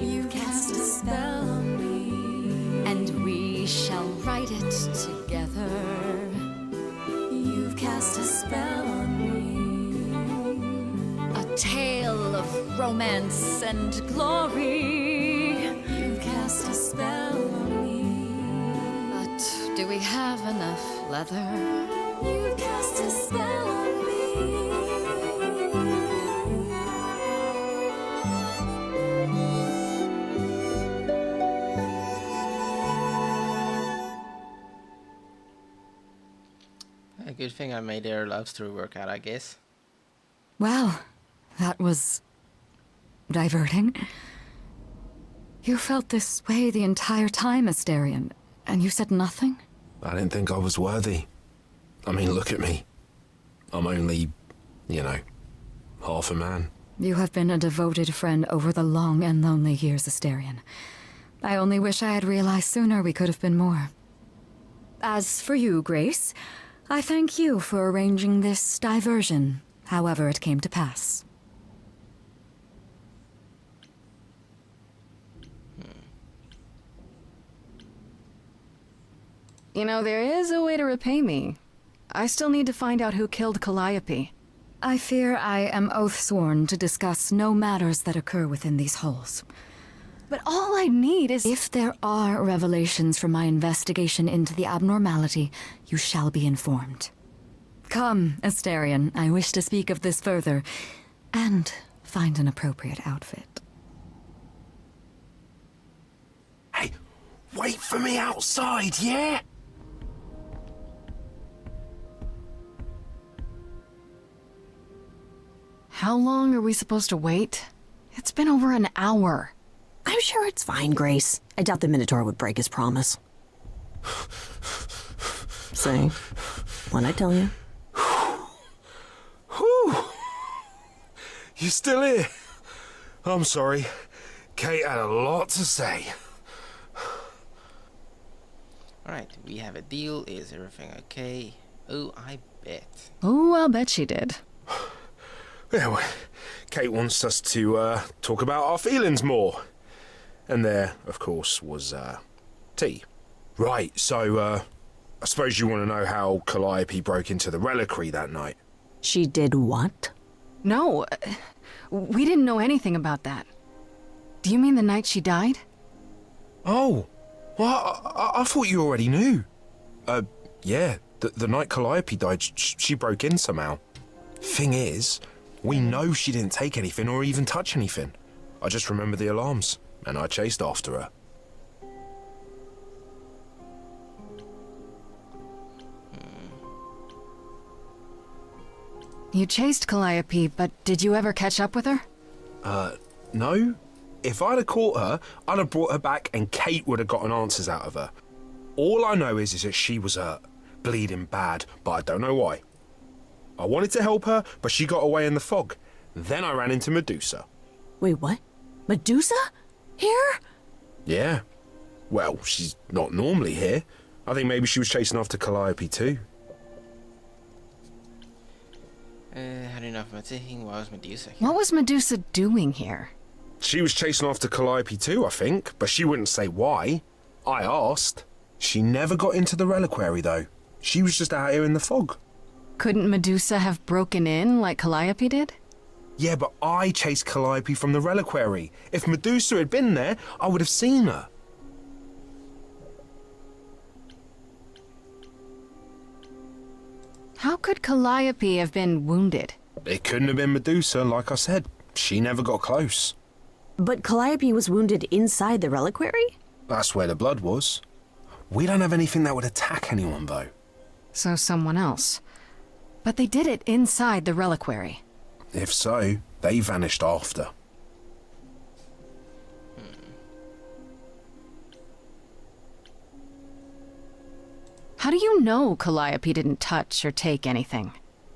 You've cast a spell on me. And we shall write it together. You've cast a spell on me. A tale of romance and glory. You've cast a spell on me. But do we have enough leather? You've cast a spell on me. A good thing I made their love story work out, I guess. Well, that was diverting. You felt this way the entire time, Asterion, and you said nothing? I didn't think I was worthy. I mean, look at me. I'm only, half a man. You have been a devoted friend over the long and lonely years, Asterion. I only wish I had realized sooner we could have been more. As for you, Grace, I thank you for arranging this diversion, however it came to pass. You know, there is a way to repay me. I still need to find out who killed Calliope. I fear I am oath-sworn to discuss no matters that occur within these halls. But all I need is... If there are revelations from my investigation into the abnormality, you shall be informed. Come, Asterion, I wish to speak of this further, and find an appropriate outfit. Hey, wait for me outside, yeah? How long are we supposed to wait? It's been over an hour. I'm sure it's fine, Grace. I doubt the Minotaur would break his promise. Say, what'd I tell you? Whew. You still here? I'm sorry. Kate had a lot to say. Alright, we have a deal. Is everything okay? Oh, I bet. Oh, I'll bet she did. Yeah, well, Kate wants us to talk about our feelings more. And there, of course, was tea. Right, so I suppose you want to know how Calliope broke into the reliquary that night. She did what? No, we didn't know anything about that. Do you mean the night she died? Oh, well, I thought you already knew. Yeah, the night Calliope died, she broke in somehow. Thing is, we know she didn't take anything or even touch anything. I just remember the alarms, and I chased after her. You chased Calliope, but did you ever catch up with her? No. If I'd have caught her, I'd have brought her back and Kate would have gotten answers out of her. All I know is that she was hurt, bleeding bad, but I don't know why. I wanted to help her, but she got away in the fog. Then I ran into Medusa. Wait, what? Medusa? Here? Yeah. Well, she's not normally here. I think maybe she was chasing after Calliope too. Had enough of my thinking. What was Medusa? What was Medusa doing here? She was chasing after Calliope too, I think, but she wouldn't say why. I asked. She never got into the reliquary though. She was just out here in the fog. Couldn't Medusa have broken in like Calliope did? Yeah, but I chased Calliope from the reliquary. If Medusa had been there, I would have seen her. How could Calliope have been wounded? It couldn't have been Medusa, like I said. She never got close. But Calliope was wounded inside the reliquary? That's where the blood was. We don't have anything that would attack anyone, though. So someone else. But they did it inside the reliquary. If so, they vanished after. How do you know Calliope didn't touch or take anything?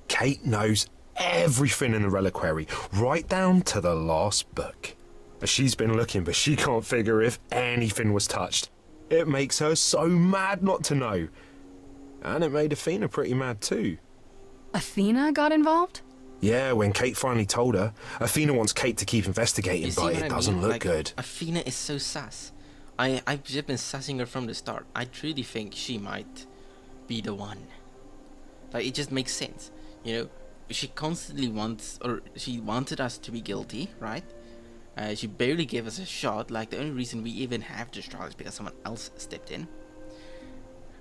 Kate knows everything in the reliquary, right down to the last book. She's been looking, but she can't figure if anything was touched. It makes her so mad not to know. And it made Athena pretty mad too. Athena got involved? Yeah, when Kate finally told her, Athena wants Kate to keep investigating, but it doesn't look good. Athena is so sus. I've just been sussing her from the start. I truly think she might be the one. Like, it just makes sense. You know, she constantly wants, or she wanted us to be guilty, right? She barely gave us a shot. Like, the only reason we even have this trial is because someone else stepped in.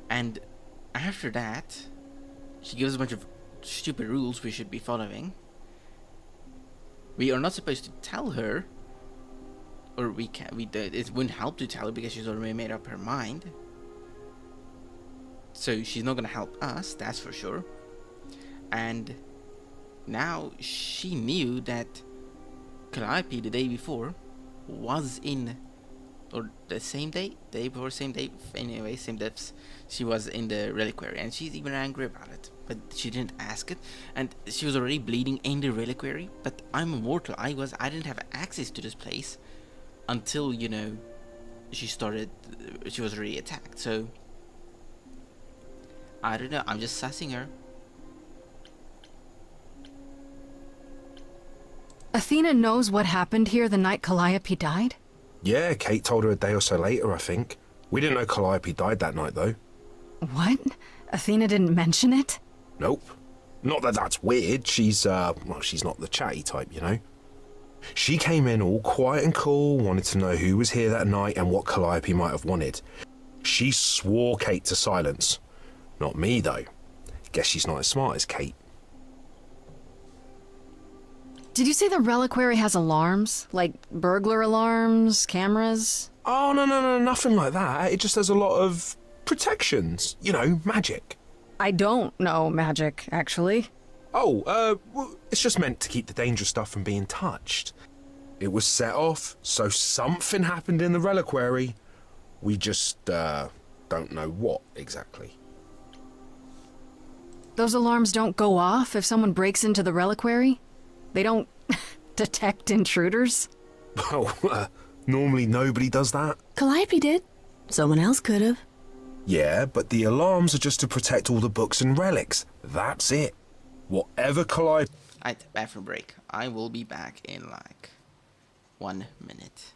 And after that, She gives us a bunch of stupid rules we should be following. We are not supposed to tell her, or we can't. It wouldn't help to tell her because she's already made up her mind. So she's not gonna help us, that's for sure. And now she knew that Calliope the day before was in, or the same day, same day, anyway, same depths. She was in the reliquary, and she's even angry about it. But she didn't ask it, and she was already bleeding in the reliquary. But I'm immortal. I didn't have access to this place until, you know, she was already attacked. So I don't know. I'm just sussing her. Athena knows what happened here the night Calliope died? Yeah, Kate told her a day or so later, I think. We didn't know Calliope died that night, though. What? Athena didn't mention it? Nope. Not that that's weird. She's not the chatty type, you know. She came in all quiet and cool, wanted to know who was here that night and what Calliope might have wanted. She swore Kate to silence. Not me, though. Guess she's not as smart as Kate. Did you say the reliquary has alarms? Like burglar alarms, cameras? Oh, no, nothing like that. It just has a lot of protections. You know, magic. I don't know magic, actually. Oh, well, it's just meant to keep the dangerous stuff from being touched. It was set off, so something happened in the reliquary. We just, don't know what exactly. Those alarms don't go off if someone breaks into the reliquary? They don't detect intruders? Well, normally nobody does that. Calliope did. Someone else could have. Yeah, but the alarms are just to protect all the books and relics. That's it. Whatever Calliope... Alright, bathroom break. I will be back in like 1 minute.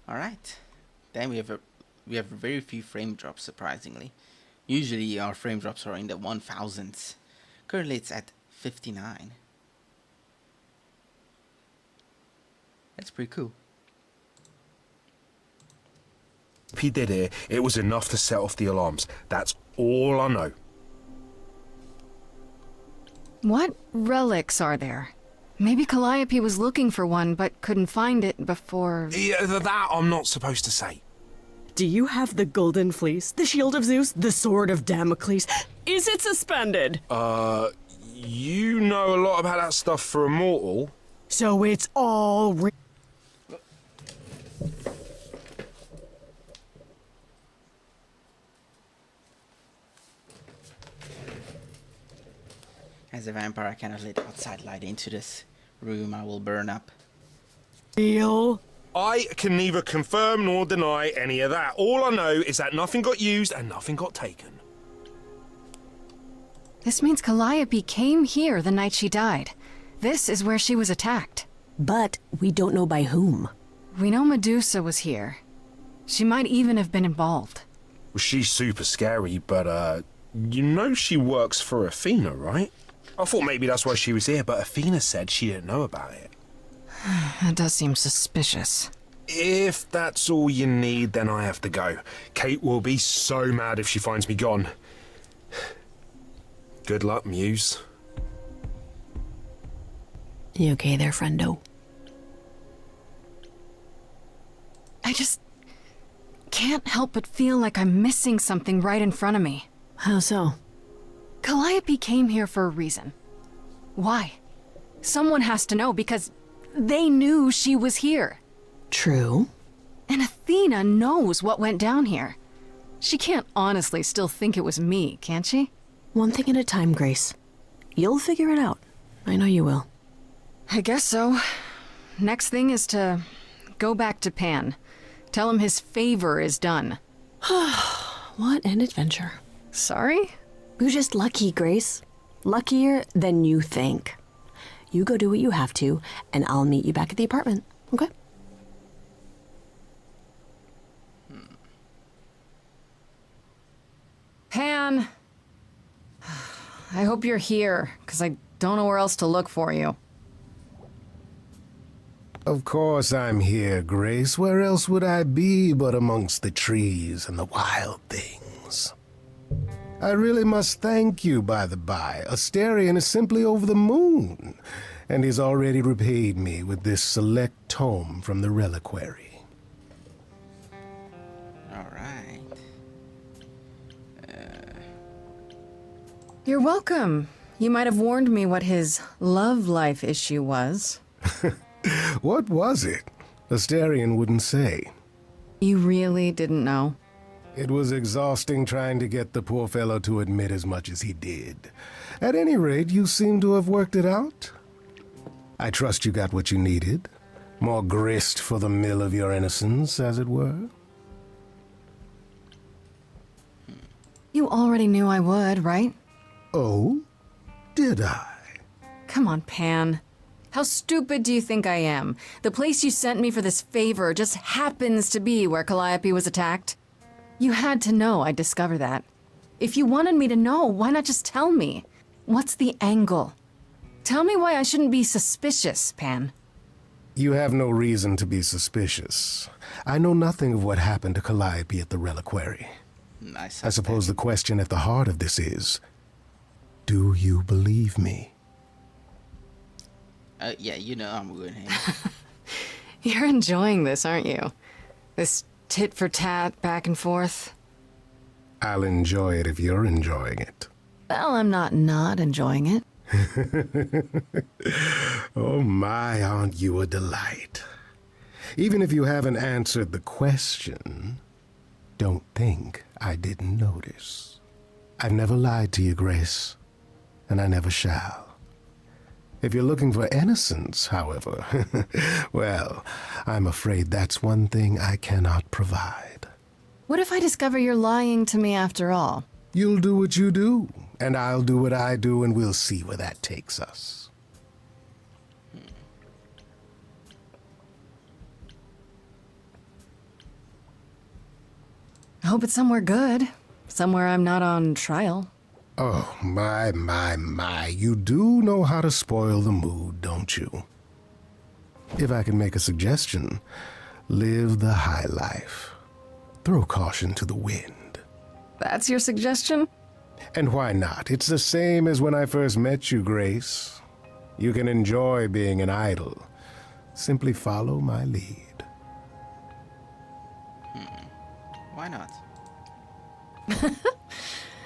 Alright, then we have very few frame drops, surprisingly. Usually our frame drops are in the 1000s. Currently it's at 59. That's pretty cool. If he did it was enough to set off the alarms. That's all I know. What relics are there? Maybe Calliope was looking for one, but couldn't find it before... Yeah, that I'm not supposed to say. Do you have the golden fleece, the shield of Zeus, the sword of Damocles? Is it suspended? You know a lot about that stuff for a mortal. So it's all As a vampire, I cannot let outside light into this room. I will burn up. real. I can neither confirm nor deny any of that. All I know is that nothing got used and nothing got taken. This means Calliope came here the night she died. This is where she was attacked. But we don't know by whom. We know Medusa was here. She might even have been involved. Well, she's super scary, but, you know she works for Athena, right? I thought maybe that's why she was here, but Athena said she didn't know about it. That does seem suspicious. If that's all you need, then I have to go. Kate will be so mad if she finds me gone. Good luck, Muse. You okay there, friendo? I just can't help but feel like I'm missing something right in front of me. How so? Calliope came here for a reason. Why? Someone has to know because they knew she was here. True. And Athena knows what went down here. She can't honestly still think it was me, can she? One thing at a time, Grace. You'll figure it out. I know you will. I guess so. Next thing is to go back to Pan. Tell him his favor is done. What an adventure. Sorry? You're just lucky, Grace. Luckier than you think. You go do what you have to, and I'll meet you back at the apartment, okay? Pan! I hope you're here, because I don't know where else to look for you. Of course I'm here, Grace. Where else would I be but amongst the trees and the wild things? I really must thank you, by the by. Asterion is simply over the moon, and he's already repaid me with this select tome from the reliquary. All right. You're welcome. You might have warned me what his love life issue was. What was it? Asterion wouldn't say. You really didn't know? It was exhausting trying to get the poor fellow to admit as much as he did. At any rate, you seem to have worked it out. I trust you got what you needed. More grist for the mill of your innocence, as it were. You already knew I would, right? Oh? Did I? Come on, Pan. How stupid do you think I am? The place you sent me for this favor just happens to be where Calliope was attacked. You had to know I'd discover that. If you wanted me to know, why not just tell me? What's the angle? Tell me why I shouldn't be suspicious, Pan. You have no reason to be suspicious. I know nothing of what happened to Calliope at the reliquary. I suppose the question at the heart of this is, do you believe me? Yeah, you know I'm good here. You're enjoying this, aren't you? This tit for tat, back and forth. I'll enjoy it if you're enjoying it. Well, I'm not enjoying it. Oh my, aren't you a delight? Even if you haven't answered the question, don't think I didn't notice. I've never lied to you, Grace, and I never shall. If you're looking for innocence, however, well, I'm afraid that's one thing I cannot provide. What if I discover you're lying to me after all? You'll do what you do, and I'll do what I do, and we'll see where that takes us. I hope it's somewhere good. Somewhere I'm not on trial. Oh, my, you do know how to spoil the mood, don't you? If I can make a suggestion, live the high life. Throw caution to the wind. That's your suggestion? And why not? It's the same as when I first met you, Grace. You can enjoy being an idol. Simply follow my lead. Why not?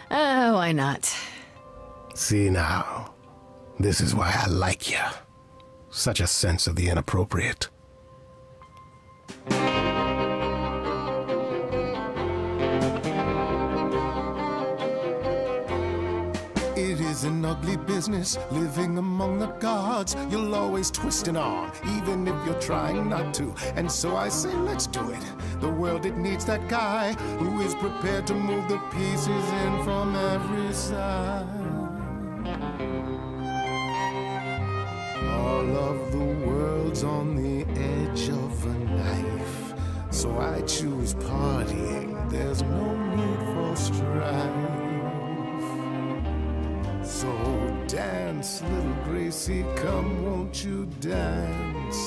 Why not? See now, this is why I like you. Such a sense of the inappropriate. It is an ugly business, living among the gods. You'll always twist an arm, even if you're trying not to. And so I say, let's do it. The world, it needs that guy who is prepared to move the pieces in from every side. All of the world's on the edge of a knife, so I choose partying. There's no need for strife. So dance, little Gracie, come, won't you dance?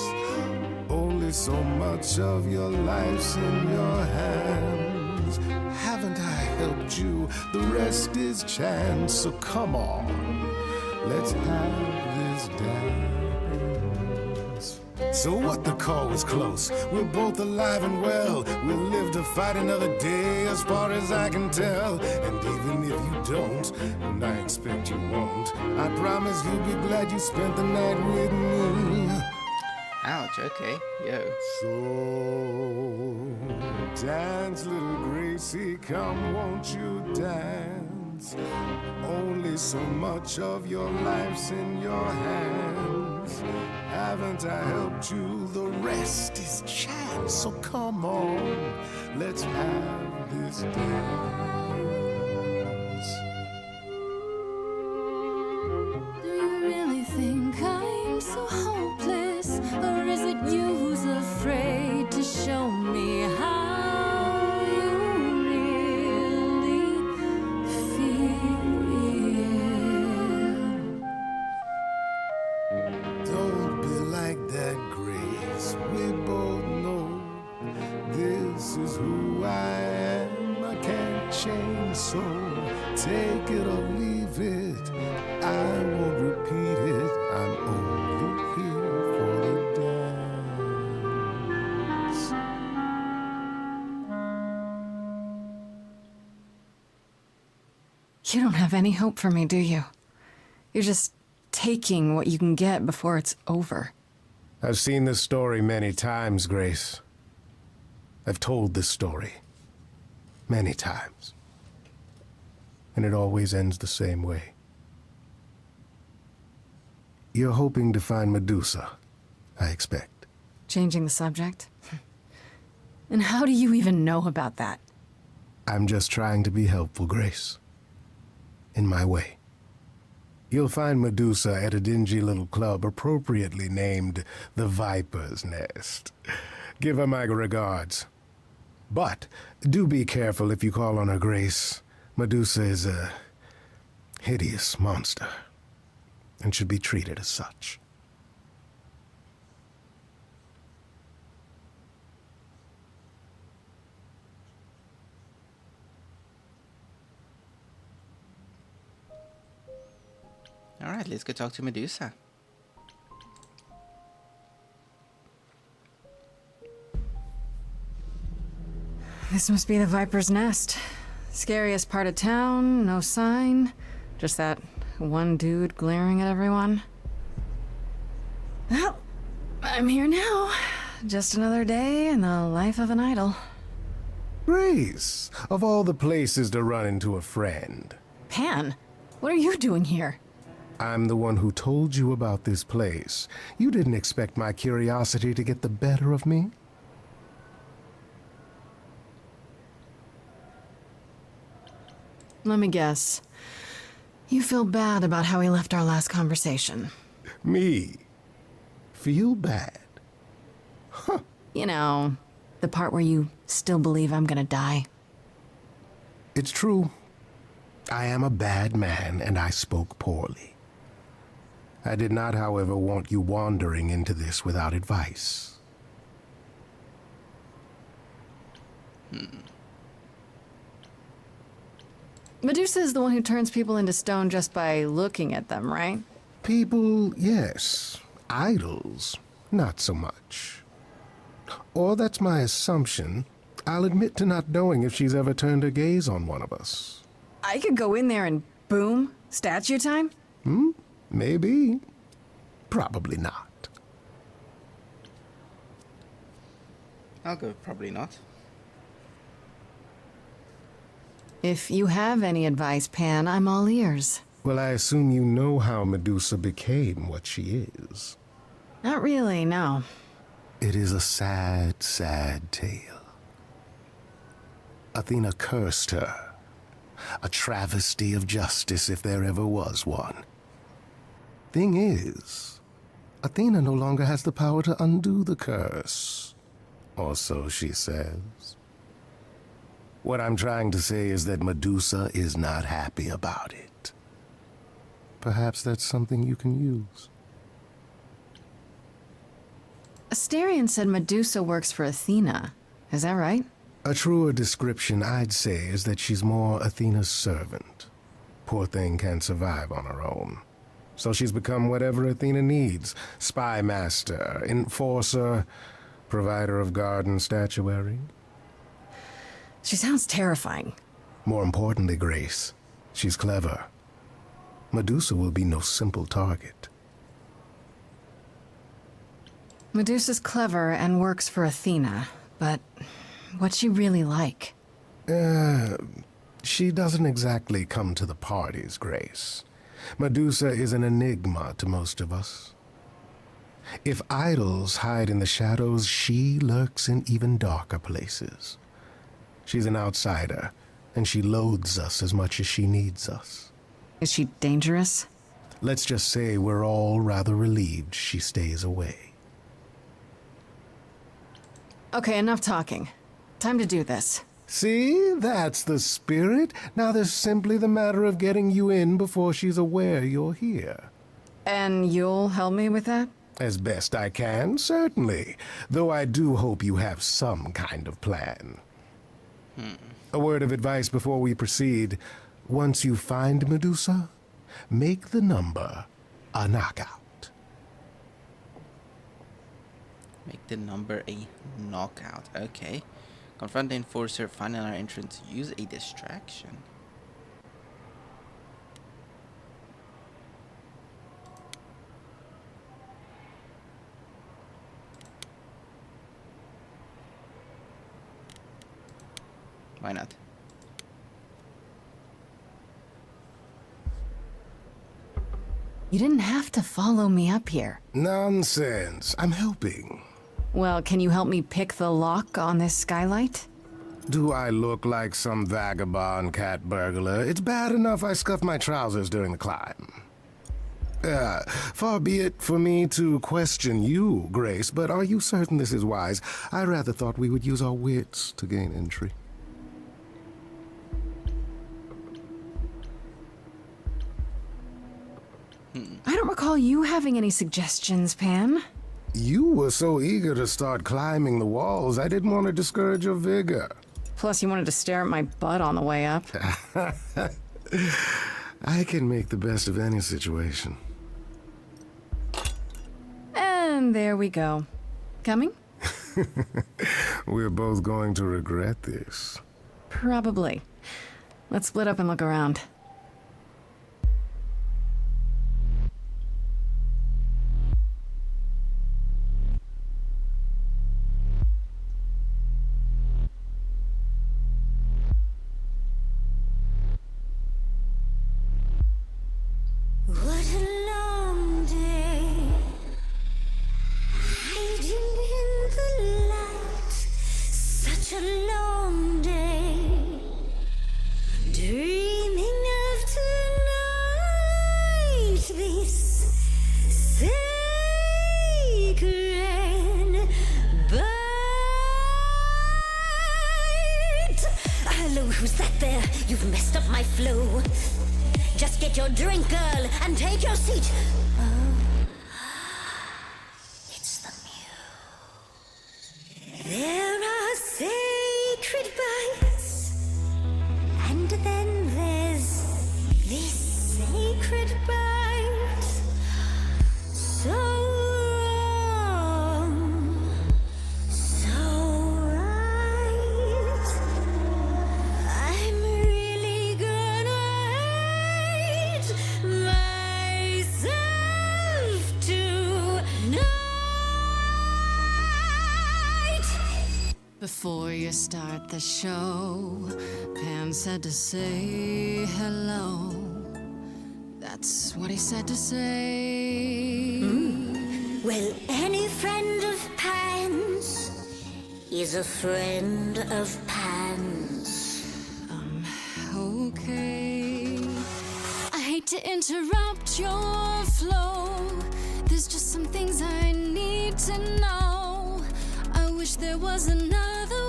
Only so much of your life's in your hands. Haven't I helped you? The rest is chance. So come on, let's have this dance. So what, the call was close. We're both alive and well. We'll live to fight another day, as far as I can tell. And even if you don't, and I expect you won't, I promise you'll be glad you spent the night with me. Ouch, okay, yo. So dance, little Gracie, come, won't you dance? Only so much of your life's in your hands. Haven't I helped you? The rest is chance. So come on, let's have this dance. Do you really think I'm so hopeless? Or is it you who's afraid to show me how you really feel? Don't be like that, Grace. We both know this is who I am. I can't change, so take it or leave it. I won't repeat it. I'm only here for the dance. You don't have any hope for me, do you? You're just taking what you can get before it's over. I've seen this story many times, Grace. I've told this story many times. And it always ends the same way. You're hoping to find Medusa, I expect. Changing the subject? And how do you even know about that? I'm just trying to be helpful, Grace. In my way. You'll find Medusa at a dingy little club appropriately named the Viper's Nest. Give her my regards. But do be careful if you call on her, Grace. Medusa is a hideous monster and should be treated as such. All right, let's go talk to Medusa. This must be the Viper's Nest. Scariest part of town, no sign. Just that one dude glaring at everyone. Well, I'm here now. Just another day in the life of an idol. Grace, of all the places to run into a friend. Pan, what are you doing here? I'm the one who told you about this place. You didn't expect my curiosity to get the better of me? Let me guess. You feel bad about how we left our last conversation. Me? Feel bad? Huh. You know, the part where you still believe I'm gonna die. It's true. I am a bad man, and I spoke poorly. I did not, however, want you wandering into this without advice. Medusa is the one who turns people into stone just by looking at them, right? People, yes. Idols, not so much. Or that's my assumption. I'll admit to not knowing if she's ever turned her gaze on one of us. I could go in there and boom, statue time? Maybe. Probably not. I'll go probably not. If you have any advice, Pan, I'm all ears. Well, I assume you know how Medusa became what she is. Not really, no. It is a sad, sad tale. Athena cursed her. A travesty of justice if there ever was one. Thing is, Athena no longer has the power to undo the curse. Or so she says. What I'm trying to say is that Medusa is not happy about it. Perhaps that's something you can use. Asterion said Medusa works for Athena. Is that right? A truer description, I'd say, is that she's more Athena's servant. Poor thing can't survive on her own. So she's become whatever Athena needs. Spy master, enforcer, provider of garden statuary. She sounds terrifying. More importantly, Grace, she's clever. Medusa will be no simple target. Medusa's clever and works for Athena, but what's she really like? She doesn't exactly come to the parties, Grace. Medusa is an enigma to most of us. If idols hide in the shadows, she lurks in even darker places. She's an outsider, and she loathes us as much as she needs us. Is she dangerous? Let's just say we're all rather relieved she stays away. Okay, enough talking. Time to do this. See? That's the spirit. Now there's simply the matter of getting you in before she's aware you're here. And you'll help me with that? As best I can, certainly. Though I do hope you have some kind of plan. A word of advice before we proceed. Once you find Medusa, make the number a knockout. Make the number a knockout. Okay. Confront the enforcer, find another entrance, use a distraction. Why not? You didn't have to follow me up here. Nonsense. I'm helping. Well, can you help me pick the lock on this skylight? Do I look like some vagabond cat burglar? It's bad enough I scuffed my trousers during the climb. Far be it for me to question you, Grace, but are you certain this is wise? I rather thought we would use our wits to gain entry. I don't recall you having any suggestions, Pam. You were so eager to start climbing the walls, I didn't want to discourage your vigor. Plus, you wanted to stare at my butt on the way up. I can make the best of any situation. And there we go. Coming? We're both going to regret this. Probably. Let's split up and look around. What a long day, hiding in the light. Such a long day, dreaming of tonight. This sacred bite. Hello, who's that there? You've messed up my flow. Just get your drink, girl, and take your seat. Oh, it's the muse. There are sacred bites, and then there's this sacred bite. So wrong, so right. I'm really gonna hate myself tonight. Before you start the show, Pam said to say hello. That's what he said to say. Well, any friend of Pan's is a friend of Pan's. Okay. I hate to interrupt your flow. There's just some things I need to know. I wish there was another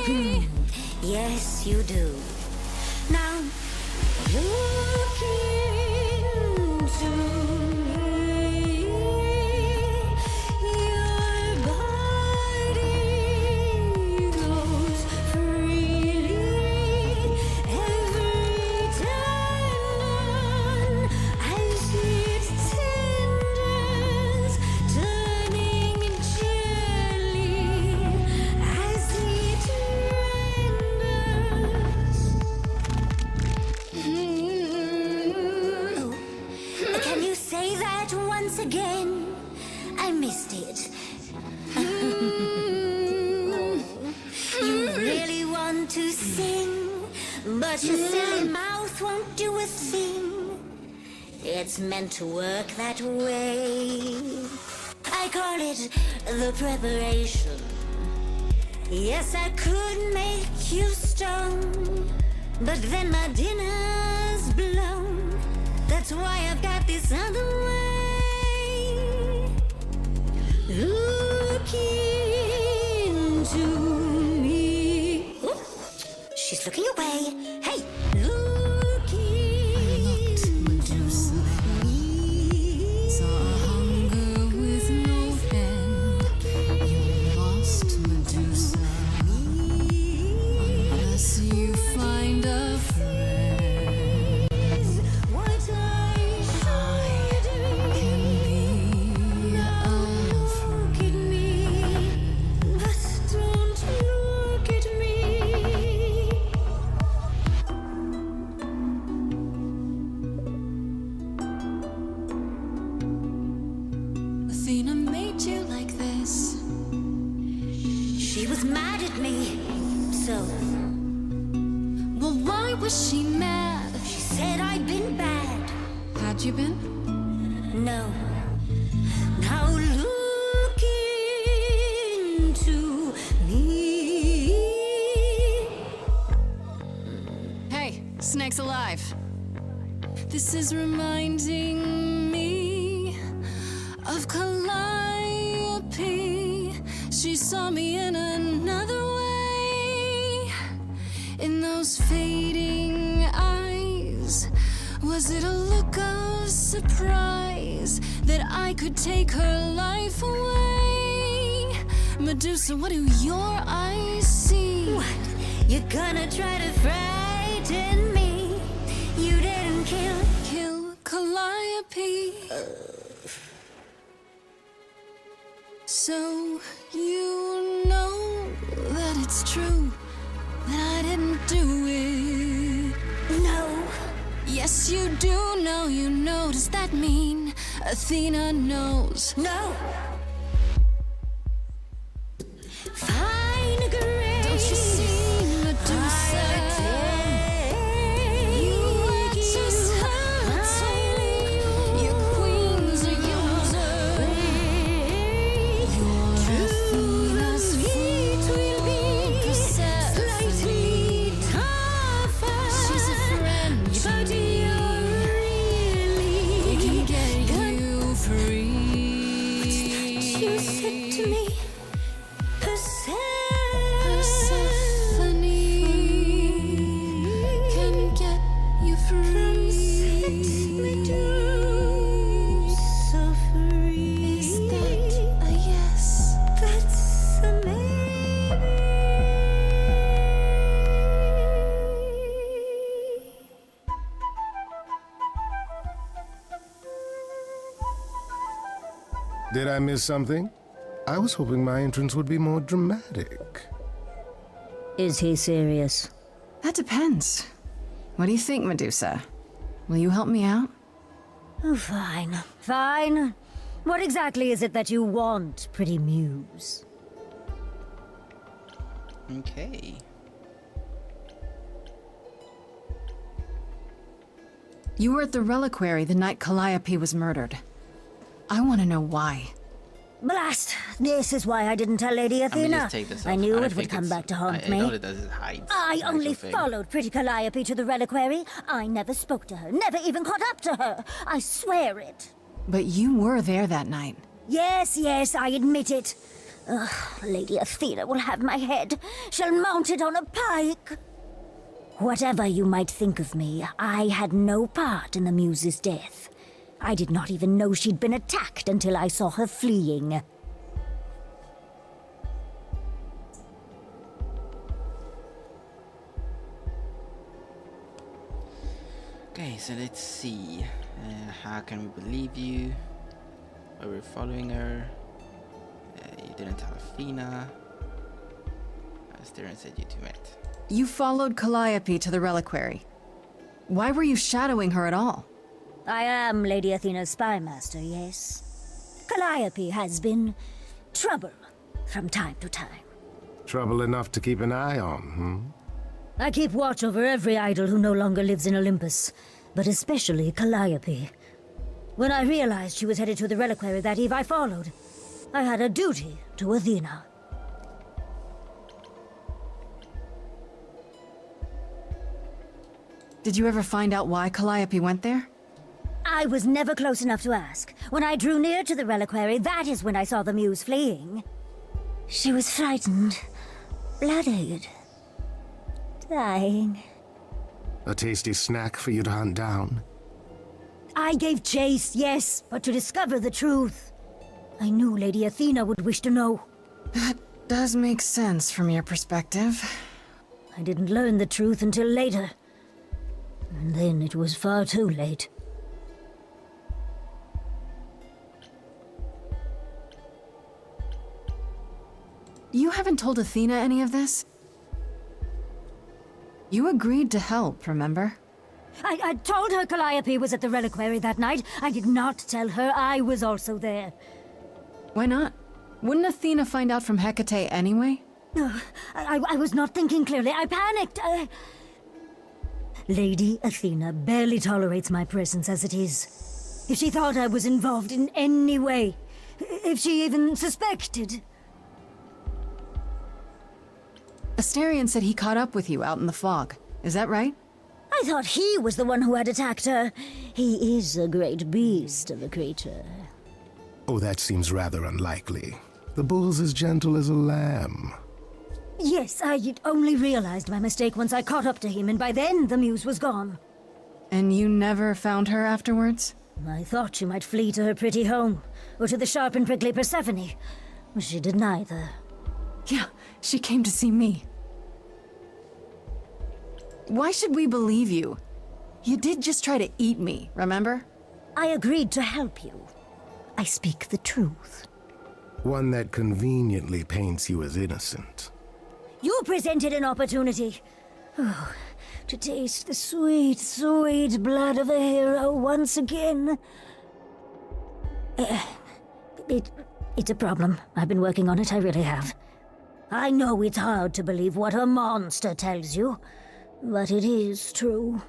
way. Yes, you do. Now, look into me. mouth won't do a thing. It's meant to work that way. I call it the preparation. Yes, I could make you stone, but then my dinner's blown. That's why I've got this other way. Look into me. Ooh, she's looking away. Hey, look into me. Saw a hunger with no end. You lost Medusa. Unless you find a friend. What I can be look at me. But don't look at me. Athena made you like this. She was mad at me, so. Well, why was she mad? She said I'd been bad. Had you been? No. Now look into me. Hey, snake's alive. This is reminding me of Calliope. She saw me in another way. In those fading eyes, was it a look of surprise that I could take her life away? Medusa, what do your eyes see? What? You're gonna try to frighten me? You didn't kill Calliope. So you know that it's true that I didn't do it. No. Yes, you do know, you know. Does that mean Athena knows? No. Fine, Grace. Don't you see, Medusa? You are just her tool. Your queen's a user. Your Athena's feet will be slightly tougher. She's a friend to me. We can get you free. You said to me, Persephone can get you free. So free. Is that a yes? That's a maybe. Did I miss something? I was hoping my entrance would be more dramatic. Is he serious? That depends. What do you think, Medusa? Will you help me out? Oh, fine. Fine. What exactly is it that you want, pretty muse? Okay. You were at the reliquary the night Calliope was murdered. I want to know why. Blast! This is why I didn't tell Lady Athena. just take this I off. knew I it would think come it's- back to haunt I me. all it does is hide I the only actual thing. followed pretty Calliope to the reliquary. I never spoke to her, never even caught up to her. I swear it. But you were there that night. Yes, yes, I admit it. Ugh, Lady Athena will have my head. She'll mount it on a pike. Whatever you might think of me, I had no part in the muse's death. I did not even know she'd been attacked until I saw her fleeing. Okay, so let's see. How can we believe you? Why we're following her? You didn't tell Athena. Styrian said you two met. You followed Calliope to the reliquary. Why were you shadowing her at all? I am Lady Athena's spy master, yes. Calliope has been trouble from time to time. Trouble enough to keep an eye on, I keep watch over every idol who no longer lives in Olympus, but especially Calliope. When I realized she was headed to the reliquary that eve, I followed. I had a duty to Athena. Did you ever find out why Calliope went there? I was never close enough to ask. When I drew near to the reliquary, that is when I saw the muse fleeing. She was frightened, bloodied, dying. A tasty snack for you to hunt down. I gave chase, yes, but to discover the truth. I knew Lady Athena would wish to know. That does make sense from your perspective. I didn't learn the truth until later. And then it was far too late. You haven't told Athena any of this? You agreed to help, remember? I told her Calliope was at the reliquary that night. I did not tell her I was also there. Why not? Wouldn't Athena find out from Hecate anyway? I was not thinking clearly. I panicked. Lady Athena barely tolerates my presence as it is. If she thought I was involved in any way, if she even suspected... Astarion said he caught up with you out in the fog. Is that right? I thought he was the one who had attacked her. He is a great beast of a creature. Oh, that seems rather unlikely. The bull's as gentle as a lamb. Yes, I only realized my mistake once I caught up to him, and by then the muse was gone. And you never found her afterwards? I thought she might flee to her pretty home, or to the sharp and prickly Persephone. She did neither. Yeah, she came to see me. Why should we believe you? You did just try to eat me, remember? I agreed to help you. I speak the truth. One that conveniently paints you as innocent. You presented an opportunity. Oh, to taste the sweet, sweet blood of a hero once again. It's a problem. I've been working on it, I really have. I know it's hard to believe what a monster tells you, but it is true.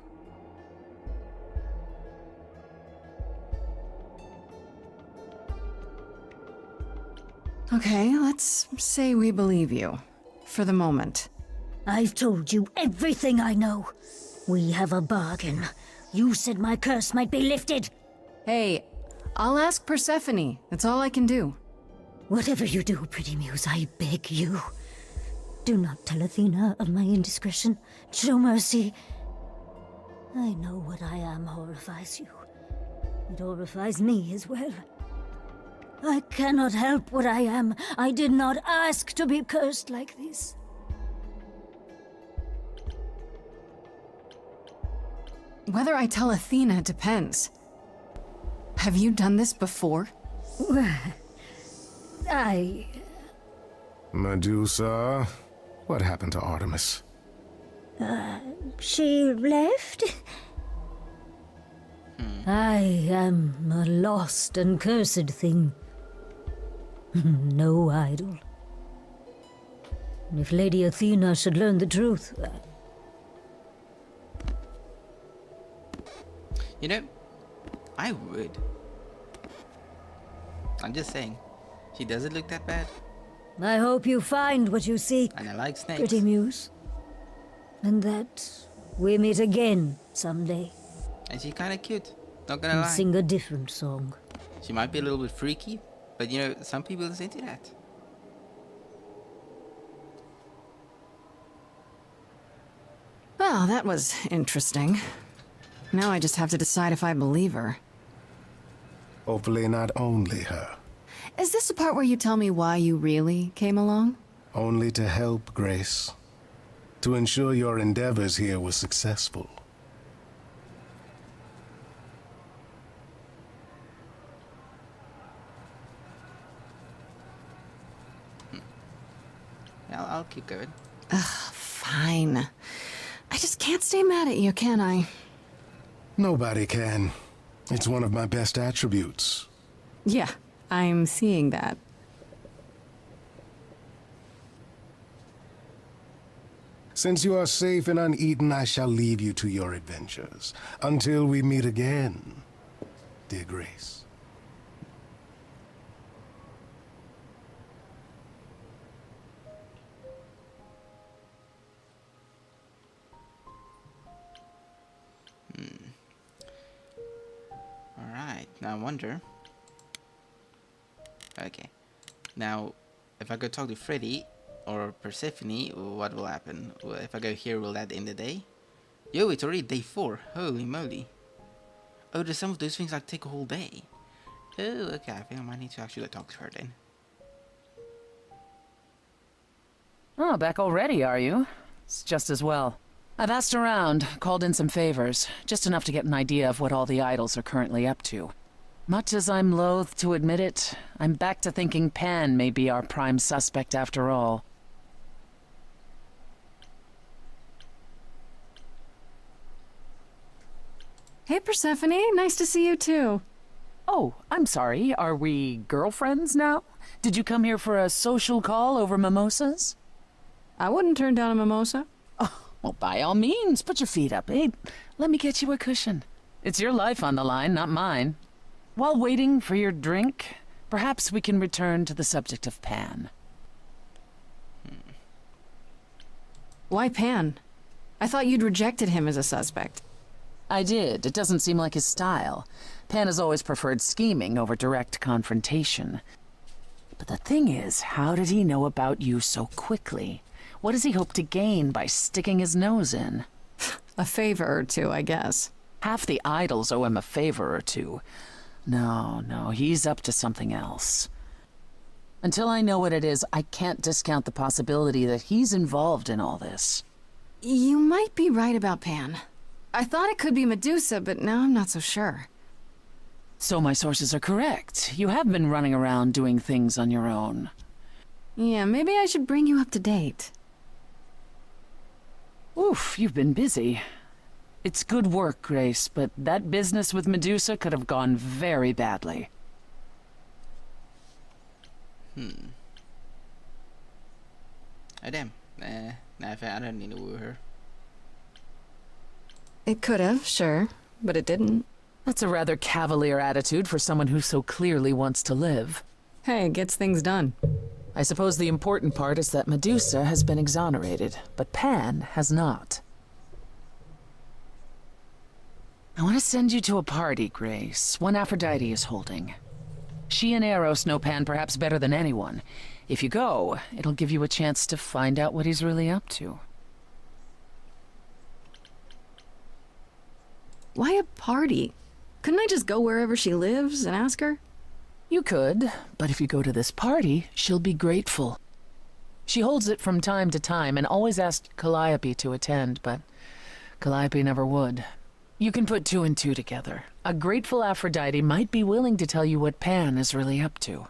Okay, let's say we believe you. For the moment. I've told you everything I know. We have a bargain. You said my curse might be lifted. Hey, I'll ask Persephone. That's all I can do. Whatever you do, pretty muse, I beg you. Do not tell Athena of my indiscretion. Show mercy. I know what I am horrifies you. It horrifies me as well. I cannot help what I am. I did not ask to be cursed like this. Whether I tell Athena depends. Have you done this before? Medusa, what happened to Artemis? She left? I am a lost and cursed thing. No idol. If Lady Athena should learn the truth... You know, I would. I'm just saying. She doesn't look that bad. I hope you find what you seek. And I like snakes. Pretty muse. And that we meet again someday. And she's kind of cute. Not gonna And lie. sing a different song. She might be a little bit freaky, but you know, some people is into that. Well, that was interesting. Now I just have to decide if I believe her. Hopefully not only her. Is this the part where you tell me why you really came along? Only to help, Grace. To ensure your endeavors here were successful. I'll keep going. Ugh, fine. I just can't stay mad at you, can I? Nobody can. It's one of my best attributes. Yeah, I'm seeing that. Since you are safe and uneaten, I shall leave you to your adventures. Until we meet again, dear Grace. Alright, now I wonder. Okay. Now, if I go talk to Freddy or Persephone, what will happen? Well, if I go here, will that end the day? Yo, it's already day 4. Holy moly. Oh, there's some of those things like take a whole day. Oh, okay, I think I might need to actually go talk to her then. Oh, back already, are you? It's just as well. I've asked around, called in some favors, just enough to get an idea of what all the idols are currently up to. Much as I'm loath to admit it, I'm back to thinking Pan may be our prime suspect after all. Hey, Persephone. Nice to see you, too. Oh, I'm sorry. Are we girlfriends now? Did you come here for a social call over mimosas? I wouldn't turn down a mimosa. Oh, well, by all means, put your feet up. Hey, let me get you a cushion. It's your life on the line, not mine. While waiting for your drink, perhaps we can return to the subject of Pan. Why Pan? I thought you'd rejected him as a suspect. I did. It doesn't seem like his style. Pan has always preferred scheming over direct confrontation. But the thing is, how did he know about you so quickly? What does he hope to gain by sticking his nose in? A favor or two, I guess. Half the idols owe him a favor or two. No, he's up to something else. Until I know what it is, I can't discount the possibility that he's involved in all this. You might be right about Pan. I thought it could be Medusa, but now I'm not so sure. So my sources are correct. You have been running around doing things on your own. Yeah, maybe I should bring you up to date. Oof, you've been busy. It's good work, Grace, but that business with Medusa could have gone very badly. Oh damn. Nah, I don't need to woo her. It could have, sure, but it didn't. That's a rather cavalier attitude for someone who so clearly wants to live. Hey, gets things done. I suppose the important part is that Medusa has been exonerated, but Pan has not. I want to send you to a party, Grace, one Aphrodite is holding. She and Eros know Pan perhaps better than anyone. If you go, it'll give you a chance to find out what he's really up to. Why a party? Couldn't I just go wherever she lives and ask her? You could, but if you go to this party, she'll be grateful. She holds it from time to time and always asked Calliope to attend, but Calliope never would. You can put 2 and 2 together. A grateful Aphrodite might be willing to tell you what Pan is really up to.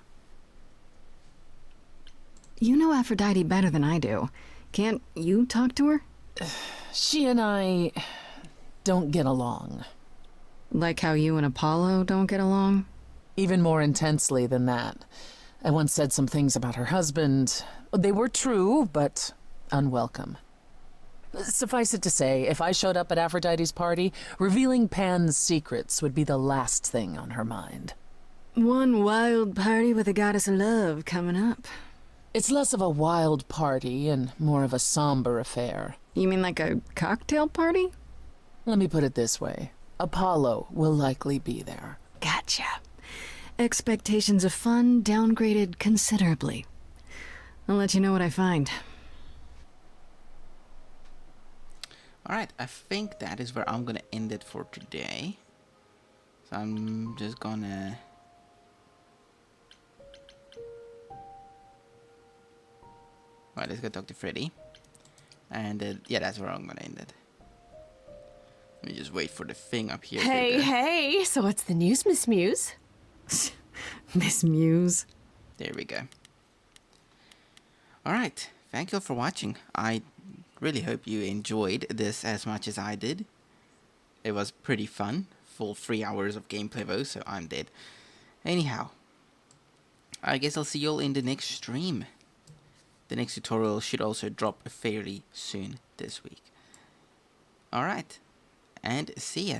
You know Aphrodite better than I do. Can't you talk to her? She and I don't get along. Like how you and Apollo don't get along? Even more intensely than that. I once said some things about her husband. They were true, but unwelcome. Suffice it to say, if I showed up at Aphrodite's party, revealing Pan's secrets would be the last thing on her mind. One wild party with a goddess of love coming up. It's less of a wild party and more of a somber affair. You mean like a cocktail party? Let me put it this way. Apollo will likely be there. Gotcha. Expectations of fun downgraded considerably. I'll let you know what I find. Alright, I think that is where I'm gonna end it for today. So I'm just gonna... Alright, let's go talk to Freddy. And yeah, that's where I'm gonna end it. Let me just wait for the thing up here. Hey, so what's the news, Miss Muse? Miss Muse. There we go. Alright, thank you all for watching. I really hope you enjoyed this as much as I did. It was pretty fun. Full 3 hours of gameplay though, so I'm dead. Anyhow, I guess I'll see you all in the next stream. The next tutorial should also drop fairly soon. this week. Alright, and see ya.